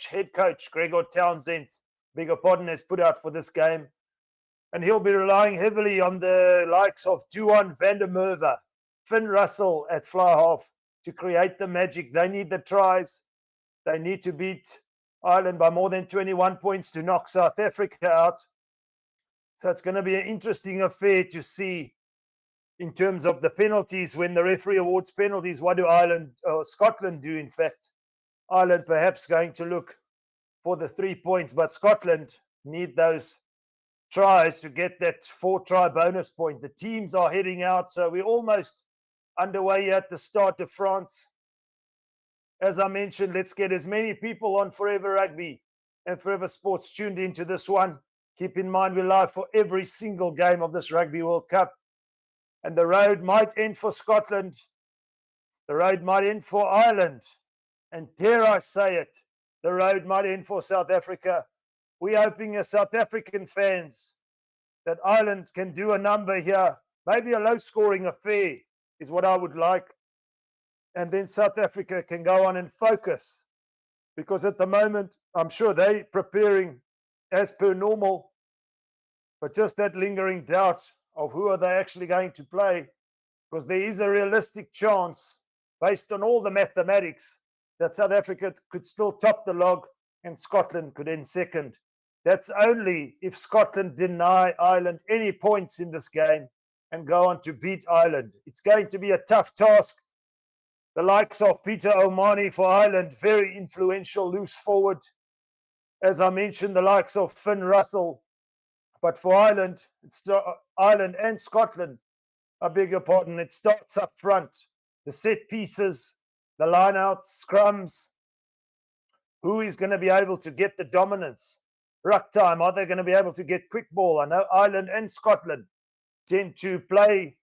head coach Gregor Townsend, beg your pardon, has put out for this game. And he'll be relying heavily on the likes of Duan van der Merwe, Finn Russell at fly half to create the magic. They need the tries. They need to beat Ireland by more than 21 points to knock South Africa out. So it's going to be an interesting affair to see in terms of the penalties. When the referee awards penalties, what do Scotland do, in fact? Ireland perhaps going to look for the 3 points, but Scotland need those tries to get that 4-try bonus point. The teams are heading out, so we're almost underway at the start of France. As I mentioned, let's get as many people on Forever Rugby and Forever Sports tuned into this one. Keep in mind, we're live for every single game of this Rugby World Cup. And the road might end for Scotland. The road might end for Ireland. And dare I say it, the road might end for South Africa. We're hoping as South African fans that Ireland can do a number here. Maybe a low-scoring affair is what I would like. And then South Africa can go on and focus. Because at the moment, I'm sure they're preparing as per normal. But just that lingering doubt of who are they actually going to play. Because there is a realistic chance, based on all the mathematics, that South Africa could still top the log and Scotland could end second. That's only if Scotland deny Ireland any points in this game and go on to beat Ireland. It's going to be a tough task. The likes of Peter O'Mahony for Ireland, very influential loose forward. As I mentioned, the likes of Finn Russell. But for Ireland, Ireland and Scotland, I beg your pardon, it starts up front. The set pieces, the line-outs, scrums. Who is going to be able to get the dominance? Ruck time, are they going to be able to get quick ball? I know Ireland and Scotland tend to play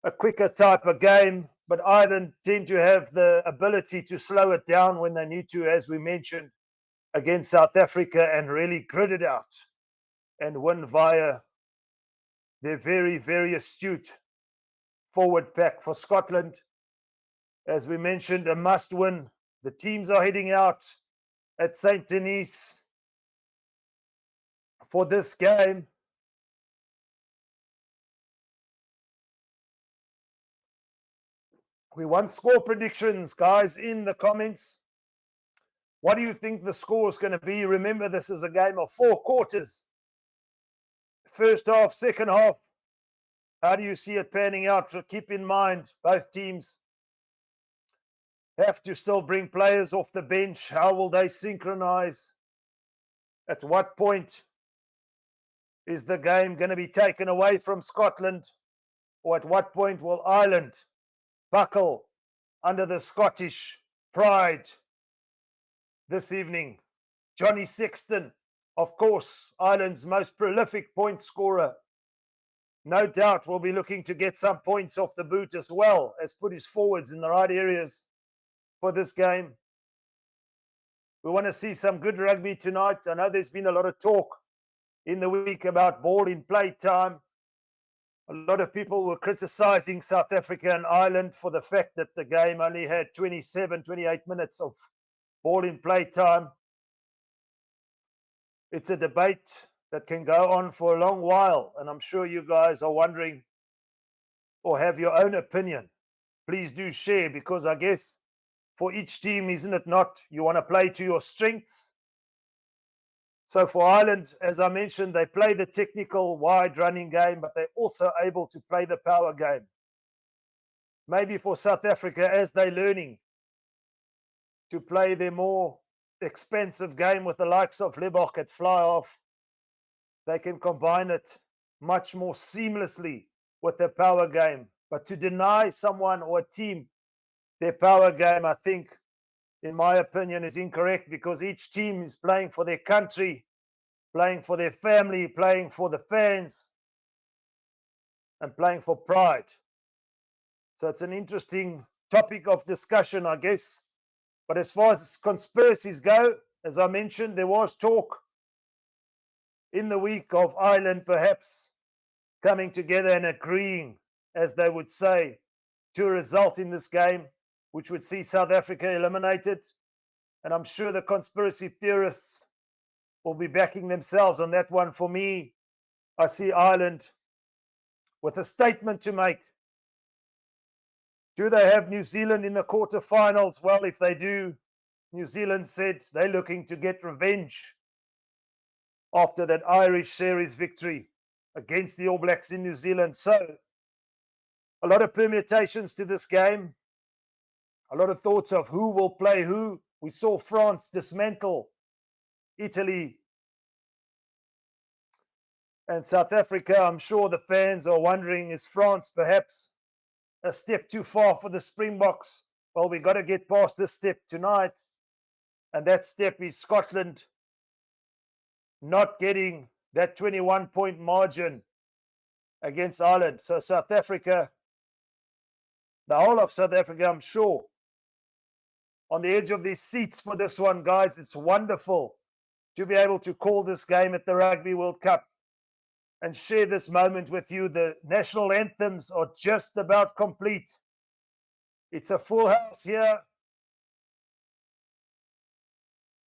a quicker type of game, but Ireland tend to have the ability to slow it down when they need to, as we mentioned, against South Africa, and really grit it out and win via their very, very astute forward pack. For Scotland, as we mentioned, a must-win. The teams are heading out at St. Denis for this game. We want score predictions, guys, in the comments. What do you think the score is going to be? Remember, this is a game of 4 quarters. First half, second half. How do you see it panning out? So keep in mind, both teams have to still bring players off the bench. How will they synchronize? At what point is the game going to be taken away from Scotland? Or at what point will Ireland buckle under the Scottish pride this evening? Johnny Sexton, of course, Ireland's most prolific point scorer, no doubt will be looking to get some points off the boot as well as put his forwards in the right areas for this game. We want to see some good rugby tonight. I know there's been a lot of talk in the week about ball in play time. A lot of people were criticizing South Africa and Ireland for the fact that the game only had 27, 28 minutes of ball in play time. It's a debate that can go on for a long while, and I'm sure you guys are wondering or have your own opinion. Please do share, because I guess for each team, isn't it not, you want to play to your strengths? So for Ireland, as I mentioned, they play the technical wide running game, but they're also able to play the power game. Maybe for South Africa, as they're learning to play their more expensive game with the likes of Lebok at fly off, they can combine it much more seamlessly with their power game. But to deny someone or a team their power game, I think, in my opinion, is incorrect, because each team is playing for their country, playing for their family, playing for the fans, and playing for pride. So it's an interesting topic of discussion, I guess. But as far as conspiracies go, as I mentioned, there was talk in the week of Ireland perhaps coming together and agreeing, as they would say, to a result in this game. which would see South Africa eliminated. And I'm sure the conspiracy theorists will be backing themselves on that one. For me, I see Ireland with a statement to make. Do they have New Zealand in the quarterfinals? Well, if they do, New Zealand said they're looking to get revenge after that Irish series victory against the All Blacks in New Zealand. So, a lot of permutations to this game. A lot of thoughts of who will play who. We saw France dismantle Italy and South Africa. I'm sure the fans are wondering, is France perhaps a step too far for the Springboks? Well, we got to get past this step tonight. And that step is Scotland not getting that 21-point margin against Ireland. So South Africa, the whole of South Africa, I'm sure, on the edge of their seats for this one, guys. It's wonderful to be able to call this game at the Rugby World Cup and share this moment with you. The national anthems are just about complete. It's a full house here.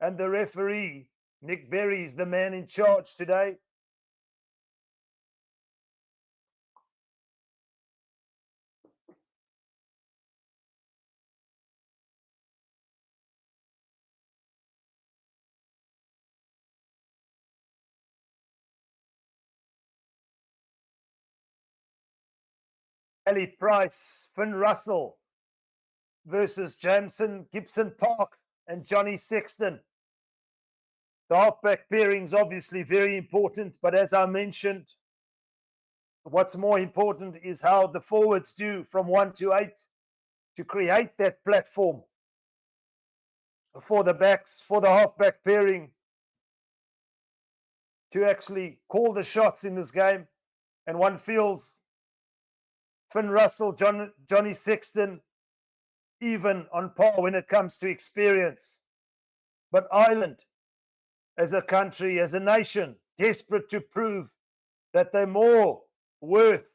And the referee, Nick Berry, is the man in charge today. Ali Price, Finn Russell versus Jameson, Gibson Park and Johnny Sexton. The halfback pairing is obviously very important, but as I mentioned, what's more important is how the forwards do from 1 to 8 to create that platform for the backs, for the halfback pairing to actually call the shots in this game. And one feels Finn Russell, Johnny Sexton, even on par when it comes to experience. But Ireland, as a country, as a nation, desperate to prove that they're more worth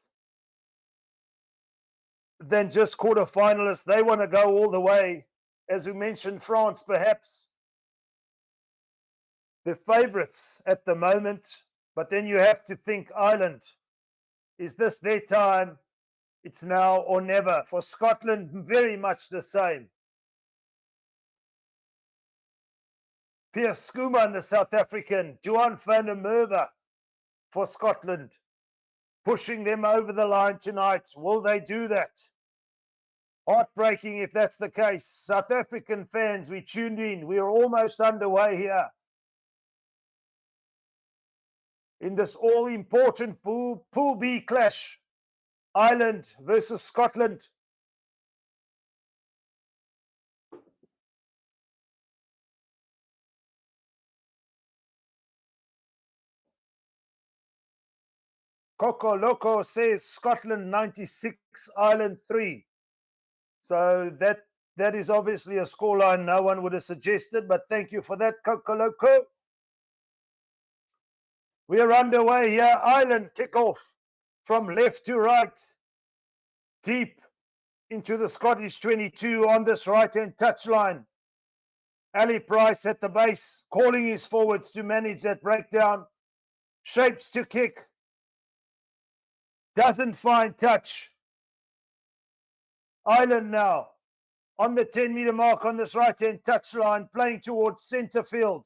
than just quarterfinalists. They want to go all the way. As we mentioned, France, perhaps the favourites at the moment. But then you have to think, Ireland, is this their time? It's now or never. For Scotland, very much the same. Pierce Schoeman, the South African, Duan van der Merwe for Scotland, pushing them over the line tonight. Will they do that? Heartbreaking if that's the case. South African fans, we tuned in. We are almost underway here in this all-important Pool B clash. Ireland versus Scotland. Coco Loco says Scotland 96, Ireland 3. So that is obviously a scoreline no one would have suggested, but thank you for that, Coco Loco. We are underway here. Ireland kickoff from left to right, deep into the Scottish 22 on this right-hand touchline. Ali Price at the base, calling his forwards to manage that breakdown. Shapes to kick. Doesn't find touch. Ireland now on the 10-meter mark on this right-hand touchline, playing towards centre field.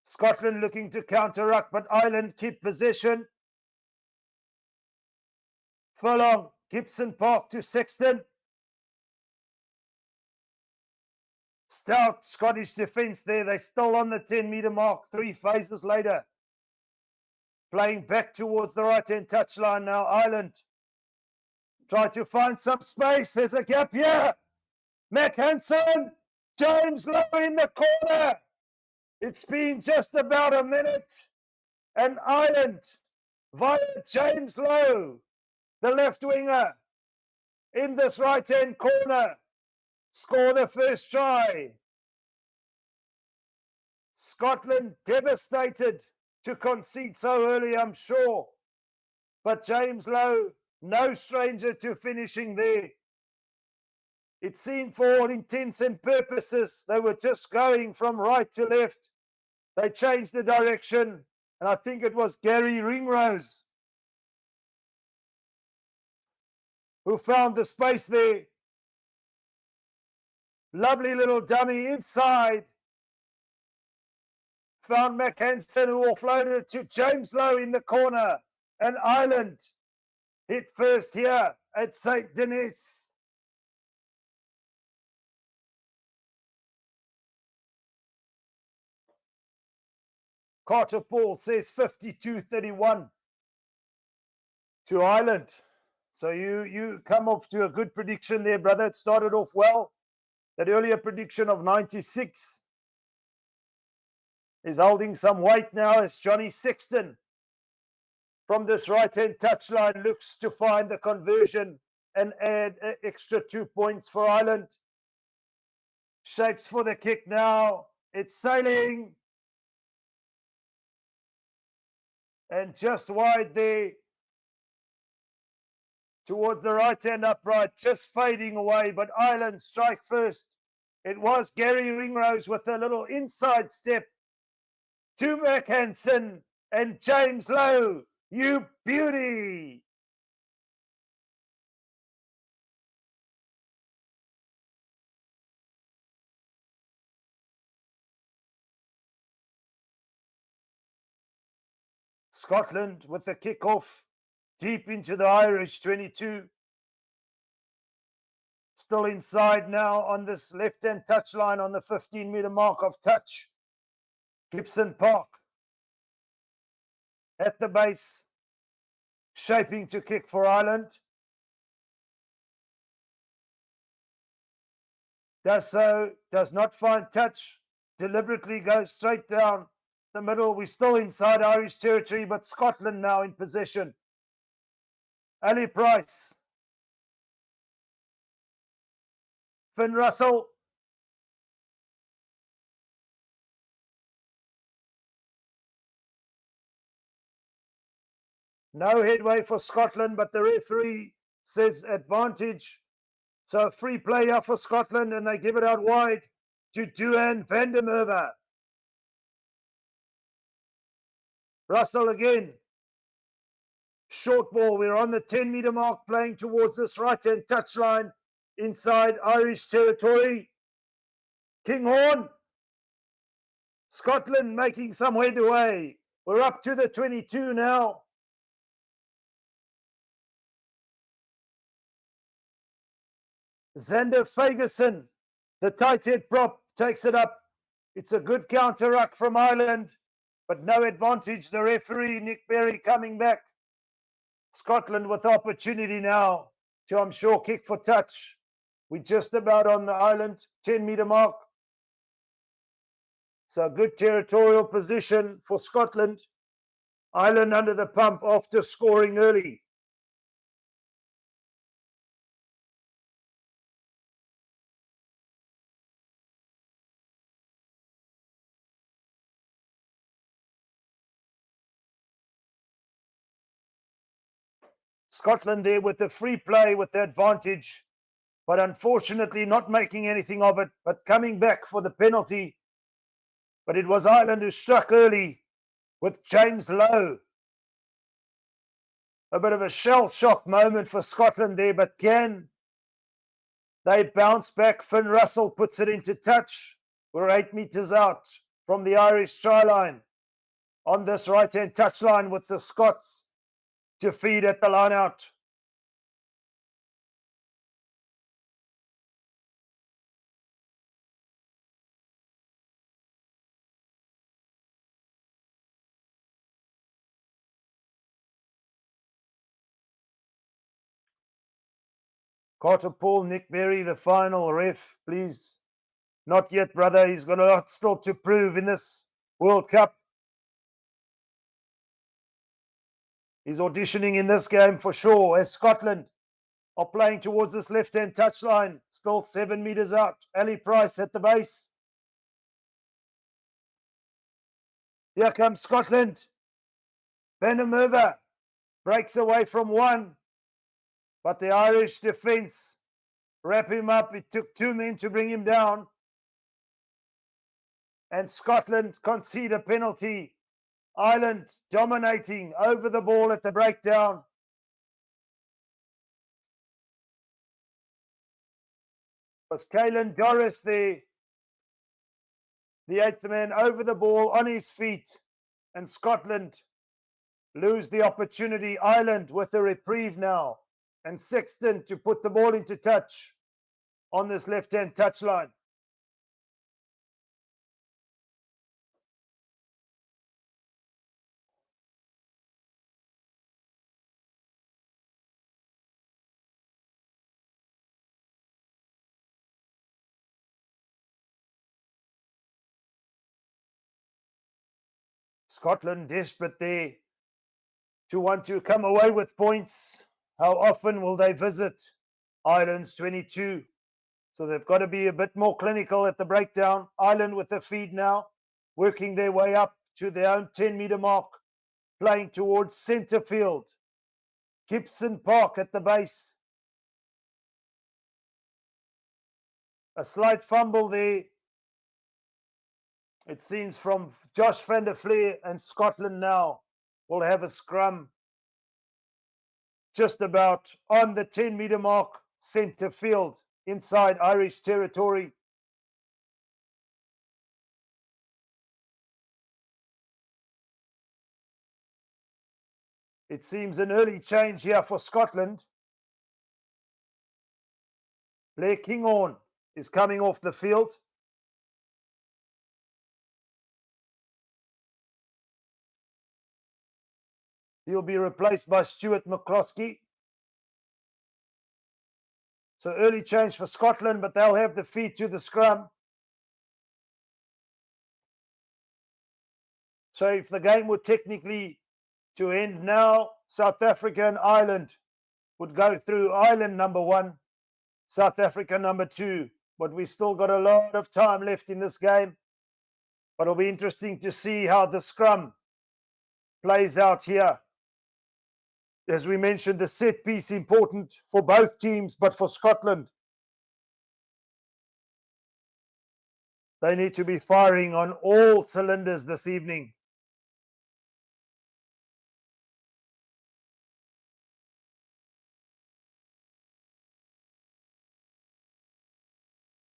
Scotland looking to counter-ruck, but Ireland keep possession. Furlong, Gibson Park to Sexton. Stout Scottish defence there. They're still on the 10-meter mark 3 phases later. Playing back towards the right-hand touchline now. Ireland try to find some space. There's a gap here. Matt Hansen, James Lowe in the corner. It's been just about a minute. And Ireland, via James Lowe, the left winger, in this right-hand corner, score the first try. Scotland devastated to concede so early, I'm sure. But James Lowe No stranger to finishing there. It seemed for all intents and purposes, they were just going from right to left. They changed the direction, and I think it was Gary Ringrose who found the space there. Lovely little dummy inside. Found McHanson, who offloaded to James Lowe in the corner. And Ireland hit first here at St. Denis. Carter Paul says 52-31 to Ireland. So you come off to a good prediction there, brother. It started off well. That earlier prediction of 96 is holding some weight now as Johnny Sexton from this right-hand touchline looks to find the conversion and add an extra 2 points for Ireland. Shapes for the kick now. It's sailing. And just wide there towards the right-hand upright, just fading away, but Ireland strike first. It was Gary Ringrose with a little inside step to McHanson and James Lowe. You beauty! Scotland with the kickoff deep into the Irish 22. Still inside now on this left-hand touchline on the 15-meter mark of touch. Gibson Park at the base, shaping to kick for Ireland. Does so, does not find touch, deliberately goes straight down the middle. We're still inside Irish territory, but Scotland now in possession. Ali Price. Finn Russell. No headway for Scotland, but the referee says advantage. So free play here for Scotland, and they give it out wide to Duhan van der Merwe. Russell again. Short ball. We're on the 10-meter mark, playing towards this right-hand touchline inside Irish territory. Kinghorn. Scotland making some headway. We're up to the 22 now. Xander Fagerson, the tight head prop, takes it up. It's a good counter ruck from Ireland, but no advantage. The referee, Nick Berry, coming back. Scotland with opportunity now to, I'm sure, kick for touch. We're just about on the Ireland 10-meter mark. So good territorial position for Scotland. Ireland under the pump after scoring early. Scotland there with the free play, with the advantage, but unfortunately not making anything of it, but coming back for the penalty. But it was Ireland who struck early with James Lowe. A bit of a shell-shock moment for Scotland there, but can they bounce back? Finn Russell puts it into touch. We're 8 meters out from the Irish try line on this right-hand touchline with the Scots to feed at the line out. Carter Paul, Nick Berry, the final ref, please. Not yet, brother. He's got a lot still to prove in this World Cup. He's auditioning in this game for sure, as Scotland are playing towards this left-hand touchline. Still 7 meters out. Ali Price at the base. Here comes Scotland. Van der Merwe breaks away from one. But the Irish defence wrap him up. It took 2 men to bring him down. And Scotland concede a penalty. Ireland dominating over the ball at the breakdown. Was Caelan Doris there? The 8th man over the ball on his feet. And Scotland lose the opportunity. Ireland with a reprieve now. And Sexton to put the ball into touch on this left-hand touchline. Scotland desperate there to want to come away with points. How often will they visit Ireland's 22? So they've got to be a bit more clinical at the breakdown. Ireland with the feed now, working their way up to their own 10-meter mark, playing towards centre field. Gibson Park at the base. A slight fumble there. It seems from Josh van der Fleer, and Scotland now will have a scrum just about on the 10-meter mark, centre field, inside Irish territory. It seems an early change here for Scotland. Blair Kinghorn is coming off the field. He'll be replaced by Stuart McCloskey. So early change for Scotland, but they'll have the feed to the scrum. So if the game were technically to end now, South Africa and Ireland would go through. Ireland number 1, South Africa number 2. But we still got a lot of time left in this game. But it'll be interesting to see how the scrum plays out here. As we mentioned, the set piece important for both teams, but for Scotland, they need to be firing on all cylinders this evening.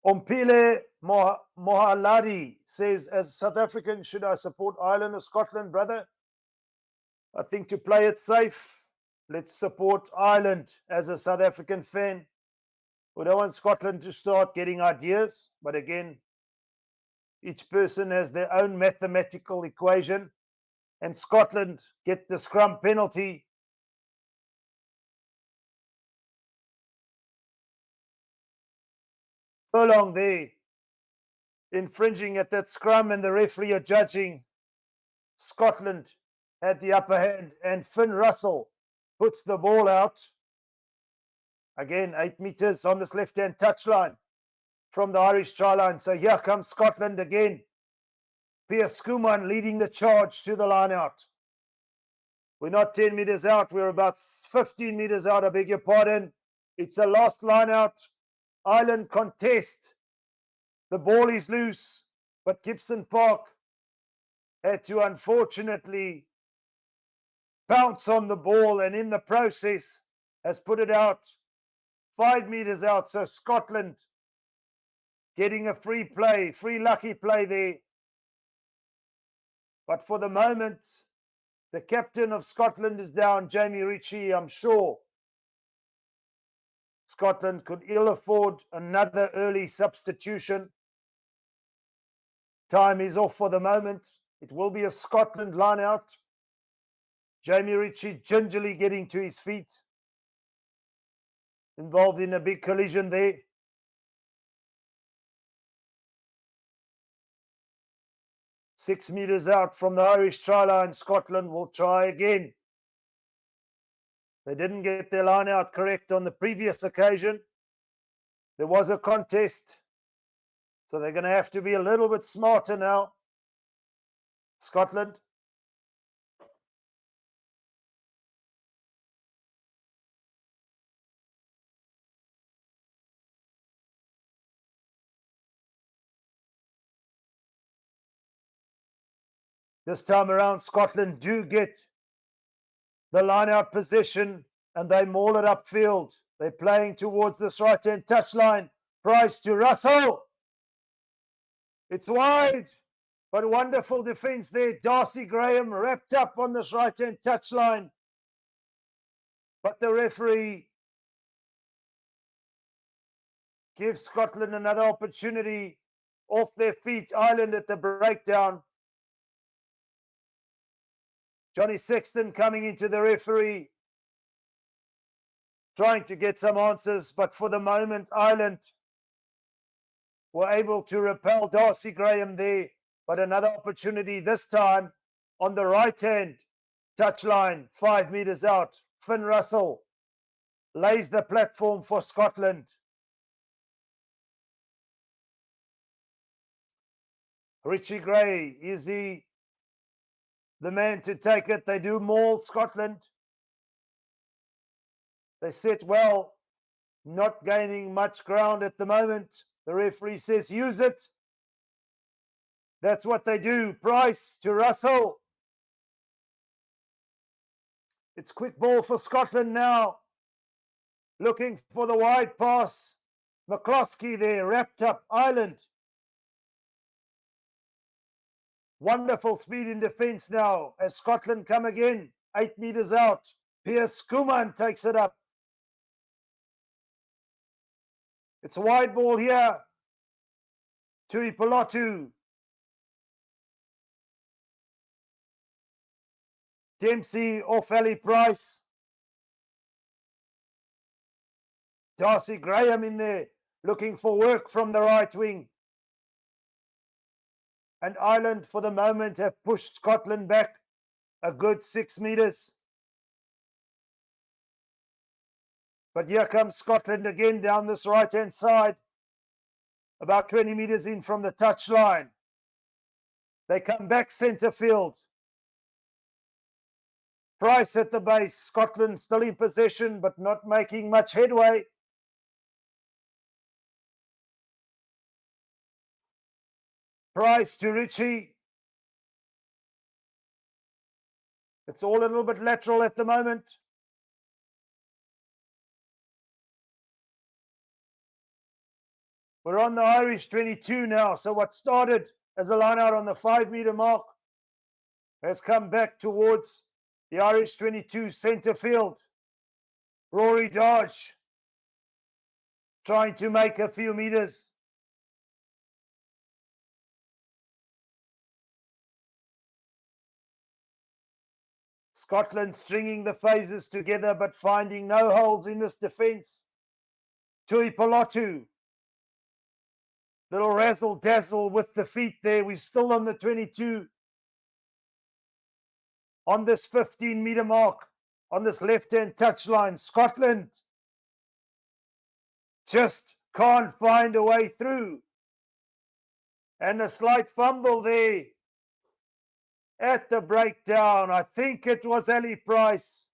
Ompile Mohaladi says, as South African, should I support Ireland or Scotland, brother? I think to play it safe, let's support Ireland as a South African fan. We don't want Scotland to start getting ideas, but again, each person has their own mathematical equation, and Scotland get the scrum penalty. Furlong there, infringing at that scrum, and the referee adjudging Scotland had the upper hand, and Finn Russell puts the ball out. Again, 8 meters on this left-hand touchline from the Irish try line. So here comes Scotland again. Piers Skuman leading the charge to the line out. We're not 10 meters out. We're about 15 meters out, I beg your pardon. It's a last line out. Ireland contest. The ball is loose, but Gibson Park had to unfortunately bounce on the ball, and in the process has put it out 5 meters out. So Scotland getting a free play, free lucky play there. But for the moment, the captain of Scotland is down, Jamie Ritchie. I'm sure Scotland could ill afford another early substitution. Time is off for the moment. It will be a Scotland line out. Jamie Ritchie gingerly getting to his feet. Involved in a big collision there. Six meters out from the Irish try line. Scotland will try again. They didn't get their line out correct on the previous occasion. There was a contest. So they're going to have to be a little bit smarter now. Scotland. This time around, Scotland do get the line-out position and they maul it upfield. They're playing towards this right-hand touchline. Price to Russell. It's wide, but wonderful defence there. Darcy Graham wrapped up on this right-hand touchline. But the referee gives Scotland another opportunity off their feet. Ireland at the breakdown. Johnny Sexton coming into the referee, trying to get some answers, but for the moment, Ireland were able to repel Darcy Graham there. But another opportunity this time on the right-hand touchline, 5 metres out. Finn Russell lays the platform for Scotland. Richie Gray, is he the man to take it? They do maul Scotland. They sit well, not gaining much ground at the moment. The referee says use it. That's what they do. Price to Russell. It's quick ball for Scotland now. Looking for the wide pass. McCloskey there, wrapped up. Ireland. Wonderful speed in defence now as Scotland come again. 8 metres out. Piers Kuman takes it up. It's a wide ball here. Tui Pilotu. Dempsey off Ali Price. Darcy Graham in there, looking for work from the right wing. And Ireland, for the moment, have pushed Scotland back a good 6 metres. But here comes Scotland again down this right-hand side, about 20 metres in from the touchline. They come back centre field. Price at the base. Scotland still in possession, but not making much headway. Price to Ritchie. It's all a little bit lateral at the moment. We're on the Irish 22 now. So what started as a line out on the 5 metre mark has come back towards the Irish 22 centre field. Rory Dodge trying to make a few metres. Scotland stringing the phases together but finding no holes in this defence. Tui Pilotu. Little razzle dazzle with the feet there. We're still on the 22. On this 15 metre mark, on this left-hand touchline, Scotland just can't find a way through. And a slight fumble there at the breakdown. I think it was Ali Price.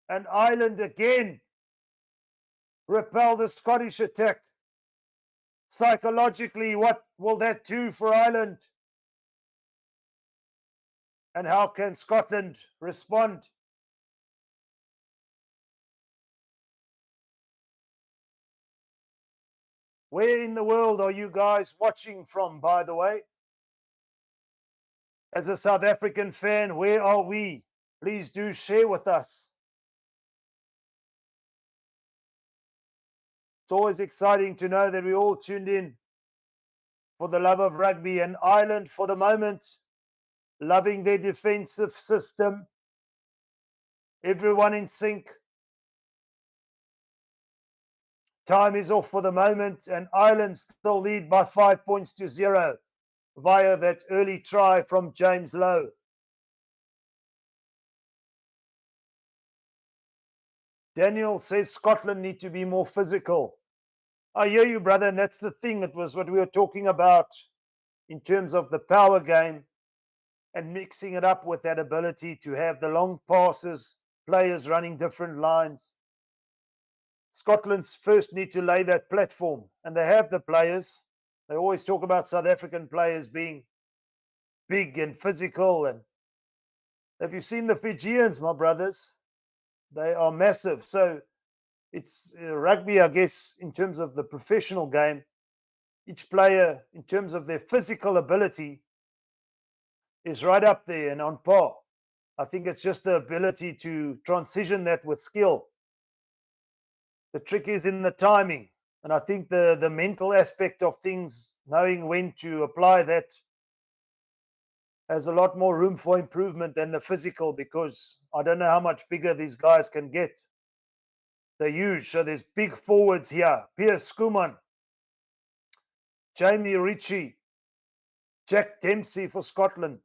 And Ireland again repel the Scottish attack. Psychologically, what will that do for Ireland? And how can Scotland respond? Where in the world are you guys watching from, by the way? As a South African fan, where are we? Please do share with us. It's always exciting to know that we all tuned in for the love of rugby, and Ireland, for the moment, loving their defensive system. Everyone in sync. Time is off for the moment, and Ireland still lead by 5 points to 0 via that early try from James Lowe. Daniel says Scotland need to be more physical. I hear you, brother, and that's the thing. It was what we were talking about in terms of the power game and mixing it up with that ability to have the long passes, players running different lines. Scotland's first need to lay that platform, and they have the players. They always talk about South African players being big and physical. And have you seen the Fijians, my brothers? They are massive. So it's rugby, I guess, in terms of the professional game. Each player, in terms of their physical ability, is right up there and on par. I think it's just the ability to transition that with skill. The trick is in the timing. And I think the mental aspect of things, knowing when to apply that, has a lot more room for improvement than the physical, because I don't know how much bigger these guys can get. They're huge. So there's big forwards here. Piers Skuman, Jamie Ritchie, Jack Dempsey for Scotland,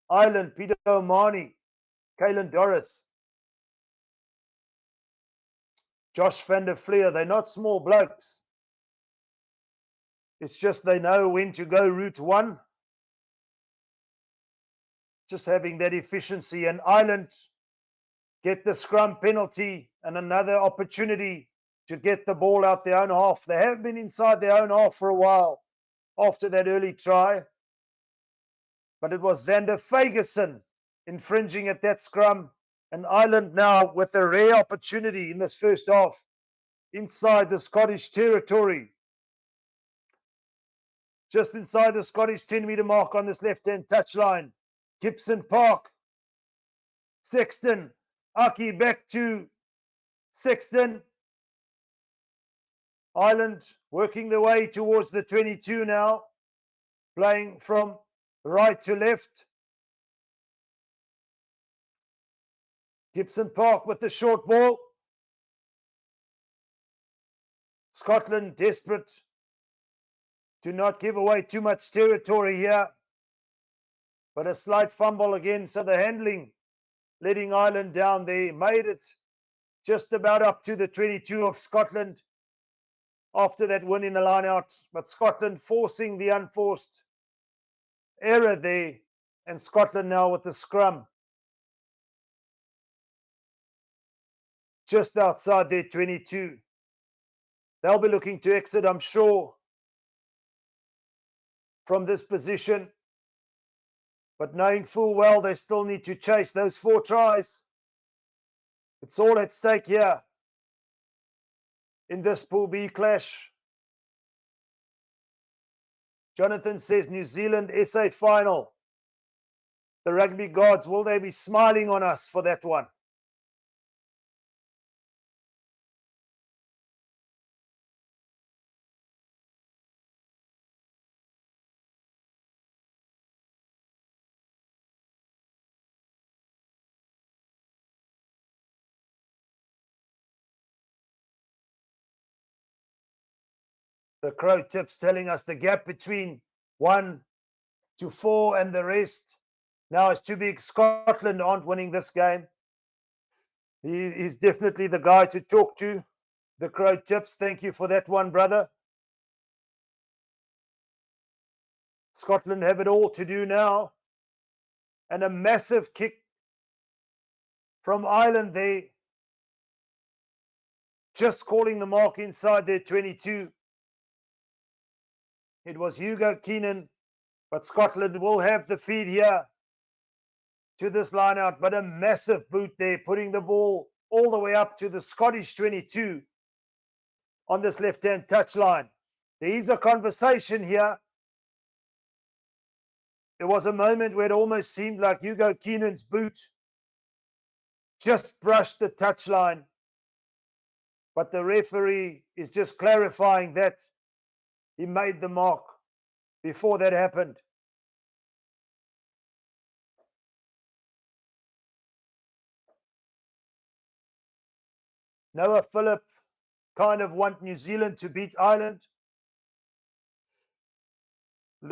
Ireland, Peter O'Mahony, Caelan Doris, Josh van der Fleer. They're not small blokes. It's just they know when to go route one. Just having that efficiency. And Ireland get the scrum penalty and another opportunity to get the ball out their own half. They have been inside their own half for a while after that early try. But it was Xander Fagerson infringing at that scrum. And Ireland now with a rare opportunity in this first half inside the Scottish territory. Just inside the Scottish 10-metre mark on this left-hand touchline. Gibson Park. Sexton. Aki back to Sexton. Ireland working their way towards the 22 now. Playing from right to left. Gibson Park with the short ball. Scotland desperate to not give away too much territory here. But a slight fumble again. So the handling letting Ireland down. They made it just about up to the 22 of Scotland after that win in the line out. But Scotland forcing the unforced error there. And Scotland now with the scrum. Just outside their 22. They'll be looking to exit, I'm sure, from this position. But knowing full well they still need to chase those 4 tries. It's all at stake here in this Pool B clash. Jonathan says New Zealand SA final. The rugby gods, will they be smiling on us for that one? The Crow tips telling us the gap between 1 to 4 and the rest now is too big. Scotland aren't winning this game. He's definitely the guy to talk to. The Crow tips, thank you for that one, brother. Scotland have it all to do now. And a massive kick from Ireland there. Just calling the mark inside their 22. It was Hugo Keenan, but Scotland will have the feed here to this line out. But a massive boot there, putting the ball all the way up to the Scottish 22 on this left-hand touchline. There is a conversation here. There was a moment where it almost seemed like Hugo Keenan's boot just brushed the touchline. But the referee is just clarifying that he made the mark before that happened. Noah Phillip kind of want New Zealand to beat Ireland.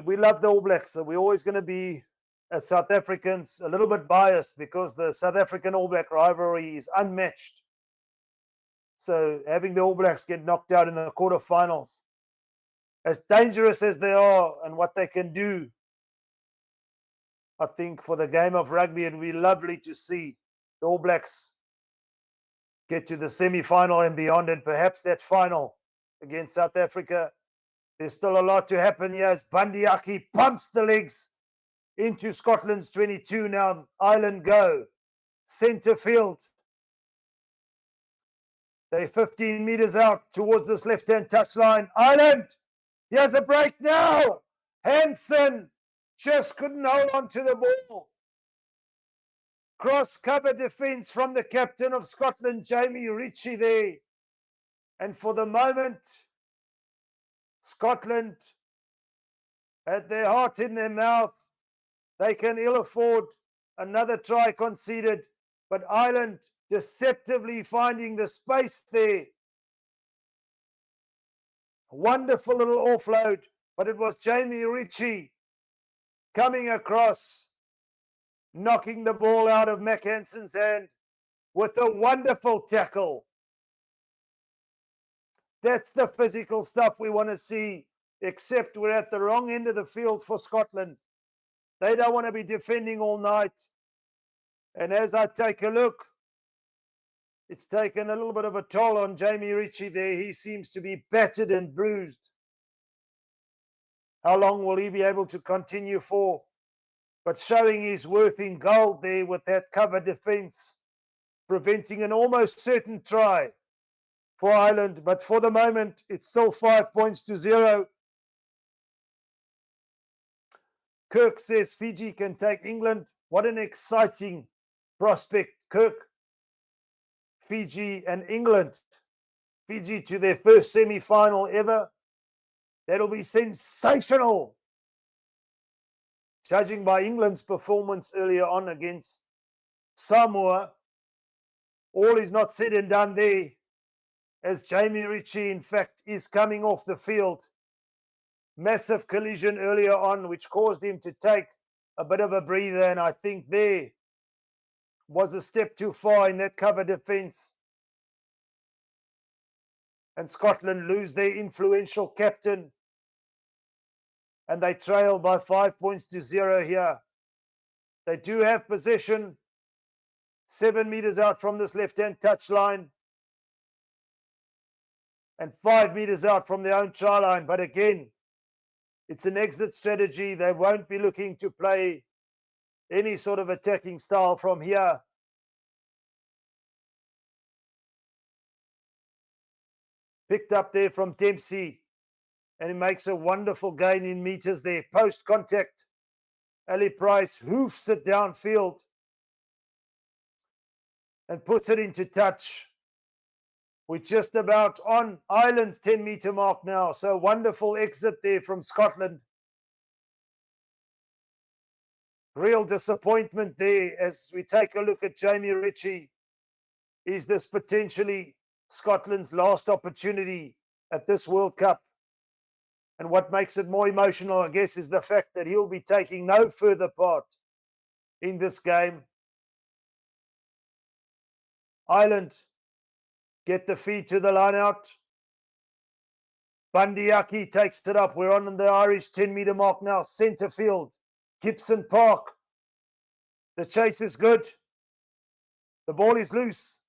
We love the All Blacks, so we're always going to be, as South Africans, a little bit biased because the South African All Black rivalry is unmatched. So having the All Blacks get knocked out in the quarterfinals, as dangerous as they are and what they can do, I think for the game of rugby, it would be lovely to see the All Blacks get to the semi-final and beyond, and perhaps that final against South Africa. There's still a lot to happen here as Bandiaki pumps the legs into Scotland's 22 now. Ireland go. Centre field. They're 15 metres out towards this left-hand touchline. Ireland, here's a break now. Hansen just couldn't hold on to the ball. Cross-cover defence from the captain of Scotland, Jamie Ritchie there. And for the moment, Scotland, at their heart in their mouth, they can ill afford another try conceded, but Ireland deceptively finding the space there. Wonderful little offload, but it was Jamie Ritchie coming across, knocking the ball out of Mac Hansen's hand with a wonderful tackle. That's the physical stuff we want to see, except we're at the wrong end of the field for Scotland. They don't want to be defending all night. And as I take a look, it's taken a little bit of a toll on Jamie Ritchie there. He seems to be battered and bruised. How long will he be able to continue for? But showing his worth in gold there with that cover defence, preventing an almost certain try for Ireland. But for the moment, it's still 5 points to 0. Kirk says Fiji can take England. What an exciting prospect, Kirk. Fiji and England. Fiji to their first semi-final ever. That'll be sensational. Judging by England's performance earlier on against Samoa, all is not said and done there, as Jamie Ritchie, in fact, is coming off the field. Massive collision earlier on, which caused him to take a bit of a breather, and I think there was a step too far in that cover defence. And Scotland lose their influential captain, and they trail by 5 points to 0 here. They do have possession, 7 metres out from this left-hand touchline, and 5 metres out from their own try line. But again, it's an exit strategy. They won't be looking to play any sort of attacking style from here. Picked up there from Dempsey, and he makes a wonderful gain in metres there. Post contact, Ali Price hoofs it downfield and puts it into touch. We're just about on Ireland's 10-metre mark now. So wonderful exit there from Scotland. Real disappointment there as we take a look at Jamie Ritchie. Is this potentially Scotland's last opportunity at this World Cup? And what makes it more emotional, I guess, is the fact that he'll be taking no further part in this game. Ireland get the feed to the line out. Bandiaki takes it up. We're on the Irish 10-metre mark now. Centre field. Gibson Park. The chase is good. The ball is loose.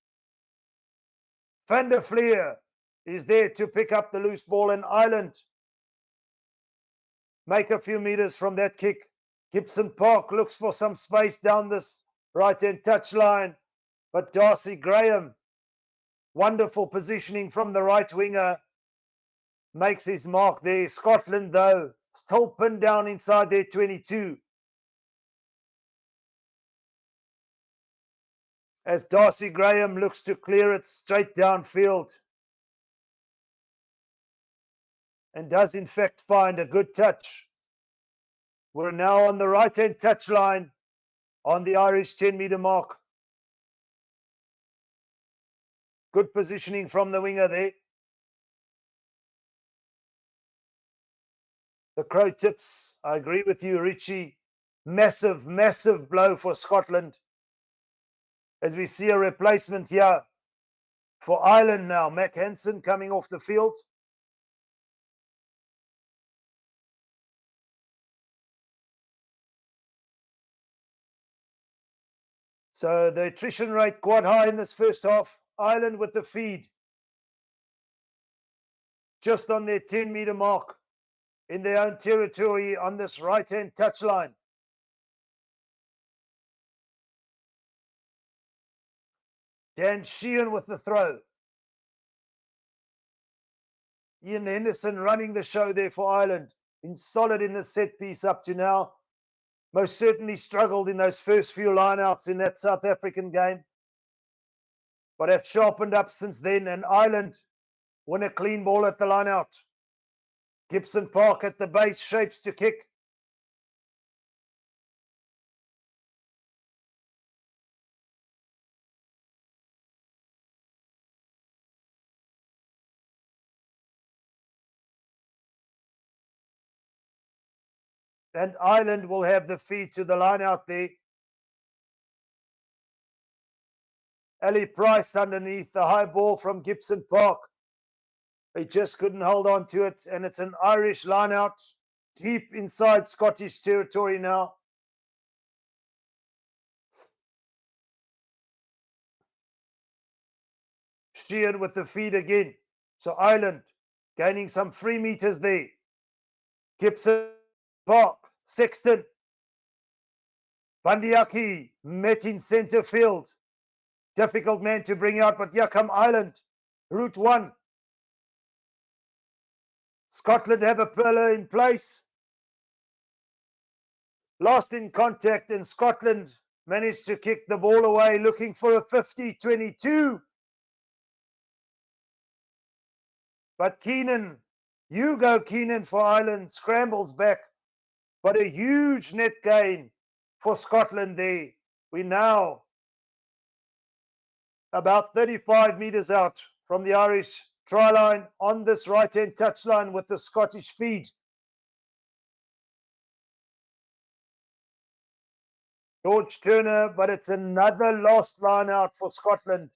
Van der Fleer is there to pick up the loose ball, and Ireland make a few metres from that kick. Gibson Park looks for some space down this right-hand touchline, but Darcy Graham, wonderful positioning from the right winger, makes his mark there. Scotland, though, still pinned down inside their 22. As Darcy Graham looks to clear it straight downfield. And does, in fact, find a good touch. We're now on the right-hand touchline on the Irish 10-metre mark. Good positioning from the winger there. The Crow tips, I agree with you, Richie. Massive, massive blow for Scotland. As we see a replacement here for Ireland now. Mac Hansen coming off the field. So the attrition rate quite high in this first half. Ireland with the feed. Just on their 10-metre mark in their own territory on this right-hand touchline. Dan Sheehan with the throw. Ian Henderson running the show there for Ireland. Been solid in the set piece up to now. Most certainly struggled in those first few lineouts in that South African game. But have sharpened up since then, and Ireland win a clean ball at the lineout. Gibson Park at the base, shapes to kick. And Ireland will have the feed to the line out there. Ali Price underneath, the high ball from Gibson Park. He just couldn't hold on to it, and it's an Irish line out deep inside Scottish territory now. Sheehan with the feed again. So Ireland gaining some free meters there. Gibson Park, Sexton. Bandiaki met in centre field. Difficult man to bring out, but here come Ireland. Route 1. Scotland have a pillar in place. Lost in contact, and Scotland managed to kick the ball away, looking for a 50-22. But Keenan, Hugo Keenan for Ireland, scrambles back. But a huge net gain for Scotland there. We now about 35 metres out from the Irish try line on this right-hand touchline with the Scottish feed. George Turner, but it's another lost line out for Scotland.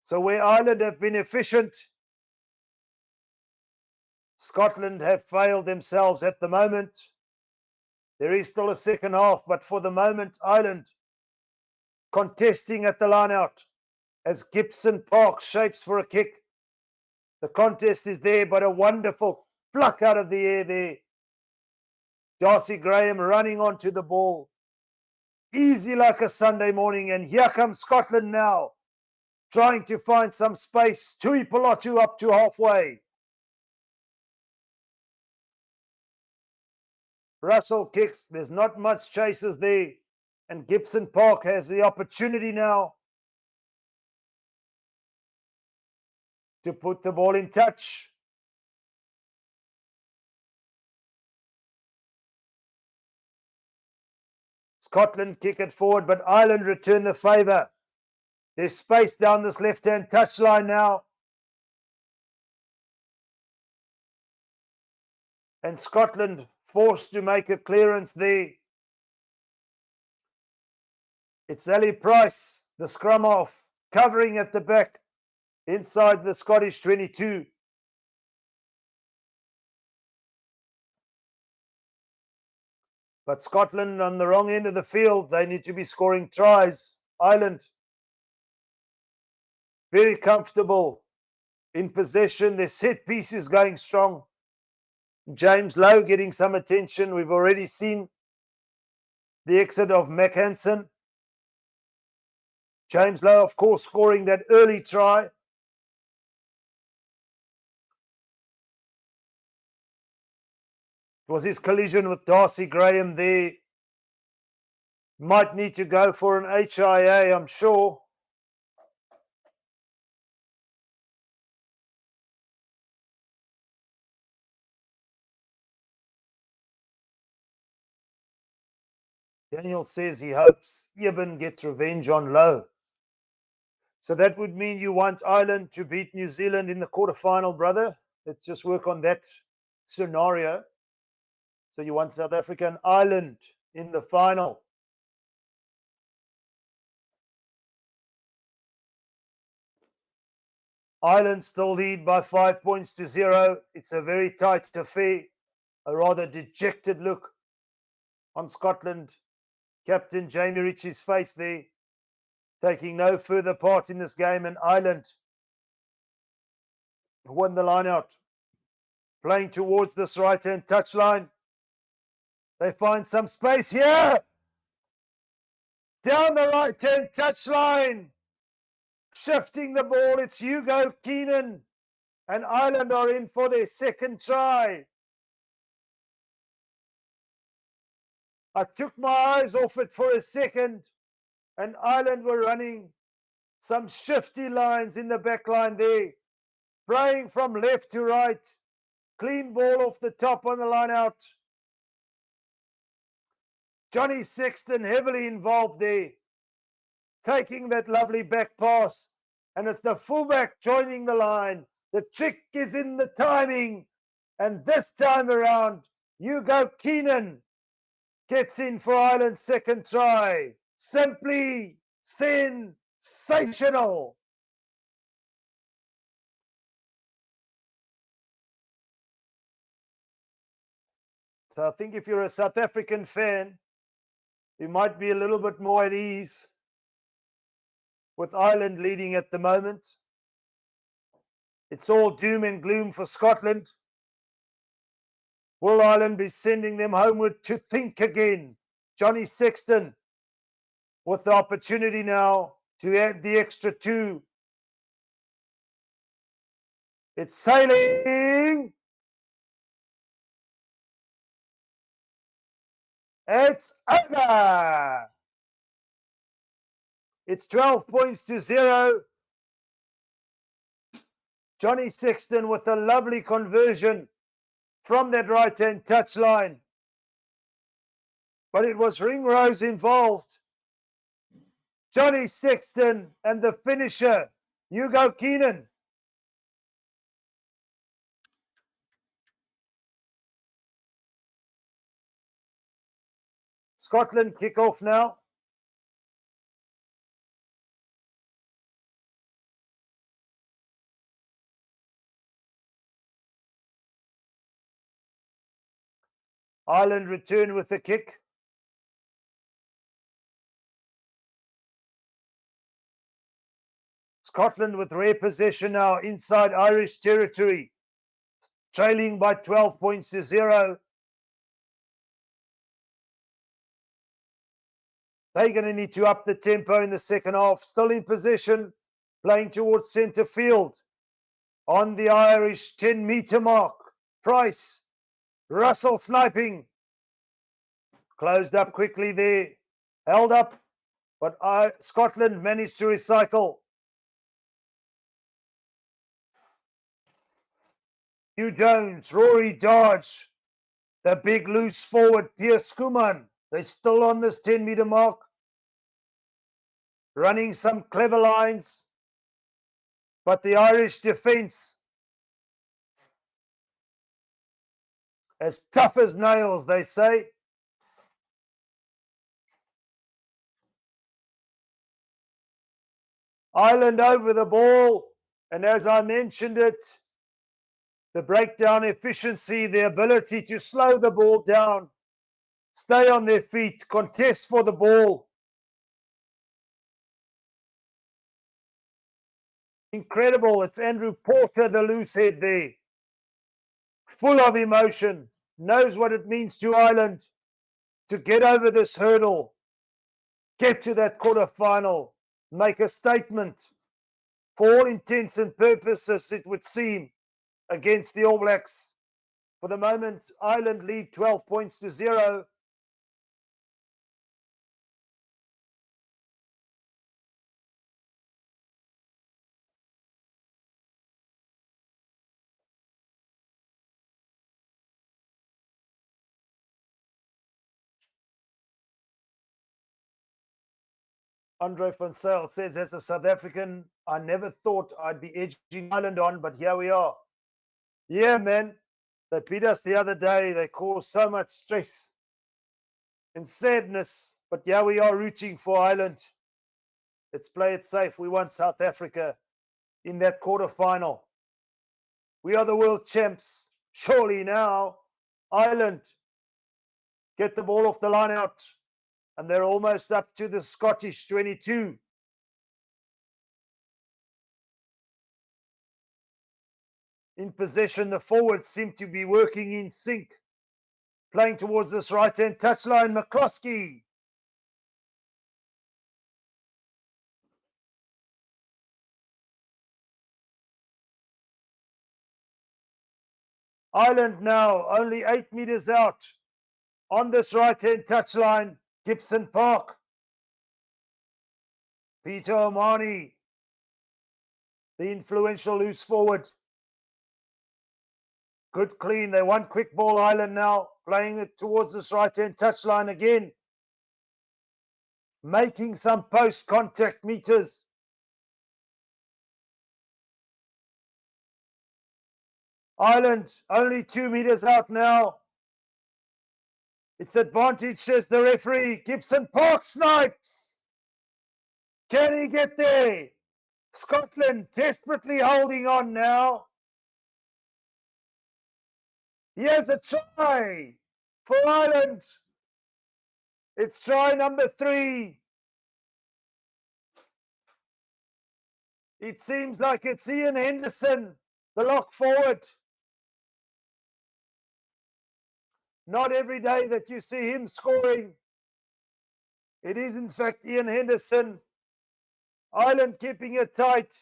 So where Ireland have been efficient, Scotland have failed themselves at the moment. There is still a second half, but for the moment, Ireland contesting at the line out as Gibson Park shapes for a kick. The contest is there, but a wonderful pluck out of the air there. Darcy Graham running onto the ball. Easy like a Sunday morning, and here comes Scotland now, trying to find some space. Tui Polotu up to halfway. Russell kicks, there's not much chasers there, and Gibson Park has the opportunity now to put the ball in touch. Scotland kick it forward, but Ireland return the favour. There's space down this left-hand touchline now. And Scotland forced to make a clearance there. It's Ali Price, the scrum half, covering at the back inside the Scottish 22. But Scotland on the wrong end of the field, they need to be scoring tries. Ireland, very comfortable in possession. Their set piece is going strong. James Lowe getting some attention. We've already seen the exit of McHanson. James Lowe, of course, scoring that early try. It was his collision with Darcy Graham there. Might need to go for an HIA, I'm sure. Daniel says he hopes Eben gets revenge on Lowe. So that would mean you want Ireland to beat New Zealand in the quarterfinal, brother. Let's just work on that scenario. So you want South Africa and Ireland in the final. Ireland still lead by 5 points to 0. It's a very tight affair. A rather dejected look on Scotland. Captain Jamie Ritchie's face there, taking no further part in this game, and Ireland won the line out. Playing towards this right-hand touchline. They find some space here. Down the right-hand touchline. Shifting the ball, it's Hugo Keenan. And Ireland are in for their second try. I took my eyes off it for a second, and Ireland were running some shifty lines in the back line there, playing from left to right. Clean ball off the top on the line out. Johnny Sexton heavily involved there, taking that lovely back pass, and it's the fullback joining the line. The trick is in the timing, and this time around, Hugo Keenan gets in for Ireland's second try. Simply sensational. So I think if you're a South African fan, you might be a little bit more at ease with Ireland leading at the moment. It's all doom and gloom for Scotland. Will Ireland be sending them homeward to think again? Johnny Sexton with the opportunity now to add the extra 2. It's sailing. It's over. It's 12 points to 0. Johnny Sexton with a lovely conversion from that right-hand touchline. But it was Ringrose involved. Johnny Sexton and the finisher, Hugo Keenan. Scotland kick off now. Ireland return with the kick. Scotland with rare possession now inside Irish territory, trailing by 12 points to 0. They're going to need to up the tempo in the second half. Still in possession, playing towards centre field. On the Irish 10-metre mark. Price. Russell sniping. Closed up quickly there. Held up. But Scotland managed to recycle. Hugh Jones, Rory Dodge. The big loose forward, Pierce Kuman. They're still on this 10-metre mark. Running some clever lines. But the Irish defence, as tough as nails, they say. Ireland over the ball. And as I mentioned it, the breakdown efficiency, the ability to slow the ball down, stay on their feet, contest for the ball. Incredible. It's Andrew Porter, the loose head there. Full of emotion. Knows what it means to Ireland to get over this hurdle. Get to that quarterfinal. Make a statement. For all intents and purposes, it would seem, against the All Blacks. For the moment, Ireland lead 12 points to 0. Andre van Sale says, as a South African, I never thought I'd be edging Ireland on, but here we are. Yeah, man. They beat us the other day. They caused so much stress and sadness. But yeah, we are rooting for Ireland. Let's play it safe. We want South Africa in that quarterfinal. We are the world champs. Surely now, Ireland get the ball off the line out. And they're almost up to the Scottish 22. In possession, the forwards seem to be working in sync. Playing towards this right-hand touchline, McCloskey. Ireland now only 8 meters out on this right-hand touchline. Gibson Park. Peter O'Mahony, the influential loose forward. Good clean. They want quick ball. Ireland now playing it towards this right-hand touchline again. Making some post-contact meters. Ireland only 2 meters out now. It's advantage, says the referee. Gibson Park snipes. Can he get there? Scotland desperately holding on now. Here's a try for Ireland. It's try number 3. It seems like it's Ian Henderson, the lock forward. Not every day that you see him scoring. It is in fact Ian Henderson. Ireland keeping it tight.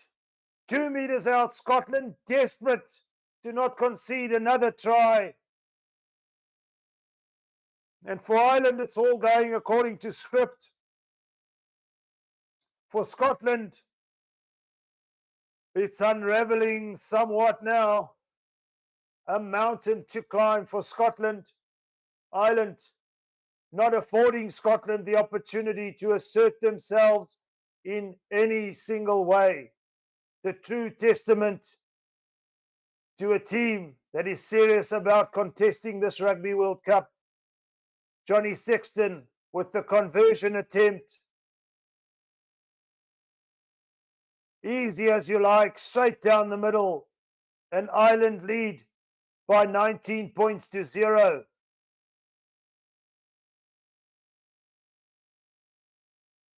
2 meters out. Scotland desperate to not concede another try. And for Ireland, it's all going according to script. For Scotland, it's unraveling somewhat now. A mountain to climb for Scotland. Ireland not affording Scotland the opportunity to assert themselves in any single way. The true testament to a team that is serious about contesting this Rugby World Cup. Johnny Sexton with the conversion attempt. Easy as you like, straight down the middle. An Ireland lead by 19 points to 0.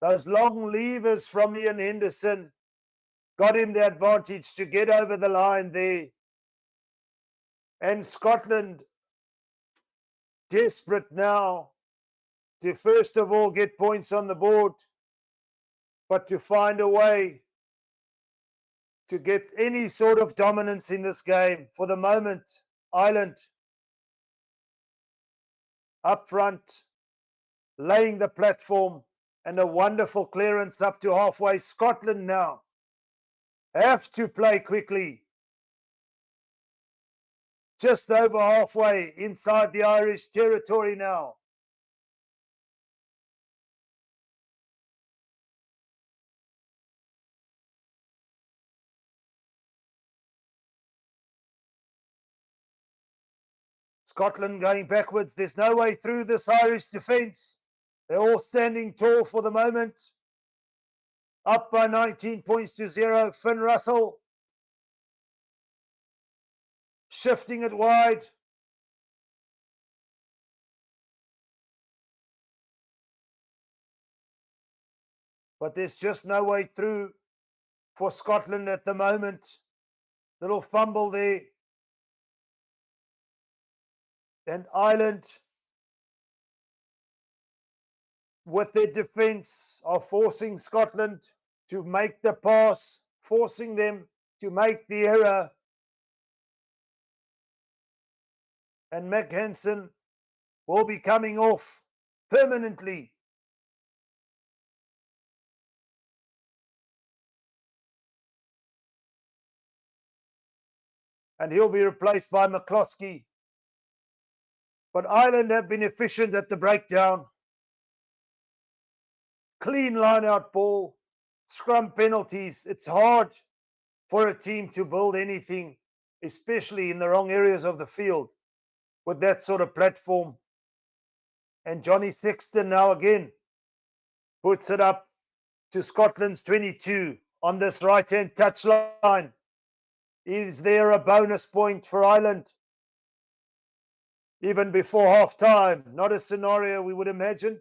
Those long levers from Ian Henderson got him the advantage to get over the line there. And Scotland desperate now to first of all get points on the board, but to find a way to get any sort of dominance in this game. For the moment, Ireland up front, laying the platform, and a wonderful clearance up to halfway. Scotland now have to play quickly. Just over halfway inside the Irish territory now. Scotland going backwards. There's no way through this Irish defence. They're all standing tall for the moment. Up by 19 points to 0. Finn Russell shifting it wide. But there's just no way through for Scotland at the moment. Little fumble there. And Ireland, with their defence, are forcing Scotland to make the pass, forcing them to make the error. And Mac Hansen will be coming off permanently. And he'll be replaced by McCloskey. But Ireland have been efficient at the breakdown. Clean line-out ball, scrum penalties. It's hard for a team to build anything, especially in the wrong areas of the field, with that sort of platform. And Johnny Sexton now again puts it up to Scotland's 22 on this right-hand touchline. Is there a bonus point for Ireland? Even before half-time, not a scenario we would imagine,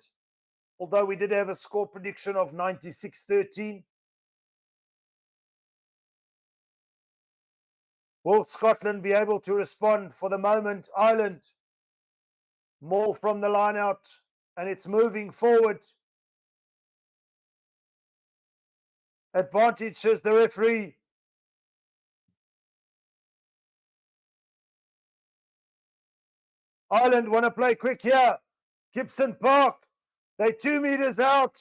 although we did have a score prediction of 96-13. Will Scotland be able to respond? For the moment, Ireland, more from the line out, and it's moving forward. Advantage, says the referee. Ireland want to play quick here. Gibson Park, they're 2 meters out.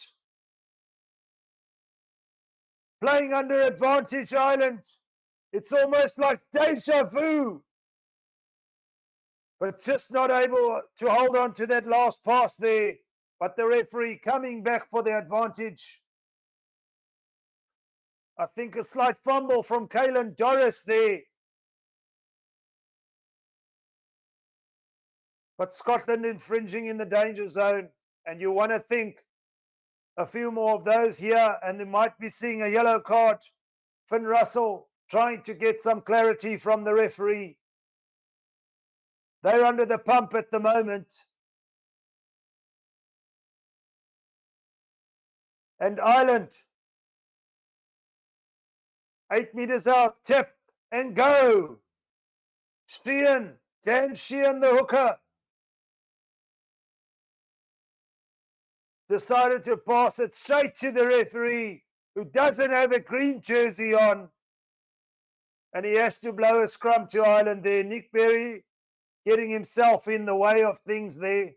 Playing under advantage, Ireland. It's almost like deja vu. But just not able to hold on to that last pass there. But the referee coming back for the advantage. I think a slight fumble from Caelan Doris there. But Scotland infringing in the danger zone. And you want to think a few more of those here, and they might be seeing a yellow card. Finn Russell trying to get some clarity from the referee. They're under the pump at the moment. And Ireland, 8 meters out, tip and go. Sheehan, Dan Sheehan, the hooker, decided to pass it straight to the referee, who doesn't have a green jersey on. And he has to blow a scrum to Ireland there. Nick Berry getting himself in the way of things there.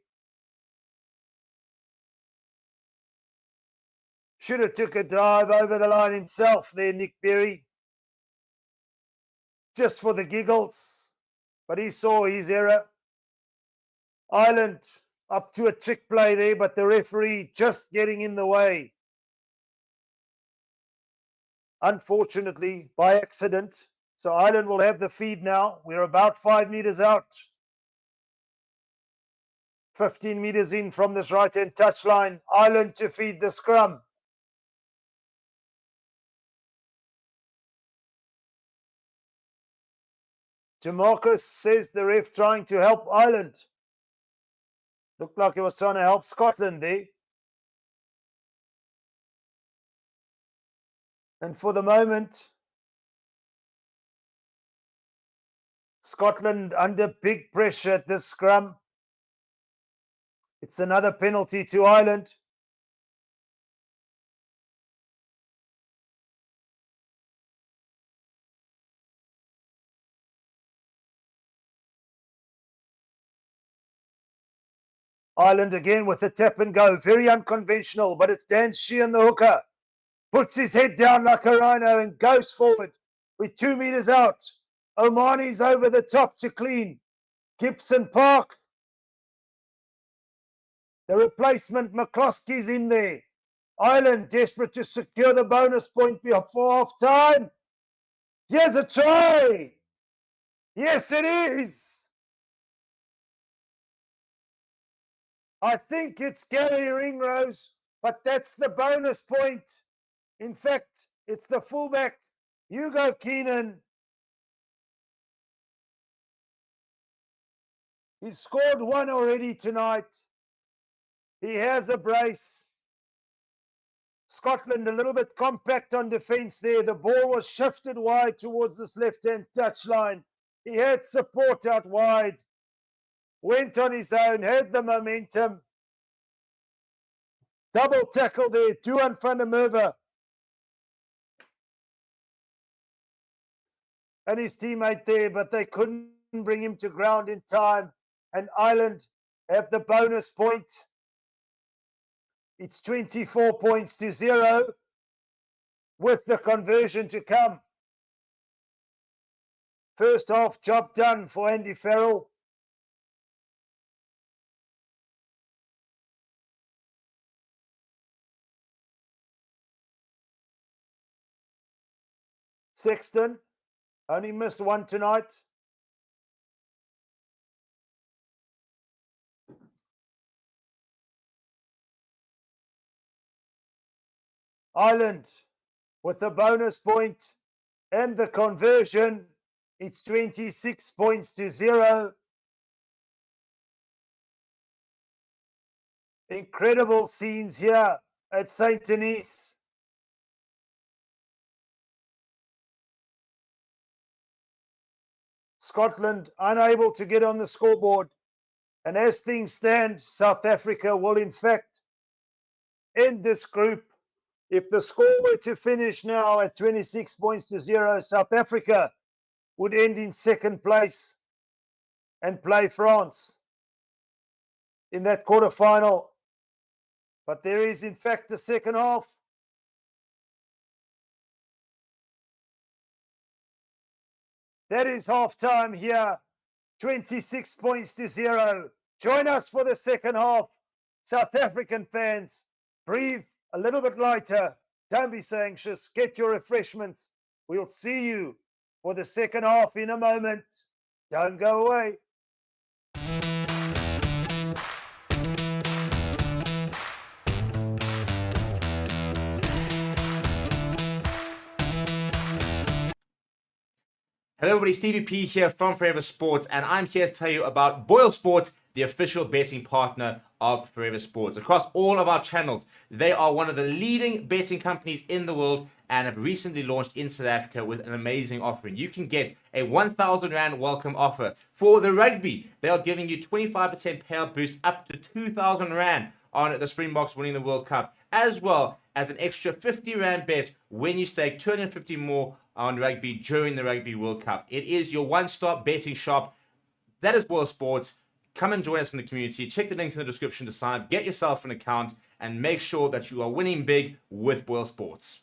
Should have took a dive over the line himself there, Nick Berry. Just for the giggles. But he saw his error. Ireland up to a trick play there, but the referee just getting in the way. Unfortunately, by accident. So Ireland will have the feed now. We're about 5 meters out. 15 meters in from this right-hand touchline. Ireland to feed the scrum. Jamarcus says the ref trying to help Ireland. Looked like he was trying to help Scotland there. And for the moment, Scotland under big pressure at this scrum. It's another penalty to Ireland. Ireland again with a tap and go. Very unconventional, but it's Dan Sheehan, the hooker. Puts his head down like a rhino and goes forward. We're 2 meters out. Omani's over the top to clean. Gibson Park. The replacement, McCloskey's in there. Ireland desperate to secure the bonus point before half time. Here's a try. Yes, it is. I think it's Gary Ringrose, but that's the bonus point. In fact, it's the fullback, Hugo Keenan. He's scored one already tonight. He has a brace. Scotland a little bit compact on defence there. The ball was shifted wide towards this left-hand touchline. He had support out wide. Went on his own, had the momentum. Double tackle there, Duan van der Merwe. And his teammate there, but they couldn't bring him to ground in time. And Ireland have the bonus point. It's 24 points to 0 with the conversion to come. First half job done for Andy Farrell. Sexton only missed one tonight. Ireland with the bonus point and the conversion. It's 26 points to 0. Incredible scenes here at St. Denis. Scotland unable to get on the scoreboard. And as things stand, South Africa will in fact end this group. If the score were to finish now at 26 points to 0, South Africa would end in second place and play France. in that quarterfinal. But there is, in fact, a second half. That is half-time here. 26 points to 0. Join us for the second half. South African fans, breathe a little bit lighter. Don't be so anxious. Get your refreshments. We'll see you for the second half in a moment. Don't go away. Hello everybody, Stevie P here from Forever Sports, and I'm here to tell you about BOYLESPORTS, the official betting partner of Forever Sports. Across all of our channels, they are one of the leading betting companies in the world and have recently launched in South Africa with an amazing offering. You can get a 1,000 Rand welcome offer. For the rugby, they are giving you 25% payout boost up to 2,000 Rand on the Springboks winning the World Cup, as well as an extra 50 Rand bet when you stake 250 more on rugby during the Rugby World Cup. It is your one-stop betting shop. That is BOYLESPORTS. Come and join us in the community. Check the links in the description to sign up. Get yourself an account and make sure that you are winning big with BOYLESPORTS.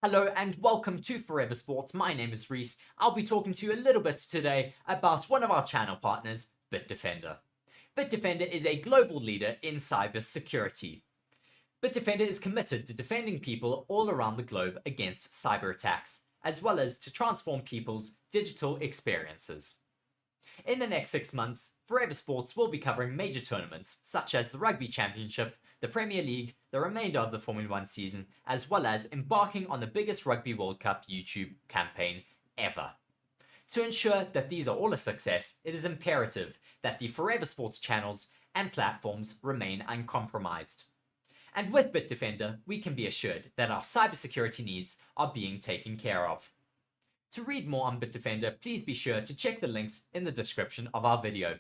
Hello and welcome to Forever Sports. My name is Reese. I'll be talking to you a little bit today about one of our channel partners, BITDEFENDER. BITDEFENDER is a global leader in cyber security. BITDEFENDER is committed to defending people all around the globe against cyber attacks, as well as to transform people's digital experiences. In the next 6 months, Forever Sports will be covering major tournaments such as the Rugby Championship, the Premier League, the remainder of the Formula 1 season, as well as embarking on the biggest Rugby World Cup YouTube campaign ever. To ensure that these are all a success, it is imperative that the Forever Sports channels and platforms remain uncompromised. And with BITDEFENDER, we can be assured that our cybersecurity needs are being taken care of. To read more on BITDEFENDER, please be sure to check the links in the description of our video.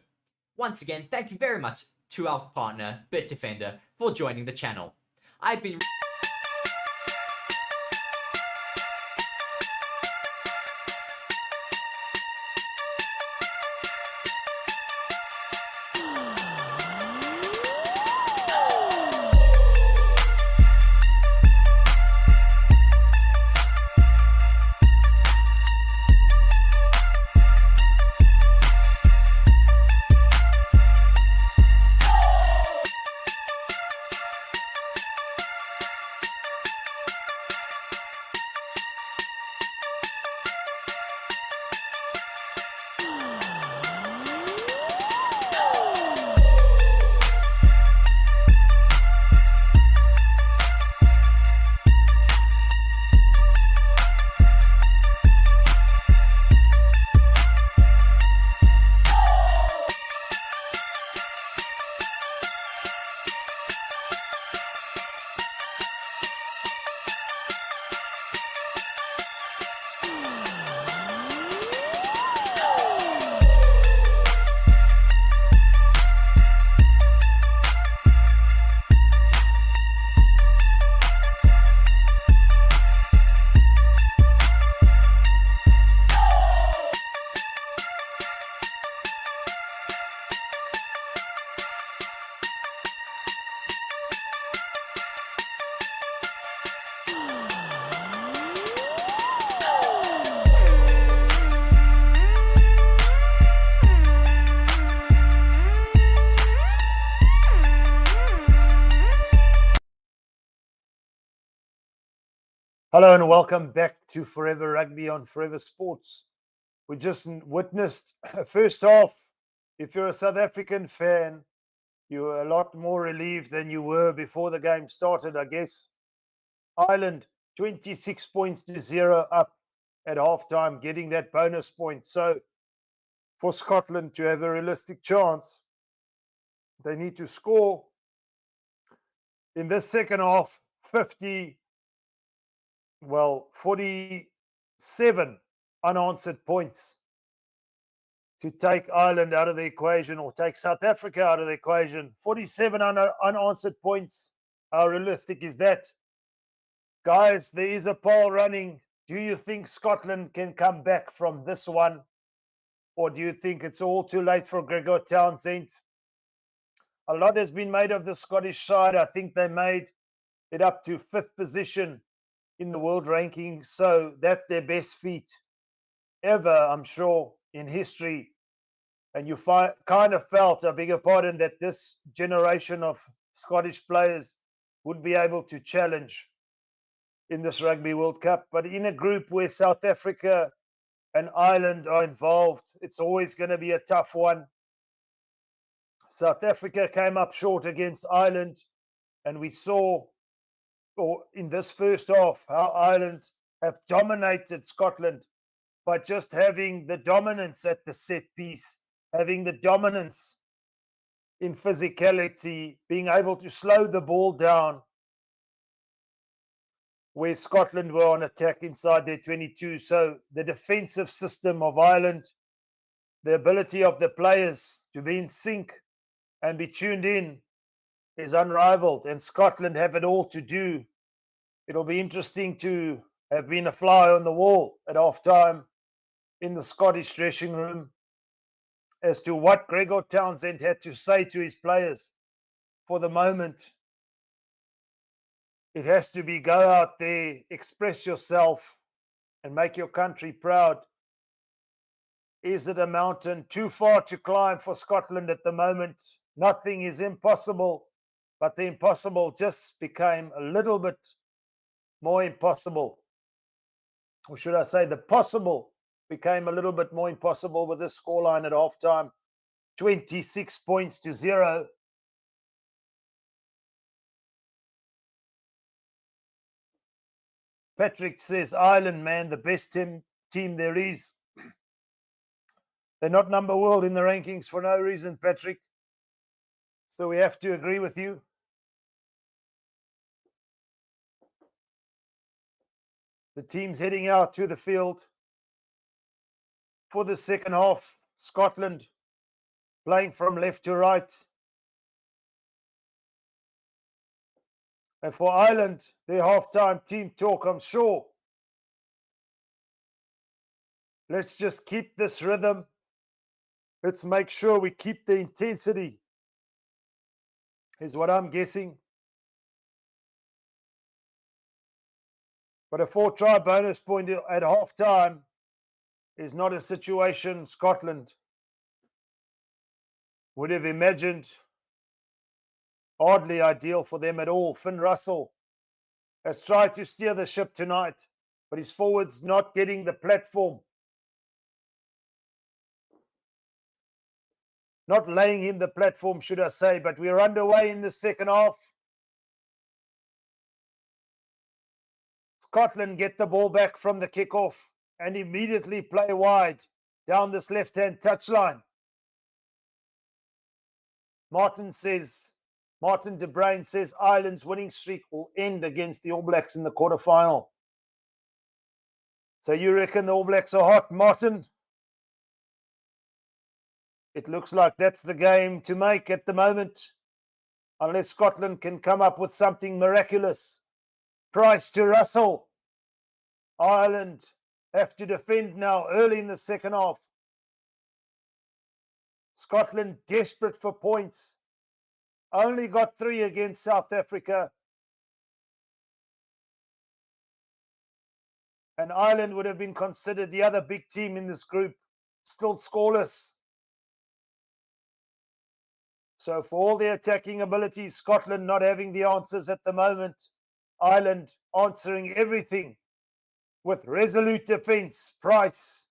Once again, thank you very much to our partner, BITDEFENDER, for joining the channel. I've been... Hello and welcome back to Forever Rugby on Forever Sports. We just witnessed first half. If you're a South African fan, you're a lot more relieved than you were before the game started, I guess. Ireland 26 points to 0 up at halftime, getting that bonus point. So for Scotland to have a realistic chance, they need to score in this second half 47 unanswered points to take Ireland out of the equation or take South Africa out of the equation. 47 unanswered points. How realistic is that? Guys, there is a poll running. Do you think Scotland can come back from this one? Or do you think it's all too late for Gregor Townsend? A lot has been made of the Scottish side. I think they made it up to 5th position in the world ranking. So that's their best feat ever, I'm sure, in history. And you kind of felt, I beg your pardon, that this generation of Scottish players would be able to challenge in this Rugby World Cup. But in a group where South Africa and Ireland are involved, it's always going to be a tough one. South Africa came up short against Ireland, and we saw in this first half how Ireland have dominated Scotland by just having the dominance at the set piece, having the dominance in physicality, being able to slow the ball down, where Scotland were on attack inside their 22. So the defensive system of Ireland, the ability of the players to be in sync and be tuned in is unrivaled, and Scotland have it all to do. It'll be interesting to have been a fly on the wall at halftime in the Scottish dressing room as to what Gregor Townsend had to say to his players. For the moment, It has to be go out there, express yourself, and make your country proud. Is it a mountain too far to climb for Scotland at the moment? Nothing is impossible, but the impossible just became a little bit more impossible. Or should I say the possible became a little bit more impossible with this scoreline at halftime. 26 points to 0. Patrick says, Ireland, man, the best team there is. They're not number world in the rankings for no reason, Patrick. So we have to agree with you. The team's heading out to the field for the second half. Scotland playing from left to right. And for Ireland, their halftime team talk, I'm sure. Let's just keep this rhythm. Let's make sure we keep the intensity, is what I'm guessing. But a 4-try bonus point at halftime is not a situation Scotland would have imagined. Hardly ideal for them at all. Finn Russell has tried to steer the ship tonight, but his forwards not getting the platform. Not laying him the platform, should I say, but we're underway in the second half. Scotland get the ball back from the kickoff and immediately play wide down this left-hand touchline. Martin De Bruin says Ireland's winning streak will end against the All Blacks in the quarterfinal. So you reckon the All Blacks are hot, Martin? It looks like that's the game to make at the moment, unless Scotland can come up with something miraculous. Price to Russell. Ireland have to defend now early in the second half. Scotland desperate for points. Only got 3 against South Africa. And Ireland would have been considered the other big team in this group, still scoreless. So for all their attacking abilities, Scotland not having the answers at the moment. Ireland answering everything with resolute defence. Price.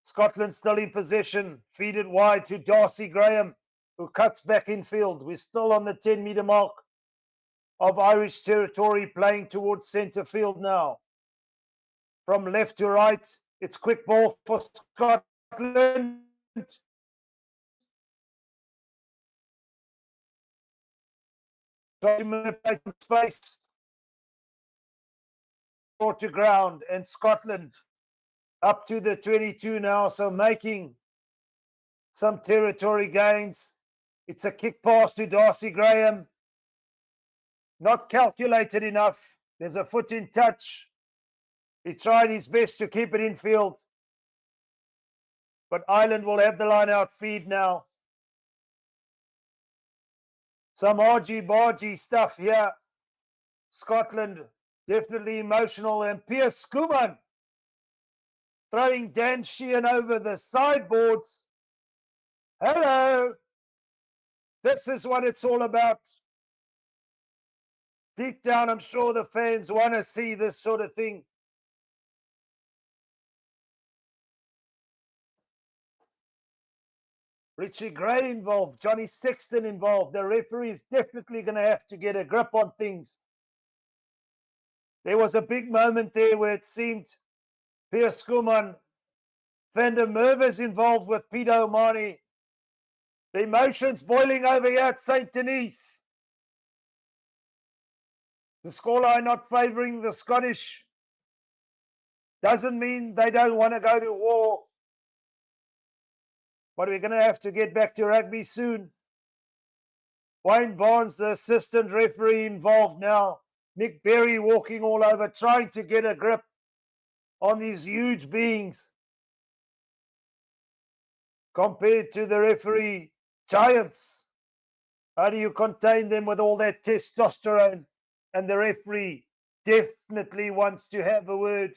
Scotland still in possession. Feed it wide to Darcy Graham, who cuts back in field. We're still on the 10-metre mark of Irish territory, playing towards centre field now. From left to right, it's quick ball for Scotland. Space. Brought to ground, and Scotland up to the 22 now, so making some territory gains. It's a kick pass to Darcy Graham. Not calculated enough. There's a foot in touch. He tried his best to keep it in field. But Ireland will have the line out feed now. Some argy-bargy stuff here. Scotland definitely emotional. And Piers Skuman throwing Dan Sheehan over the sideboards. Hello. This is what it's all about. Deep down, I'm sure the fans want to see this sort of thing. Richie Gray involved, Johnny Sexton involved. The referee is definitely going to have to get a grip on things. There was a big moment there where it seemed Piers Skuman, Van der Merwe's involved with Peter O'Mahony. The emotions boiling over here at St. Denis. The scoreline not favouring the Scottish doesn't mean they don't want to go to war. But we're going to have to get back to rugby soon. Wayne Barnes, the assistant referee, involved now. Nick Berry walking all over, trying to get a grip on these huge beings. Compared to the referee giants. How do you contain them with all that testosterone? And the referee definitely wants to have a word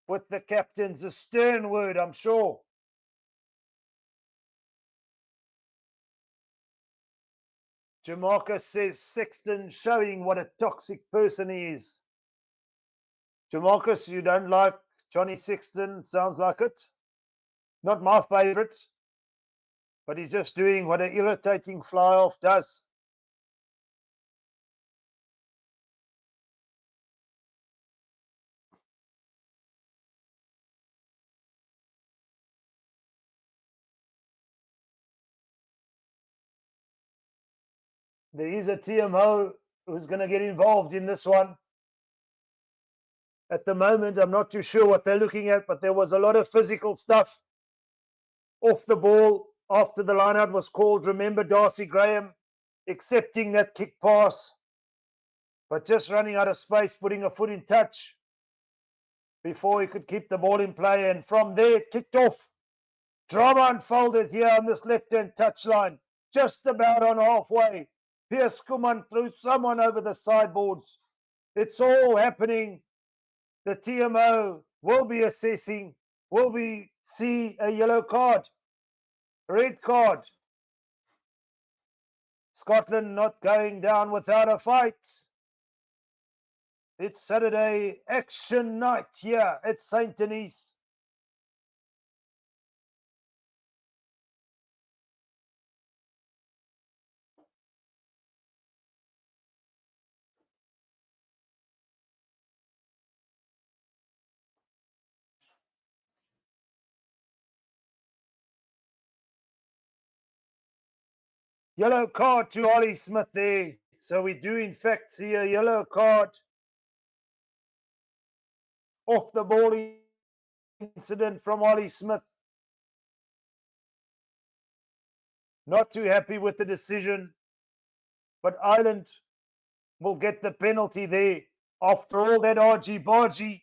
with the captains, a stern word, I'm sure. Jamarcus says Sexton showing what a toxic person he is. Jamarcus, you don't like Johnny Sexton, sounds like it. Not my favourite, but he's just doing what an irritating fly-off does. There is a TMO who's going to get involved in this one. At the moment, I'm not too sure what they're looking at, but there was a lot of physical stuff off the ball after the line-out was called. Remember Darcy Graham accepting that kick pass, but just running out of space, putting a foot in touch before he could keep the ball in play. And from there, it kicked off. Drama unfolded here on this left-hand touchline, just about on halfway. Piers Kuman threw someone over the sideboards. It's all happening. The TMO will be assessing. Will we see a yellow card? Red card. Scotland not going down without a fight. It's Saturday action night here at St. Denis. Yellow card to Ollie Smith there. So we do in fact see a yellow card off the ball incident from Ollie Smith. Not too happy with the decision, but Ireland will get the penalty there. After all that argy-bargy,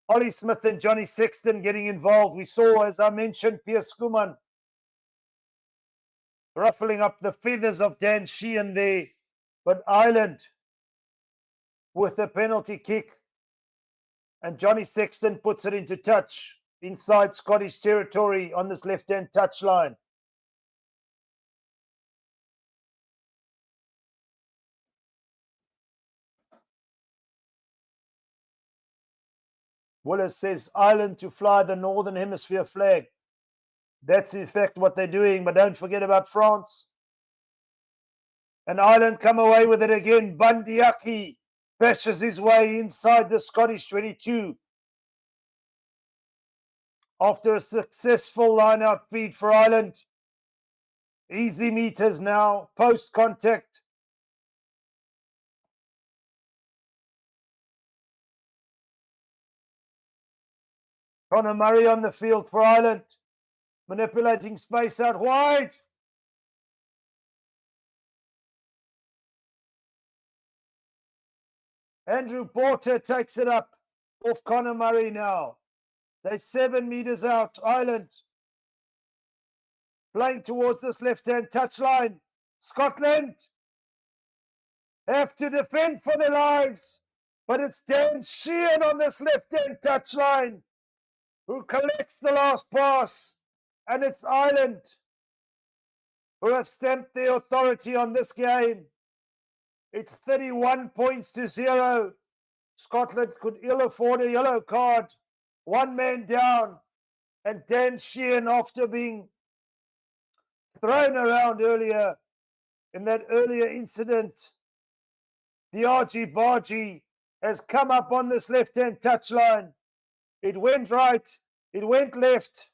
Ollie Smith and Johnny Sexton getting involved. We saw, as I mentioned, Piers Kuman ruffling up the feathers of Dan Sheehan there. But Ireland with the penalty kick. And Johnny Sexton puts it into touch inside Scottish territory on this left-hand touchline. Willis says Ireland to fly the Northern Hemisphere flag. That's in fact what they're doing, but don't forget about France. And Ireland come away with it again. Bandiaki bashes his way inside the Scottish 22. After a successful line-out feed for Ireland. Easy meters now, post-contact. Conor Murray on the field for Ireland. Manipulating space out wide. Andrew Porter takes it up off Conor Murray now. They're 7 meters out, Ireland. Playing towards this left-hand touchline. Scotland have to defend for their lives. But it's Dan Sheehan on this left-hand touchline who collects the last pass. And it's Ireland who have stamped their authority on this game. It's 31 points to 0. Scotland could ill afford a yellow card. One man down. And Dan Sheehan, after being thrown around earlier in that earlier incident, the argy-bargy has come up on this left-hand touchline. It went right. It went left.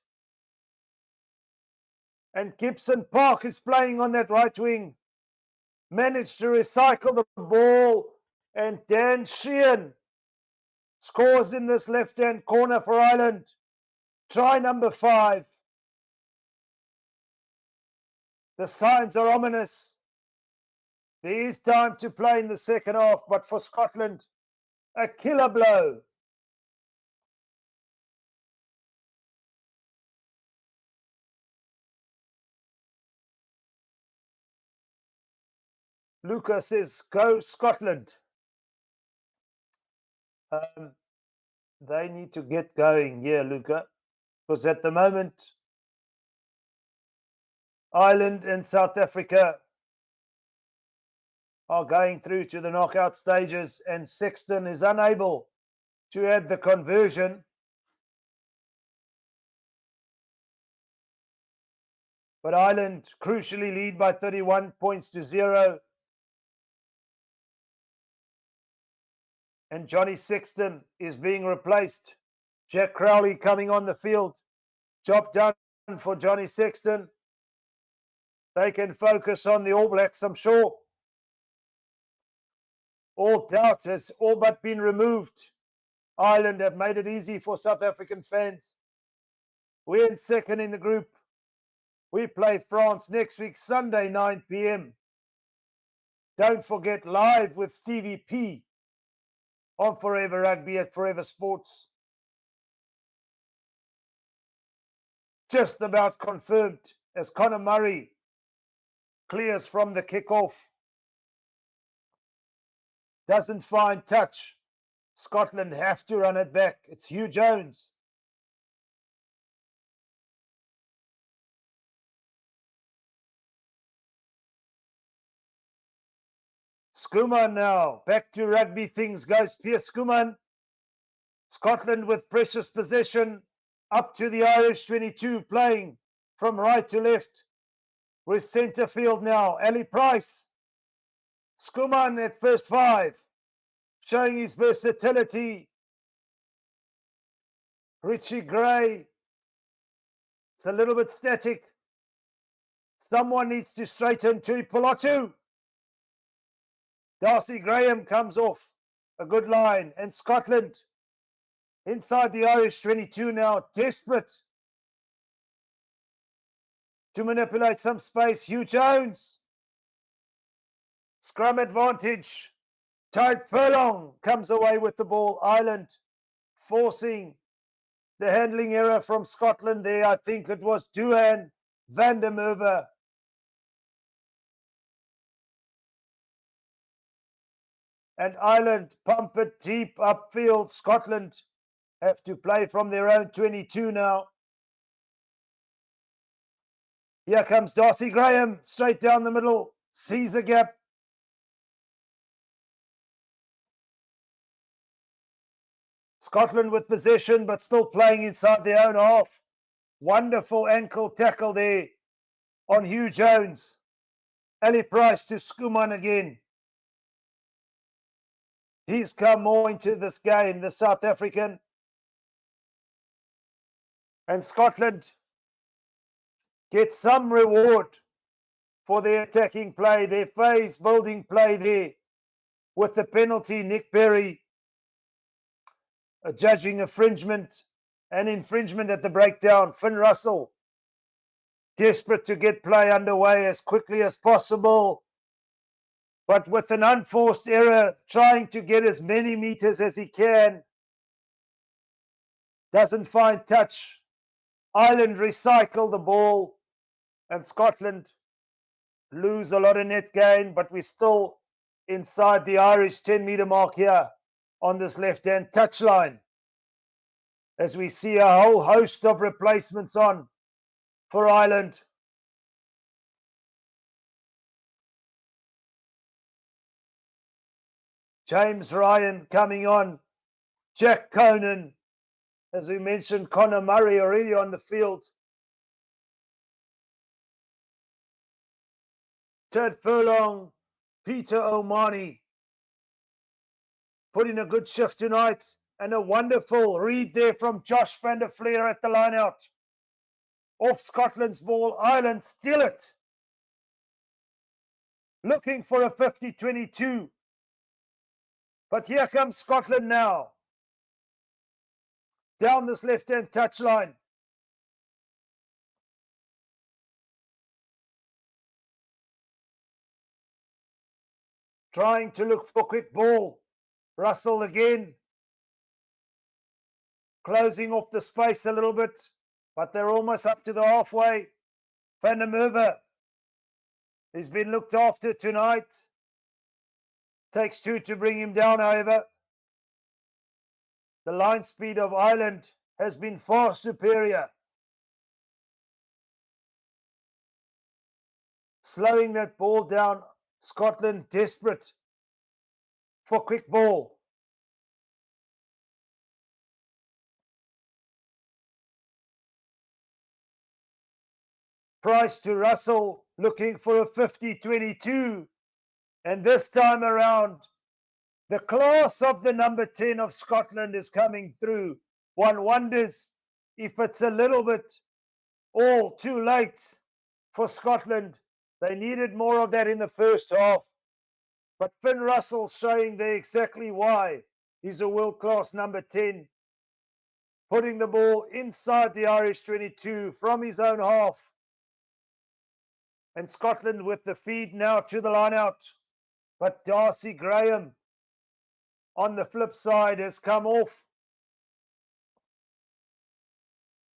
And Gibson Park is playing on that right wing. Managed to recycle the ball. And Dan Sheehan scores in this left-hand corner for Ireland. Try number 5. The signs are ominous. There is time to play in the second half, but for Scotland, a killer blow. Luca says, go Scotland. They need to get going, yeah, Luca, because at the moment, Ireland and South Africa are going through to the knockout stages, and Sexton is unable to add the conversion. But Ireland crucially lead by 31 points to 0. And Johnny Sexton is being replaced. Jack Crowley coming on the field. Job done for Johnny Sexton. They can focus on the All Blacks, I'm sure. All doubt has all but been removed. Ireland have made it easy for South African fans. We're in second in the group. We play France next week, Sunday, 9 p.m. Don't forget, live with Stevie P on Forever Rugby at Forever Sports. Just about confirmed as Conor Murray clears from the kickoff. Doesn't find touch. Scotland have to run it back. It's Hugh Jones. Skuman now. Back to rugby things goes Pierce Skuman. Scotland with precious possession up to the Irish 22, playing from right to left. With centre field now. Ali Price. Skuman at first 5. Showing his versatility. Richie Gray. It's a little bit static. Someone needs to straighten to Pilotu. Darcy Graham comes off a good line, and Scotland inside the Irish 22 now, desperate to manipulate some space. Hugh Jones, scrum advantage. Tyrone Furlong comes away with the ball. Ireland forcing the handling error from Scotland there. I think it was Duhan van der Merwe. And Ireland pump it deep upfield. Scotland have to play from their own 22 now. Here comes Darcy Graham, straight down the middle, sees a gap. Scotland with possession, but still playing inside their own half. Wonderful ankle tackle there on Hugh Jones. Ali Price to Skuman again. He's come more into this game, the South African. And Scotland get some reward for their attacking play, their phase building play there with the penalty. Nick Berry judging infringement and infringement at the breakdown. Finn Russell desperate to get play underway as quickly as possible, but with an unforced error, trying to get as many meters as he can. Doesn't find touch. Ireland recycle the ball, and Scotland lose a lot of net gain, but we're still inside the Irish 10-meter mark here on this left-hand touchline, as we see a whole host of replacements on for Ireland. James Ryan coming on. Jack Conan. As we mentioned, Conor Murray already on the field. Ted Furlong, Peter O'Mahony put in a good shift tonight, and a wonderful read there from Josh van der Fleer at the line-out. Off Scotland's ball, Ireland steal it. Looking for a 50-22. But here comes Scotland now. Down this left-hand touchline. Trying to look for quick ball. Russell again. Closing off the space a little bit, but they're almost up to the halfway. Van der Merwe has been looked after tonight. Takes 2 to bring him down, however. The line speed of Ireland has been far superior. Slowing that ball down, Scotland desperate for quick ball. Price to Russell, looking for a 50-22. And this time around, the class of the number 10 of Scotland is coming through. One wonders if it's a little bit all too late for Scotland. They needed more of that in the first half. But Finn Russell showing there exactly why he's a world-class number 10. Putting the ball inside the Irish 22 from his own half. And Scotland with the feed now to the line out. But Darcy Graham on the flip side has come off.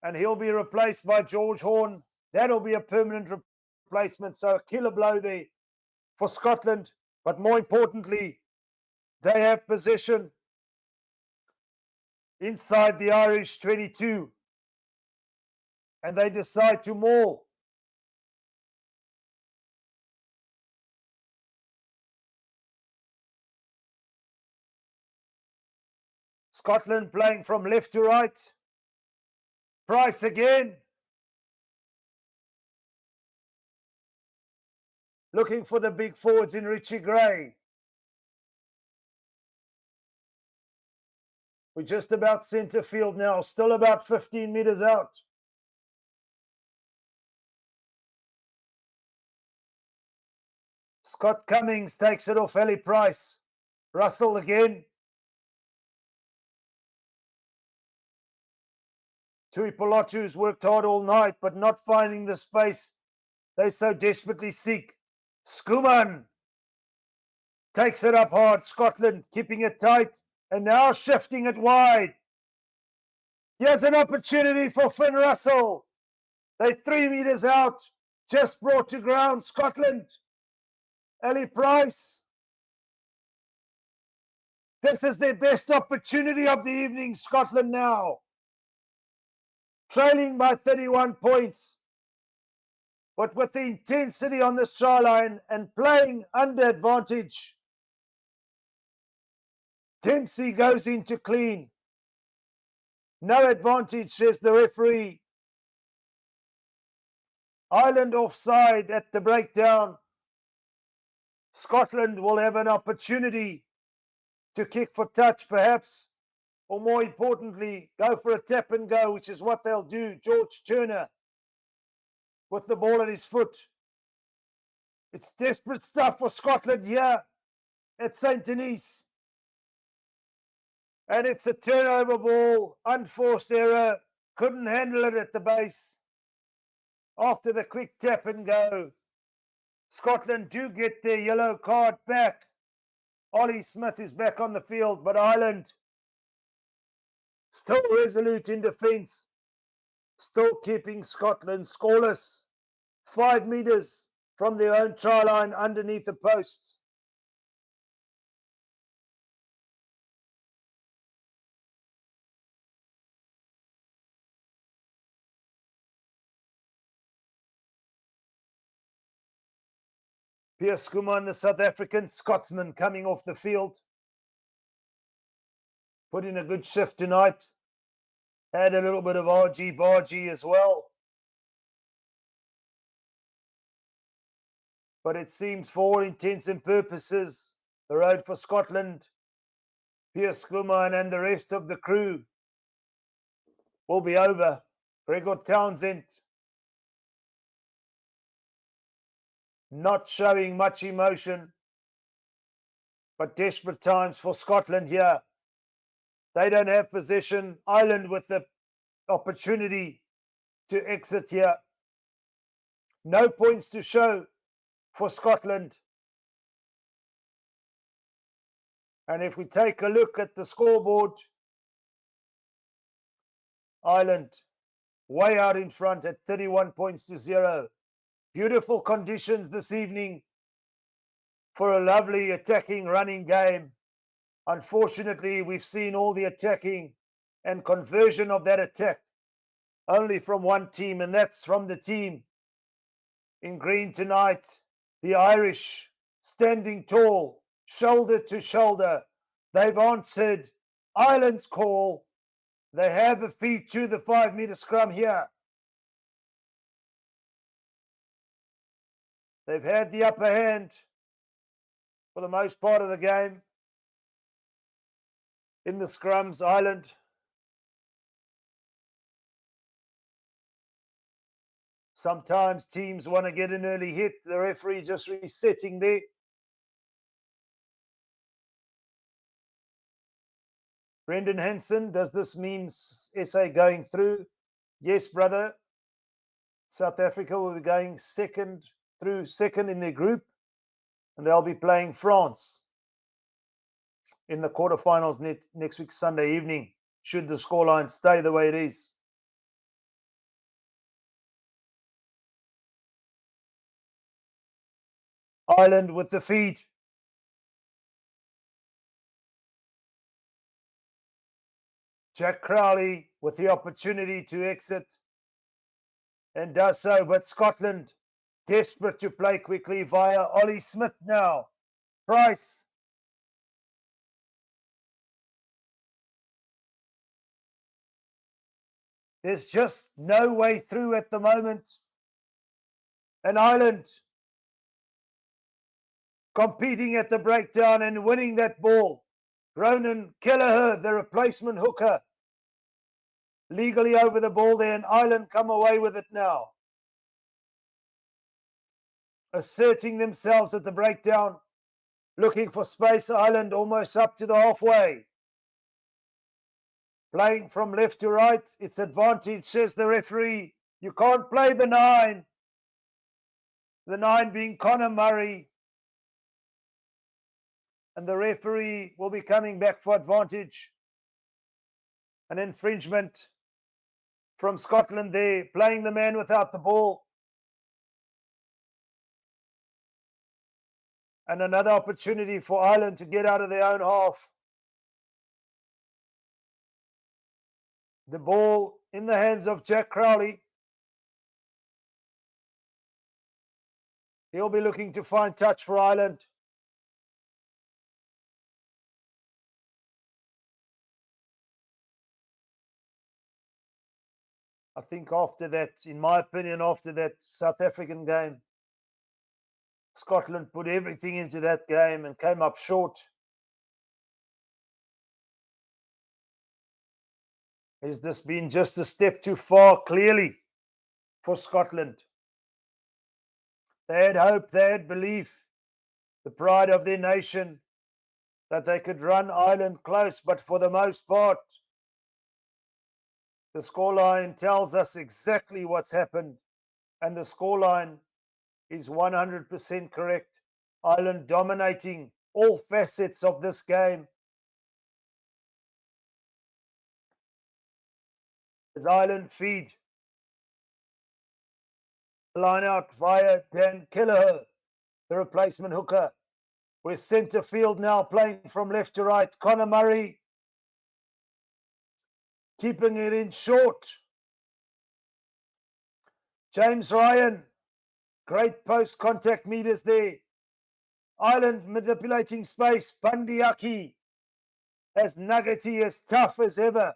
And he'll be replaced by George Horn. That'll be a permanent replacement. So a killer blow there for Scotland. But more importantly, they have possession inside the Irish 22. And they decide to maul. Scotland playing from left to right. Price again. Looking for the big forwards in Richie Gray. We're just about centre field now, still about 15 metres out. Scott Cummings takes it off Ellie Price. Russell again. Tui Polotu's worked hard all night, but not finding the space they so desperately seek. Skuman takes it up hard. Scotland keeping it tight and now shifting it wide. Here's an opportunity for Finn Russell. They're 3 metres out, just brought to ground. Scotland. Ellie Price. This is their best opportunity of the evening, Scotland now. Trailing by 31 points. But with the intensity on this try line and playing under advantage, Dempsey goes into clean. No advantage, says the referee. Ireland offside at the breakdown. Scotland will have an opportunity to kick for touch, perhaps, or more importantly, go for a tap and go, which is what they'll do. George Turner with the ball at his foot. It's desperate stuff for Scotland here at St. Denis. And it's a turnover ball, unforced error, couldn't handle it at the base. After the quick tap and go, Scotland do get their yellow card back. Ollie Smith is back on the field, but Ireland still resolute in defence, still keeping Scotland scoreless. 5 metres from their own try line underneath the posts. Pierce Skuman, the South African Scotsman, coming off the field. Put in a good shift tonight. Had a little bit of argy-bargy as well. But it seems for all intents and purposes, the road for Scotland, Pierce Skuman and the rest of the crew will be over. Gregor Townsend not showing much emotion, but desperate times for Scotland here. They don't have possession. Ireland with the opportunity to exit here. No points to show for Scotland. And if we take a look at the scoreboard, Ireland way out in front at 31 points to 0. Beautiful conditions this evening. for a lovely attacking running game. Unfortunately, we've seen all the attacking and conversion of that attack only from one team, and that's from the team in green tonight, the Irish, standing tall, shoulder to shoulder. They've answered Ireland's call. They have a feed to the 5-meter scrum here. They've had the upper hand for the most part of the game. In the scrums, Ireland. Sometimes teams want to get an early hit. The referee just resetting there. Brendan Hansen, does this mean SA going through? Yes, brother. South Africa will be going second in their group, and they'll be playing France in the quarterfinals next week, Sunday evening, should the scoreline stay the way it is. Ireland with the feed. Jack Crowley with the opportunity to exit and does so, but Scotland desperate to play quickly via Ollie Smith now. Price. There's just no way through at the moment. And Ireland competing at the breakdown and winning that ball. Ronan Kelleher, the replacement hooker, legally over the ball there, and Ireland come away with it now. Asserting themselves at the breakdown, looking for space. Ireland almost up to the halfway. Playing from left to right, it's advantage, says the referee. You can't play the 9. The 9 being Conor Murray. And the referee will be coming back for advantage. An infringement from Scotland there, playing the man without the ball. And another opportunity for Ireland to get out of their own half. The ball in the hands of Jack Crowley. He'll be looking to find touch for Ireland. I think after that, in my opinion, after that South African game, Scotland put everything into that game and came up short. Has this been just a step too far, clearly, for Scotland? They had hope, they had belief, the pride of their nation, that they could run Ireland close, but for the most part, the scoreline tells us exactly what's happened, and the scoreline is 100% correct. Ireland dominating all facets of this game. As Ireland feed. Line out via Dan Kelleher, the replacement hooker. We're centre field now, playing from left to right. Conor Murray keeping it in short. James Ryan, great post-contact meters there. Ireland manipulating space. Bandiaki, as nuggety, as tough as ever.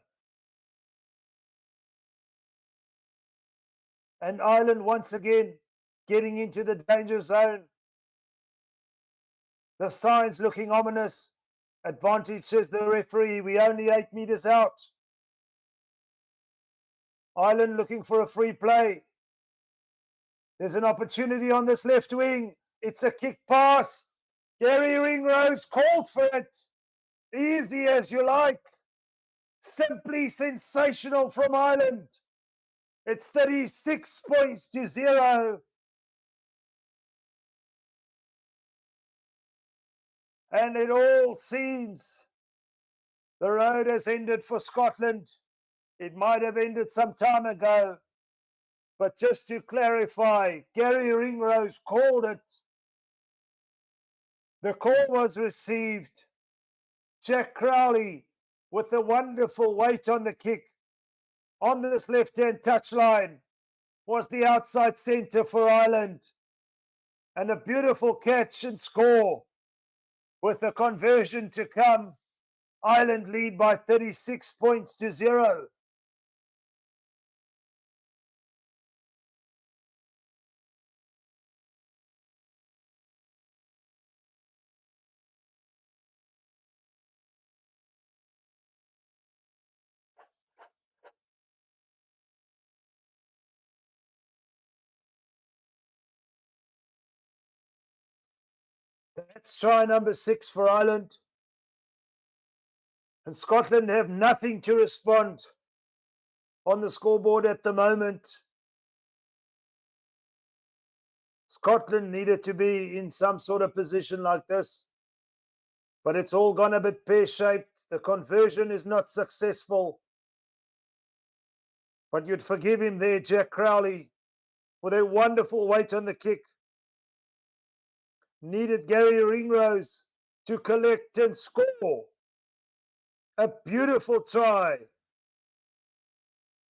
And Ireland once again getting into the danger zone. The signs looking ominous. Advantage, says the referee. We only 8 meters out. Ireland looking for a free play. There's an opportunity on this left wing. It's a kick pass. Gary Ringrose called for it. Easy as you like. Simply sensational from Ireland. It's 36 points to 0. And it all seems the road has ended for Scotland. It might have ended some time ago. But just to clarify, Gary Ringrose called it. The call was received. Jack Crowley with the wonderful weight on the kick on this left-hand touchline was the outside centre for Ireland. And a beautiful catch and score with the conversion to come. Ireland lead by 36 points to 0. That's try number 6 for Ireland. And Scotland have nothing to respond on the scoreboard at the moment. Scotland needed to be in some sort of position like this, but it's all gone a bit pear-shaped. The conversion is not successful. But you'd forgive him there, Jack Crowley, with a wonderful weight on the kick. Needed Gary Ringrose to collect and score. A beautiful try.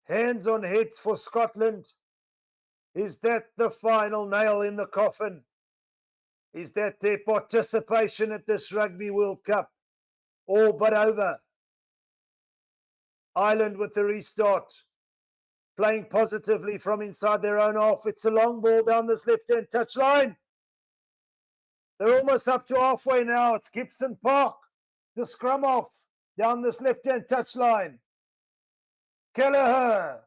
Hands on heads for Scotland. Is that the final nail in the coffin? Is that their participation at this Rugby World Cup all but over? Ireland with the restart, playing positively from inside their own half. It's a long ball down this left-hand touchline. They're almost up to halfway now. It's Gibson Park, the scrum off down this left-hand touchline. Kelleher.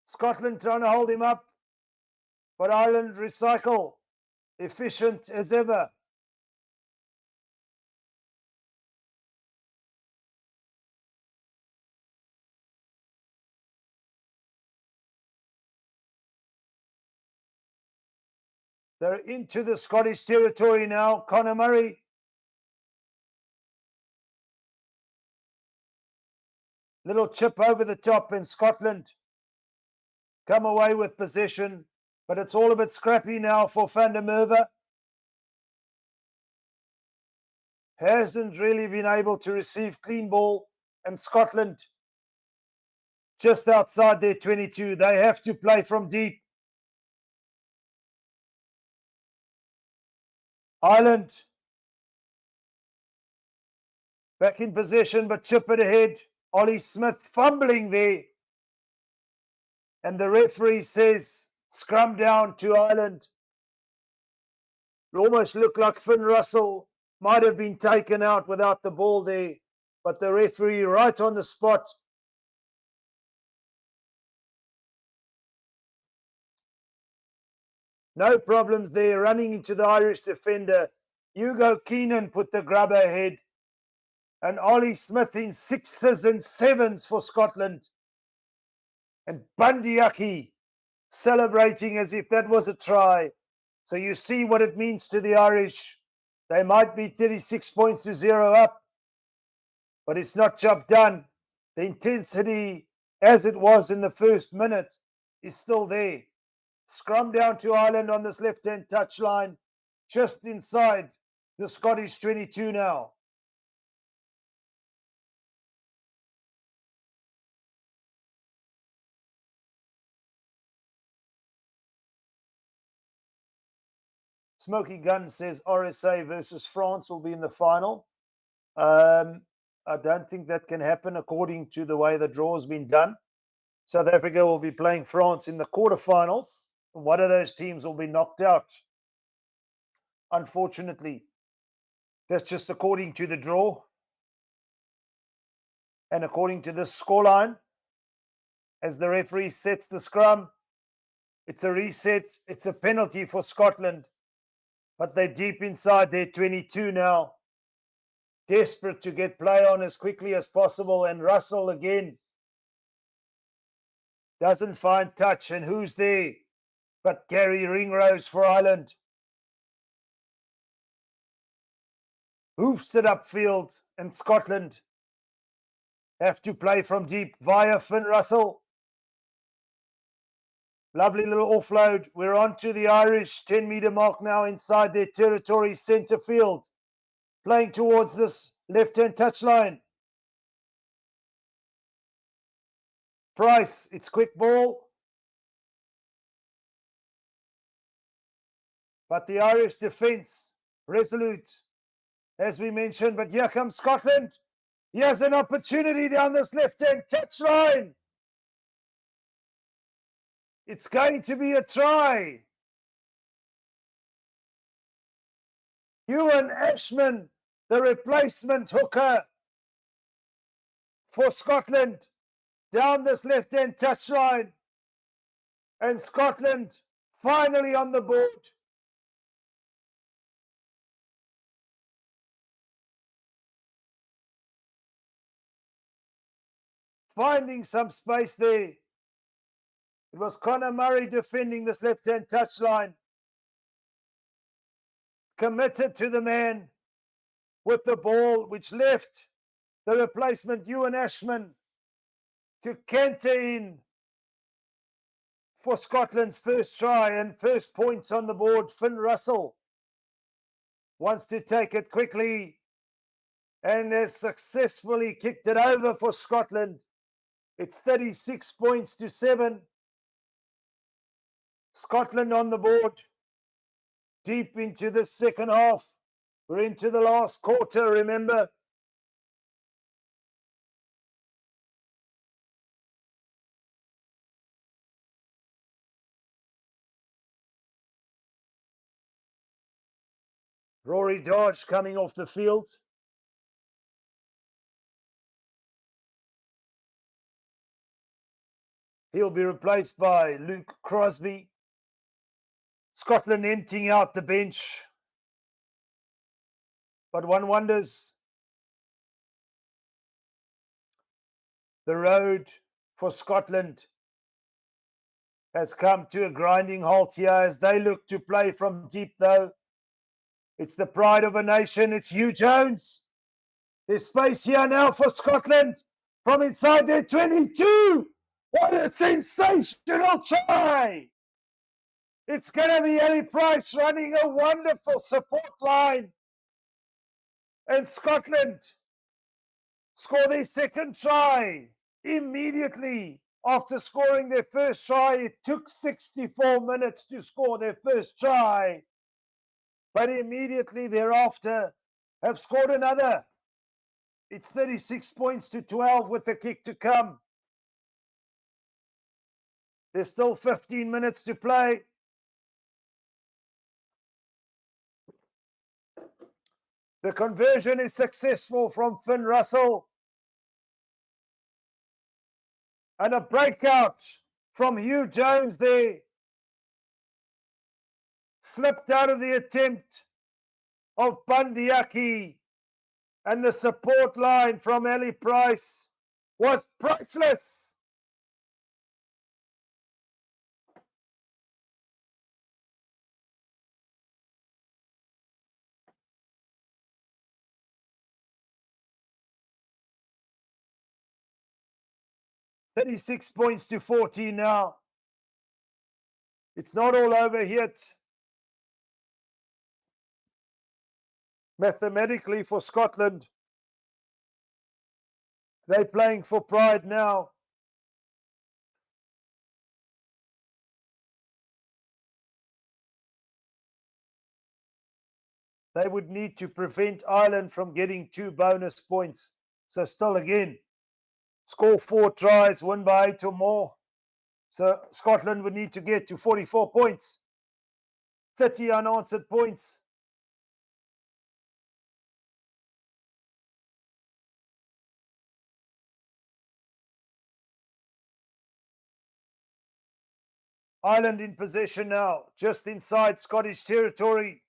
Scotland trying to hold him up, but Ireland recycle, efficient as ever. They're into the Scottish territory now. Conor Murray. Little chip over the top, and Scotland come away with possession, but it's all a bit scrappy now for Van der Merwe. Hasn't really been able to receive clean ball, and Scotland just outside their 22. They have to play from deep. Ireland back in possession, but chip it ahead. Ollie Smith fumbling there. And the referee says, scrum down to Ireland. It almost looked like Finn Russell might have been taken out without the ball there. But the referee right on the spot. No problems there, running into the Irish defender. Hugo Keenan put the grubber ahead. And Ollie Smith in 6s and 7s for Scotland. And Bundyaki celebrating as if that was a try. So you see what it means to the Irish. They might be 36 points to 0 up, but it's not job done. The intensity, as it was in the first minute, is still there. Scrum down to Ireland on this left-hand touchline, just inside the Scottish 22 now. Smoky Gun says RSA versus France will be in the final. I don't think that can happen according to the way the draw's been done. South Africa will be playing France in the quarterfinals. One of those teams will be knocked out. Unfortunately, that's just according to the draw. And according to this scoreline, as the referee sets the scrum, it's a reset, it's a penalty for Scotland. But they're deep inside their 22 now. Desperate to get play on as quickly as possible. And Russell again doesn't find touch. And who's there but Gary Ringrose for Ireland? Hoofs it upfield, and Scotland have to play from deep via Finn Russell. Lovely little offload. We're on to the Irish 10-meter mark now inside their territory, centre field. Playing towards this left-hand touchline. Price, it's quick ball. But the Irish defence, resolute, as we mentioned. But here comes Scotland. Here's an opportunity down this left-hand touchline. It's going to be a try. Ewan Ashman, the replacement hooker for Scotland, down this left-hand touchline. And Scotland finally on the board. Finding some space there. It was Conor Murray defending this left-hand touchline. Committed to the man with the ball, which left the replacement Ewan Ashman to canter in for Scotland's first try and first points on the board. Finn Russell wants to take it quickly and has successfully kicked it over for Scotland. It's 36 points to 7. Scotland on the board. Deep into the second half. We're into the last quarter, remember. Rory Dodge coming off the field. He'll be replaced by Luke Crosby. Scotland emptying out the bench. But one wonders, the road for Scotland has come to a grinding halt here as they look to play from deep though. It's the pride of a nation. It's Hugh Jones. There's space here now for Scotland from inside their 22. What a sensational try! It's going to be Ellie Price running a wonderful support line. And Scotland score their second try immediately after scoring their first try. It took 64 minutes to score their first try. But immediately thereafter have scored another. It's 36 points to 12 with the kick to come. There's still 15 minutes to play. The conversion is successful from Finn Russell. And a breakout from Hugh Jones there. Slipped out of the attempt of Bandiaki. And the support line from Ellie Price was priceless. $36 points to 14 now. It's not all over yet. Mathematically for Scotland, they're playing for pride now. They would need to prevent Ireland from getting 2 bonus points. So still again, score 4 tries, win by 8 or more. So Scotland would need to get to 44 points. 30 unanswered points. Ireland in possession now, just inside Scottish territory.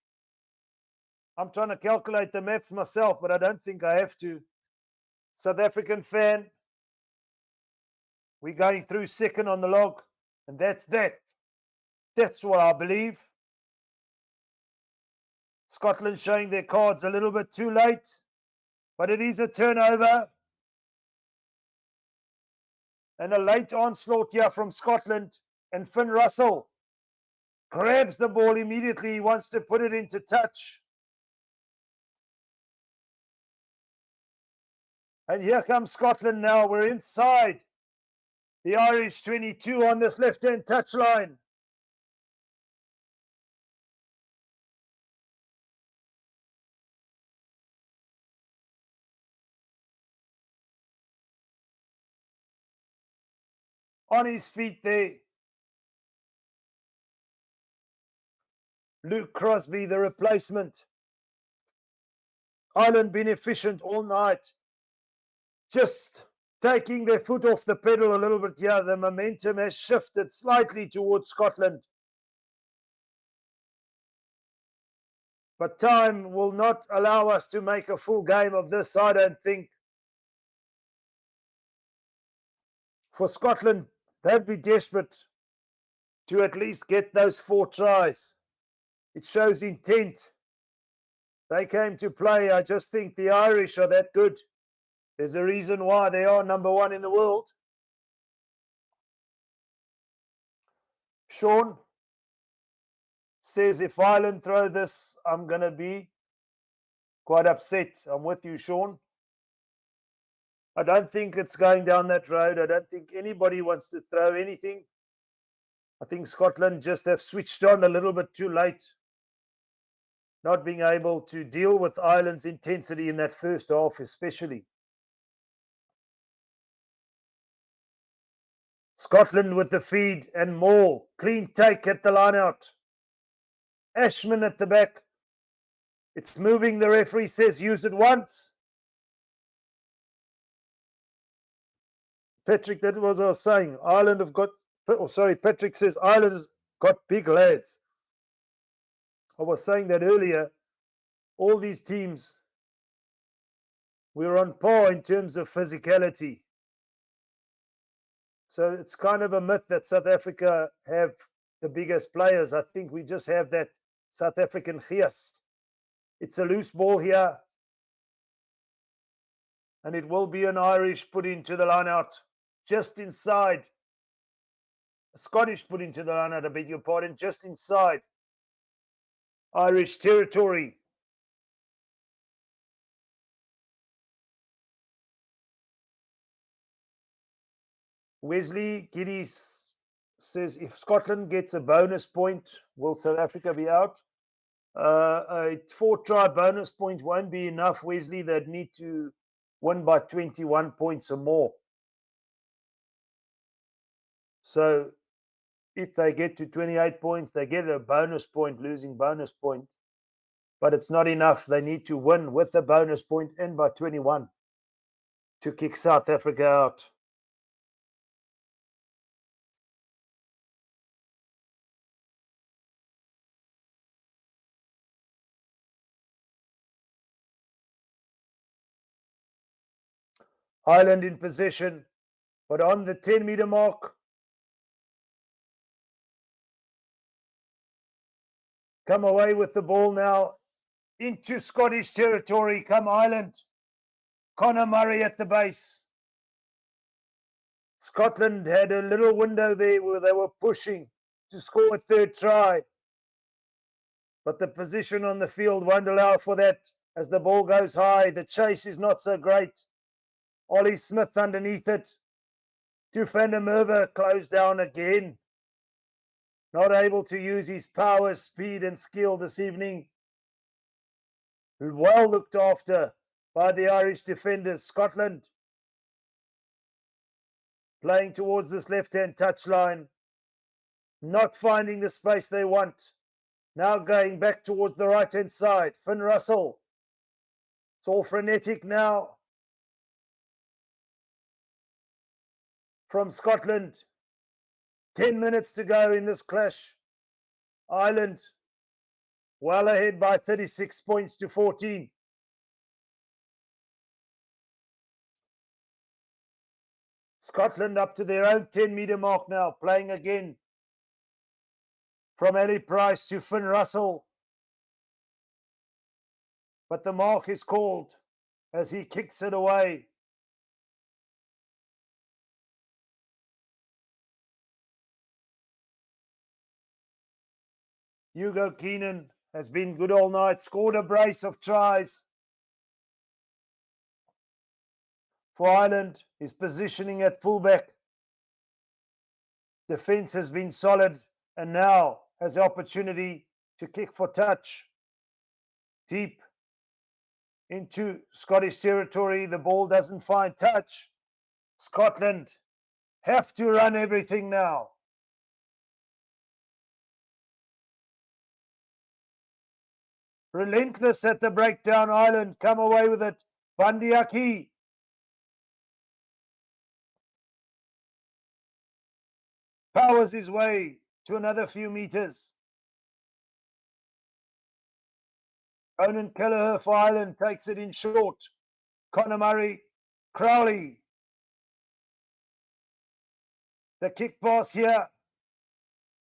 I'm trying to calculate the maths myself, but I don't think I have to. South African fan. We're going through second on the log, and that's that. That's what I believe. Scotland showing their cards a little bit too late, but it is a turnover. And a late onslaught here from Scotland And Finn Russell grabs the ball immediately. He wants to put it into touch. And here comes Scotland now. We're inside the Irish 22 on this left-hand touchline. On his feet there. Luke Crosby, the replacement. Ireland been efficient all night. Just taking their foot off the pedal a little bit here. The momentum has shifted slightly towards Scotland. But time will not allow us to make a full game of this, I don't think. For Scotland, they'd be desperate to at least get those 4 tries. It shows intent. They came to play. I just think the Irish are that good. There's a reason why they are number 1 in the world. Sean says, if Ireland throw this, I'm going to be quite upset. I'm with you, Sean. I don't think it's going down that road. I don't think anybody wants to throw anything. I think Scotland just have switched on a little bit too late, not being able to deal with Ireland's intensity in that first half especially. Scotland with the feed and Maul. Clean take at the line out. Ashman at the back. It's moving, the referee says use it once. Patrick, that was what I was saying. Ireland have got, oh sorry, Patrick says Ireland has got big lads. I was saying that earlier. All these teams, we're on par in terms of physicality. So it's kind of a myth that South Africa have the biggest players. I think we just have that South African gees. It's a loose ball here. And it will be an Irish put into the line out. Just inside. A Scottish put into the line out, I beg your pardon. Just inside Irish territory. Wesley Giddies says, if Scotland gets a bonus point, will South Africa be out? A 4-try bonus point won't be enough, Wesley. They'd need to win by 21 points or more. So if they get to 28 points, they get a bonus point, losing bonus point. But it's not enough. They need to win with a bonus point and by 21 to kick South Africa out. Ireland in possession, but on the 10-meter mark. Come away with the ball now into Scottish territory. Come Ireland. Conor Murray at the base. Scotland had a little window there where they were pushing to score a 3rd try. But the position on the field won't allow for that. As the ball goes high, the chase is not so great. Ollie Smith underneath it. Van der Merwe closed down again. Not able to use his power, speed and skill this evening. Well looked after by the Irish defenders. Scotland playing towards this left-hand touchline. Not finding the space they want. Now going back towards the right-hand side. Finn Russell. It's all frenetic now. From Scotland. 10 minutes to go in this clash. Ireland well ahead by 36 points to 14. Scotland up to their own 10-meter mark now, playing again. From Ali Price to Finn Russell. But the mark is called as he kicks it away. Hugo Keenan has been good all night, scored a brace of tries. For Ireland, his positioning at fullback. Defence has been solid and now has the opportunity to kick for touch. Deep into Scottish territory, the ball doesn't find touch. Scotland have to run everything now. Relentless at the breakdown, Ireland come away with it. Bandiaki. Powers his way to another few meters. Onan Kelleher for Ireland takes it in short. Conor Murray, Crowley. The kick pass here.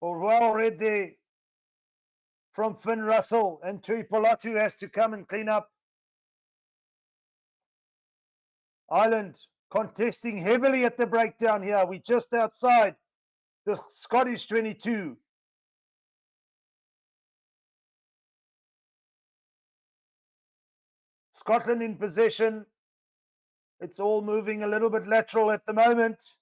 Well read there from Finn Russell, and Tui Polatu has to come and clean up. Ireland contesting heavily at the breakdown here. We're just outside the Scottish 22. Scotland in possession. It's all moving a little bit lateral at the moment.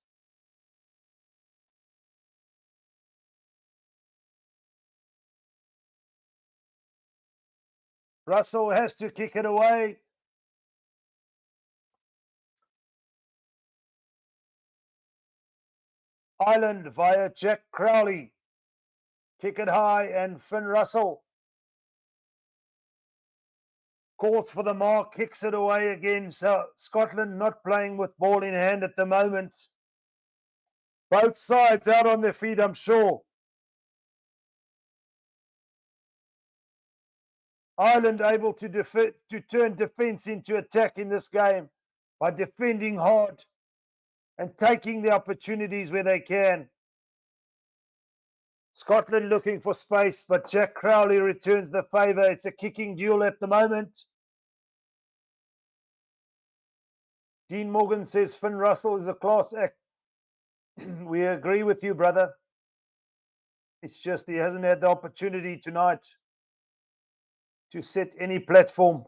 Russell has to kick it away. Ireland via Jack Crowley. Kick it high, and Finn Russell calls for the mark, kicks it away again. So Scotland not playing with ball in hand at the moment. Both sides out on their feet, I'm sure. Ireland able to turn defence into attack in this game by defending hard and taking the opportunities where they can. Scotland looking for space, but Jack Crowley returns the favour. It's a kicking duel at the moment. Dean Morgan says Finn Russell is a class act. We agree with you, brother. It's just he hasn't had the opportunity tonight to set any platform.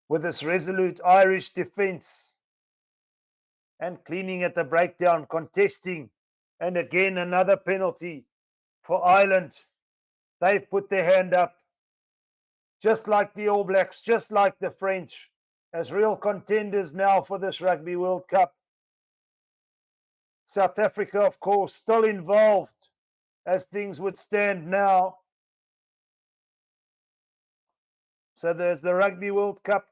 With this resolute Irish defence and cleaning at the breakdown, contesting, and again another penalty for Ireland. They've put their hand up, just like the All Blacks, just like the French, as real contenders now for this Rugby World Cup. South Africa, of course, still involved as things would stand now. So there's the Rugby World Cup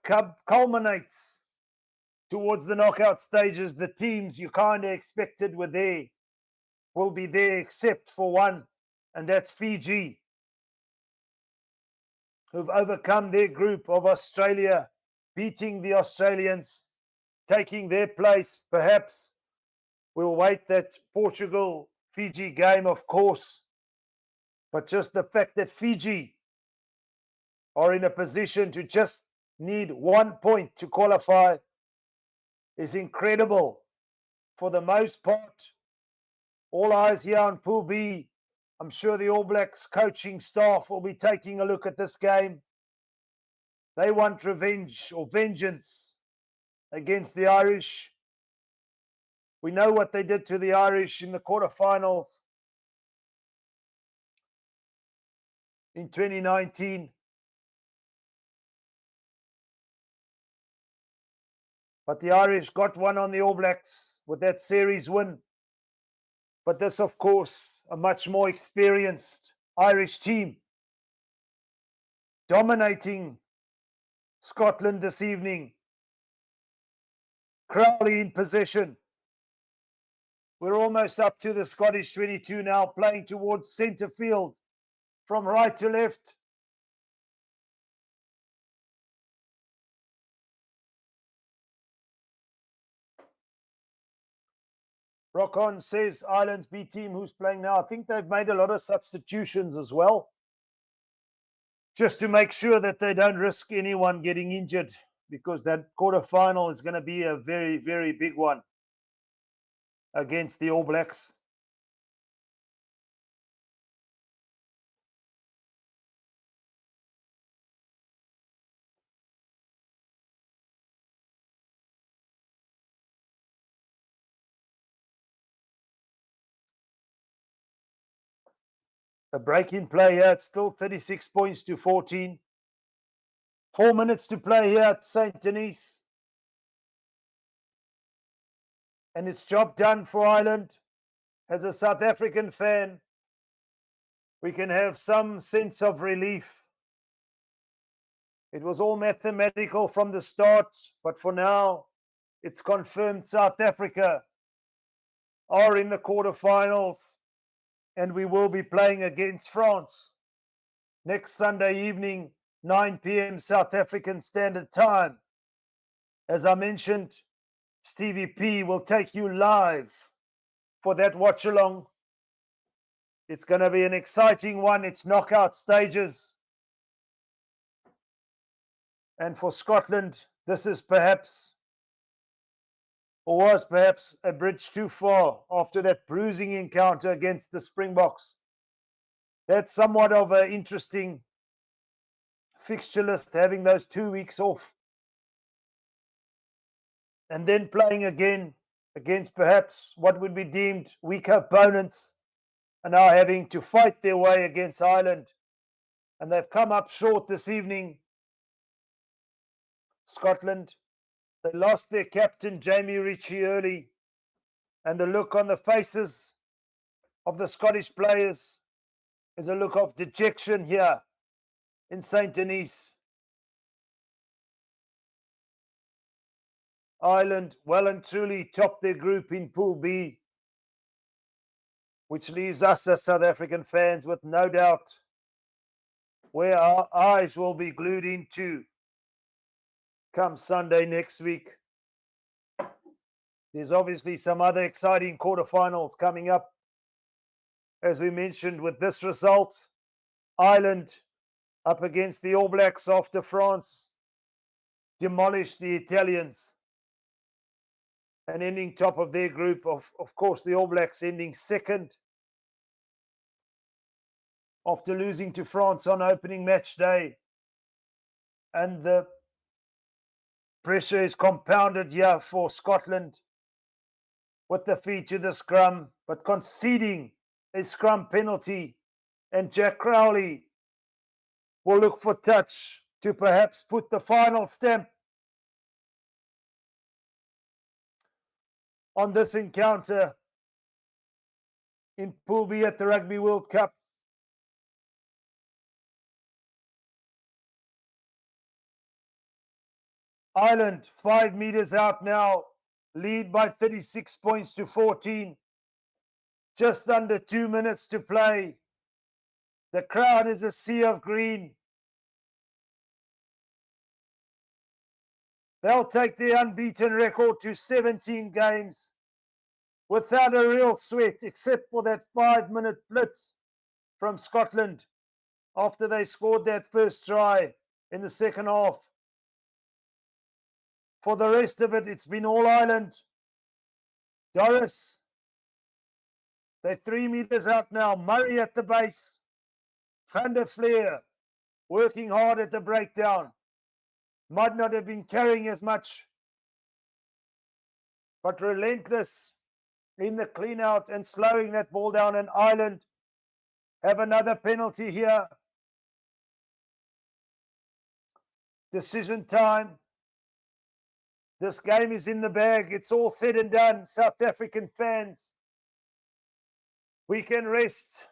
culminates towards the knockout stages. The teams you kind of expected were there will be there, except for one, and that's Fiji, who've overcome their group of Australia, beating the Australians, taking their place. Perhaps we'll wait that Portugal-Fiji game, of course, but just the fact that Fiji are in a position to just need 1 point to qualify is incredible. For the most part, all eyes here on Pool B. I'm sure the All Blacks coaching staff will be taking a look at this game. They want revenge or vengeance against the Irish. We know what they did to the Irish in the quarterfinals in 2019. But the Irish got one on the All Blacks with that series win. But this, of course, a much more experienced Irish team dominating Scotland this evening. Crowley in possession. We're almost up to the Scottish 22 now, playing towards centre field from right to left. Rock On says Ireland's B team who's playing now. I think they've made a lot of substitutions as well, just to make sure that they don't risk anyone getting injured, because that quarterfinal is going to be a very, very big one against the All Blacks. A break in play here. It's still 36 points to 14. 4 minutes to play here at St. Denis. And it's job done for Ireland. As a South African fan, we can have some sense of relief. It was all mathematical from the start, but for now, it's confirmed South Africa are in the quarterfinals, and we will be playing against France next Sunday evening, 9 p.m. South African Standard Time. As I mentioned, Stevie P will take you live for that watch along. It's going to be an exciting one. It's knockout stages. And for Scotland, this is perhaps, or was perhaps, a bridge too far after that bruising encounter against the Springboks. That's somewhat of an interesting fixture list, having those 2 weeks off. And then playing again against perhaps what would be deemed weaker opponents, and now having to fight their way against Ireland. And they've come up short this evening. Scotland, they lost their captain, Jamie Ritchie, early. And the look on the faces of the Scottish players is a look of dejection here in St. Denis. Ireland well and truly topped their group in Pool B, which leaves us as South African fans with no doubt where our eyes will be glued into come Sunday next week. There's obviously some other exciting quarterfinals coming up. As we mentioned, with this result, Ireland up against the All Blacks after France demolished the Italians and ending top of their group. Of course, the All Blacks ending second after losing to France on opening match day. And the pressure is compounded here for Scotland with the feed to the scrum, but conceding a scrum penalty. And Jack Crowley will look for touch to perhaps put the final stamp on this encounter in Pool B at the Rugby World Cup. Ireland 5 meters out now, lead by 36 points to 14. Just under 2 minutes to play. The crowd is a sea of green. They'll take their unbeaten record to 17 games without a real sweat, except for that 5-minute blitz from Scotland after they scored that first try in the second half. For the rest of it, it's been all Ireland. Doris, they're 3 meters out now. Murray at the base. Van der Fleer working hard at the breakdown. Might not have been carrying as much, but relentless in the clean out and slowing that ball down. And Ireland have another penalty here. Decision time. This game is in the bag. It's all said and done. South African fans, we can rest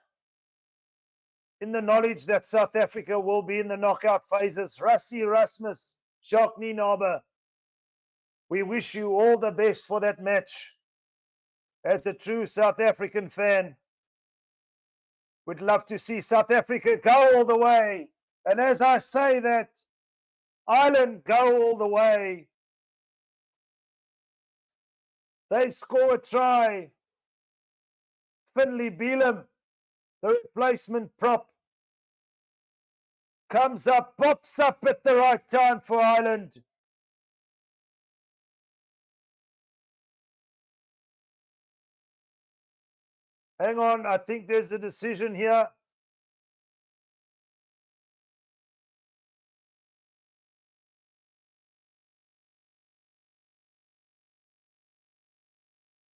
in the knowledge that South Africa will be in the knockout phases. Rassie Erasmus, Jacques Nienaber, we wish you all the best for that match. As a true South African fan, we'd love to see South Africa go all the way. And as I say that, Ireland go all the way. They score a try. Finlay Bealham, the replacement prop, comes up, pops up at the right time for Ireland. Hang on, I think there's a decision here.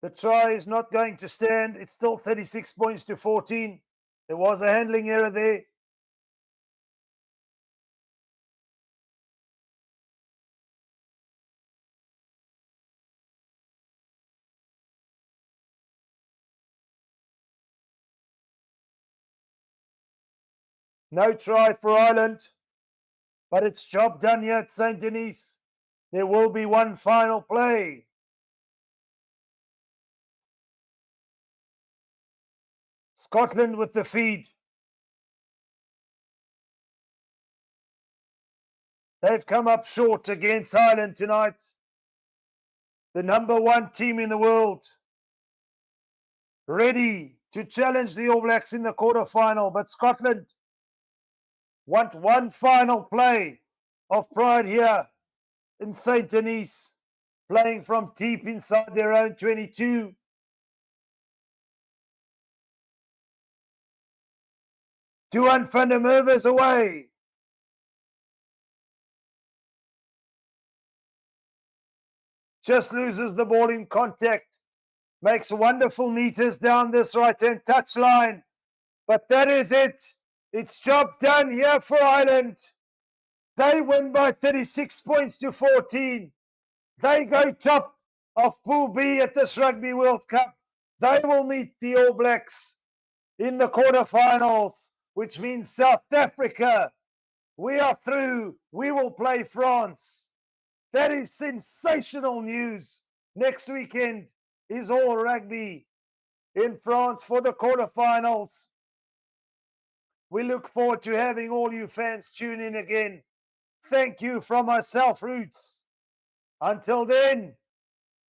The try is not going to stand. It's still 36 points to 14. There was a handling error there. No try for Ireland, but it's job done here at St. Denis. There will be one final play. Scotland with the feed. They've come up short against Ireland tonight. The #1 team in the world. Ready to challenge the All Blacks in the quarterfinal, but Scotland want one final play of pride here in St. Denis, playing from deep inside their own 22. Duan van der Merwe's away. Just loses the ball in contact. Makes wonderful meters down this right-hand touchline. But that is it. It's job done here for Ireland. They win by 36 points to 14. They go top of Pool B at this Rugby World Cup. They will meet the All Blacks in the quarterfinals, which means South Africa. We are through. We will play France. That is sensational news. Next weekend is all rugby in France for the quarterfinals. We look forward to having all you fans tune in again. Thank you from myself, Roots. Until then,